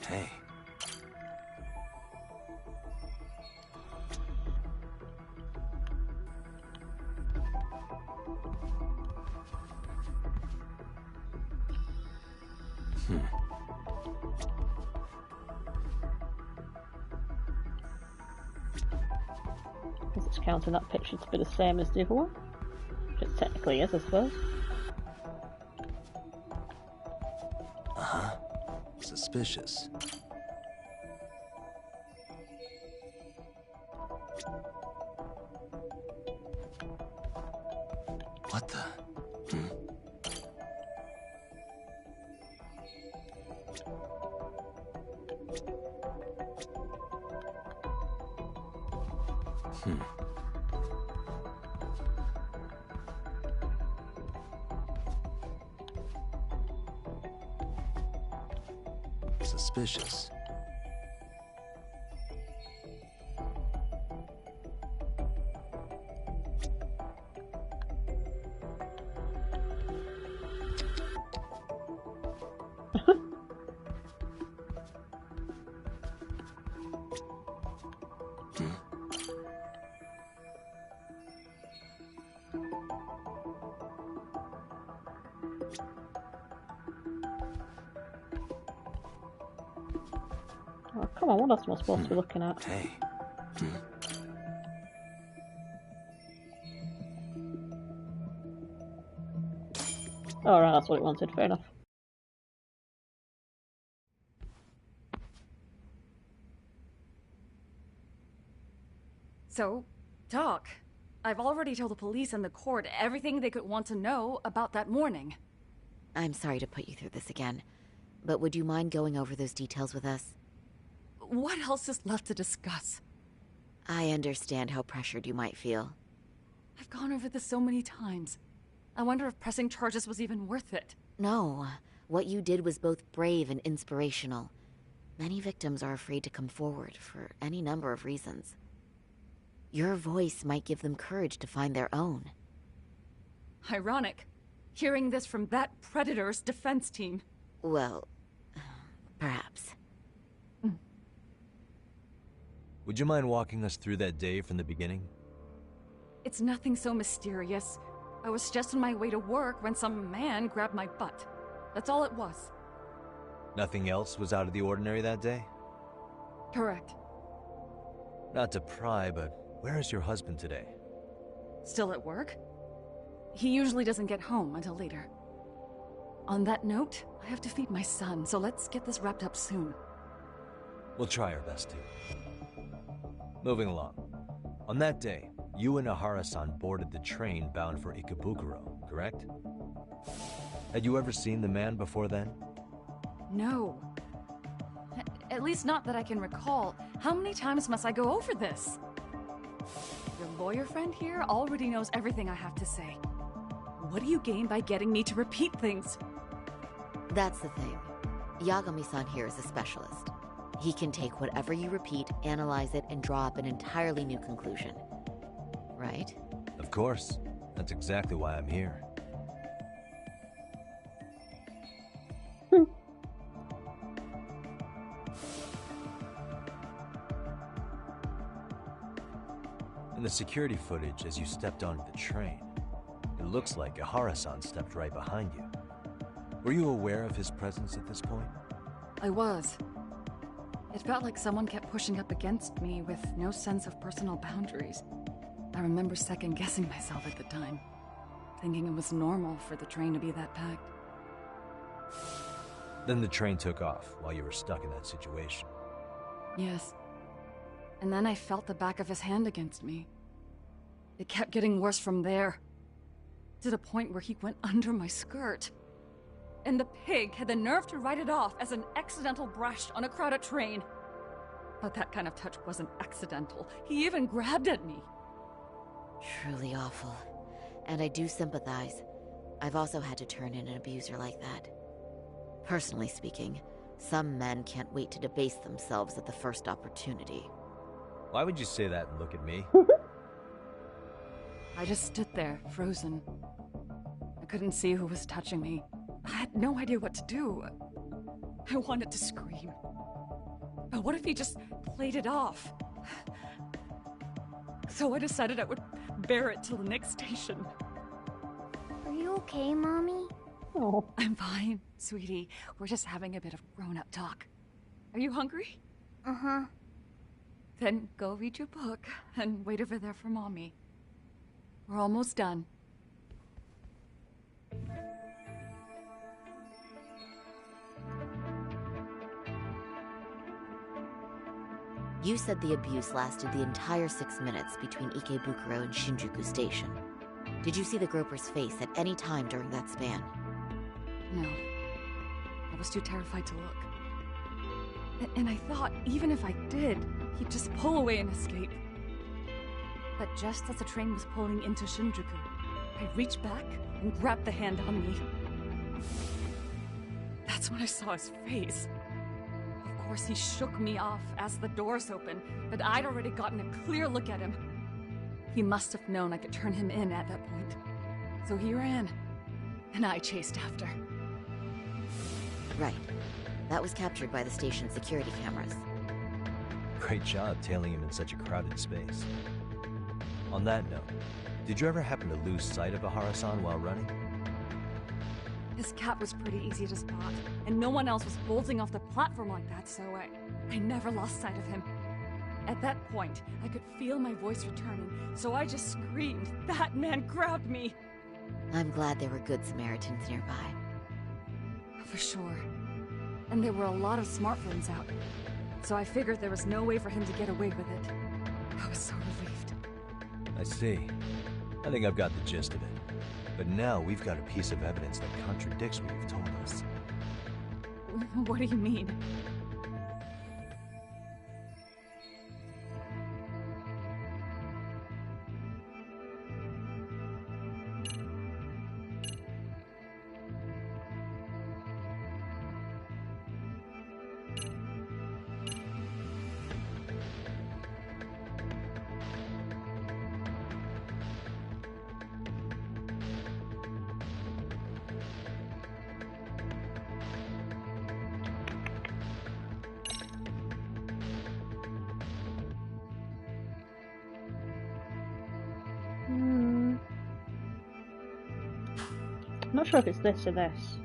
Hey. Because it's counting that picture to be the same as the other one. Which it technically is, I suppose. Suspicious. What the? Suspicious. Oh, come on, what else am I supposed to be looking at? Hey. Oh, right, that's what it wanted. Fair enough. So, Doc, I've already told the police and the court everything they could want to know about that morning. I'm sorry to put you through this again, but would you mind going over those details with us? What else is left to discuss? I understand how pressured you might feel. I've gone over this so many times. I wonder if pressing charges was even worth it. No, what you did was both brave and inspirational. Many victims are afraid to come forward for any number of reasons. Your voice might give them courage to find their own. Ironic, hearing this from that predator's defense team. Well, perhaps. Would you mind walking us through that day from the beginning? It's nothing so mysterious. I was just on my way to work when some man grabbed my butt. That's all it was. Nothing else was out of the ordinary that day? Correct. Not to pry, but where is your husband today? Still at work? He usually doesn't get home until later. On that note, I have to feed my son, so let's get this wrapped up soon. We'll try our best to. Moving along. On that day, you and Ahara-san boarded the train bound for Ikebukuro, correct? Had you ever seen the man before then? No. At least not that I can recall. How many times must I go over this? Your lawyer friend here already knows everything I have to say. What do you gain by getting me to repeat things? That's the thing. Yagami-san here is a specialist. He can take whatever you repeat, analyze it, and draw up an entirely new conclusion. Right? Of course. That's exactly why I'm here. In the security footage as you stepped onto the train, it looks like Ahara-san stepped right behind you. Were you aware of his presence at this point? I was. It felt like someone kept pushing up against me with no sense of personal boundaries. I remember second-guessing myself at the time, thinking it was normal for the train to be that packed. Then the train took off while you were stuck in that situation. Yes. And then I felt the back of his hand against me. It kept getting worse from there, to the point where he went under my skirt. And the pig had the nerve to write it off as an accidental brush on a crowded train. But that kind of touch wasn't accidental. He even grabbed at me. Truly awful. And I do sympathize. I've also had to turn in an abuser like that. Personally speaking, some men can't wait to debase themselves at the first opportunity. Why would you say that and look at me? I just stood there, frozen. I couldn't see who was touching me. I had no idea what to do. I wanted to scream. But what if he just played it off? So I decided I would bear it till the next station. Are you okay, Mommy? Oh. I'm fine, sweetie. We're just having a bit of grown-up talk. Are you hungry? Uh-huh. Then go read your book and wait over there for Mommy. We're almost done. You said the abuse lasted the entire 6 minutes between Ikebukuro and Shinjuku Station. Did you see the groper's face at any time during that span? No. I was too terrified to look. And I thought, even if I did, he'd just pull away and escape. But just as the train was pulling into Shinjuku, I reached back and grabbed the hand on me. That's when I saw his face. Of course, he shook me off as the doors opened, but I'd already gotten a clear look at him. He must have known I could turn him in at that point. So he ran, and I chased after. Right. That was captured by the station's security cameras. Great job tailing him in such a crowded space. On that note, did you ever happen to lose sight of Ahara-san while running? His cap was pretty easy to spot, and no one else was bolting off the platform like that, so I never lost sight of him. At that point, I could feel my voice returning, so I just screamed, "That man grabbed me!" I'm glad there were good Samaritans nearby. For sure. And there were a lot of smartphones out, so I figured there was no way for him to get away with it. I was so relieved. I see. I think I've got the gist of it. But now we've got a piece of evidence that contradicts what you've told us. What do you mean? I'm not sure if it's this or this.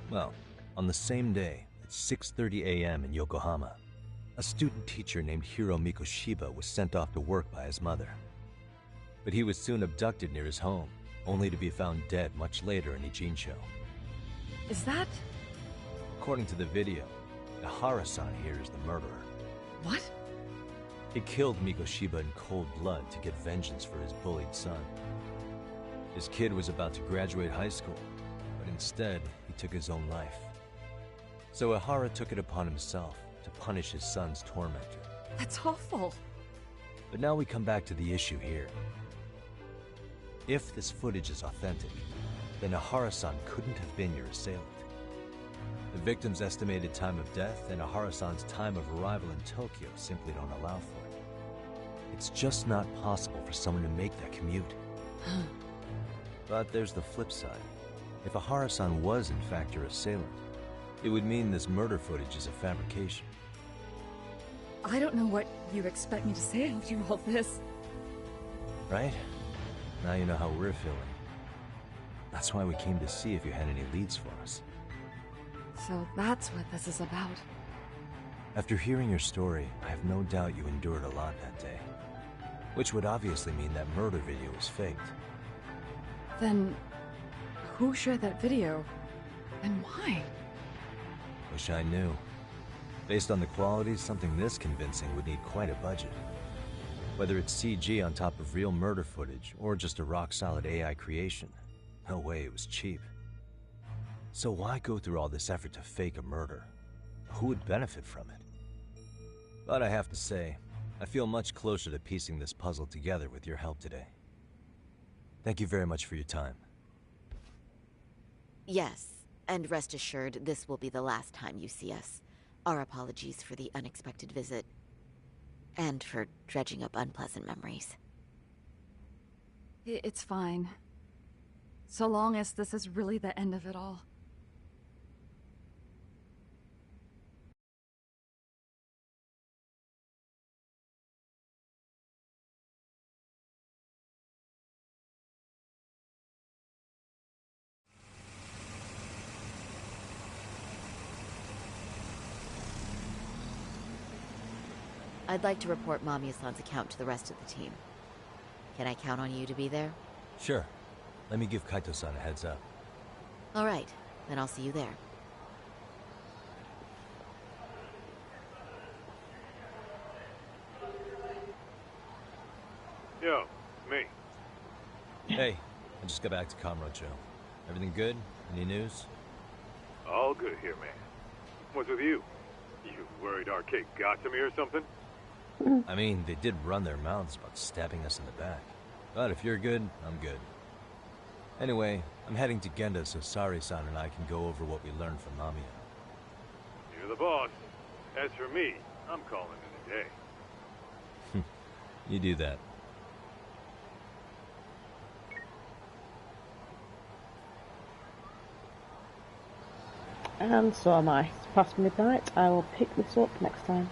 Well, on the same day, at 6:30 a.m. in Yokohama, a student teacher named Hiro Mikoshiba was sent off to work by his mother. But he was soon abducted near his home, only to be found dead much later in Ijincho. Is that... According to the video, Ahara-san here is the murderer. What? He killed Mikoshiba in cold blood to get vengeance for his bullied son. His kid was about to graduate high school, but instead, he took his own life. So Ahara took it upon himself to punish his son's tormentor. That's awful. But now we come back to the issue here. If this footage is authentic, then Ahara-san couldn't have been your assailant. The victim's estimated time of death and Ahara-san's time of arrival in Tokyo simply don't allow for it. It's just not possible for someone to make that commute. But there's the flip side. If Ahara-san was in fact your assailant, it would mean this murder footage is a fabrication. I don't know what you expect me to say after all this. Right? Now you know how we're feeling. That's why we came to see if you had any leads for us. So that's what this is about. After hearing your story, I have no doubt you endured a lot that day. Which would obviously mean that murder video was faked. Then, who shared that video? And why? Wish I knew. Based on the quality, something this convincing would need quite a budget. Whether it's CG on top of real murder footage, or just a rock-solid AI creation, no way it was cheap. So why go through all this effort to fake a murder? Who would benefit from it? But I have to say, I feel much closer to piecing this puzzle together with your help today. Thank you very much for your time. Yes, and rest assured, this will be the last time you see us. Our apologies for the unexpected visit, and for dredging up unpleasant memories. It's fine. So long as this is really the end of it all. I'd like to report Mamiya-san's account to the rest of the team. Can I count on you to be there? Sure. Let me give Kaito-san a heads up. All right, then I'll see you there. Yo, me. Hey, I just got back to Kamurocho. Everything good? Any news? All good here, man. What's with you? You worried Arcade got to me or something? I mean, they did run their mouths about stabbing us in the back. But if you're good, I'm good. Anyway, I'm heading to Genda so Sari-san and I can go over what we learned from Mamiya. You're the boss. As for me, I'm calling it a day. You do that. And so am I. It's past midnight. I will pick this up next time.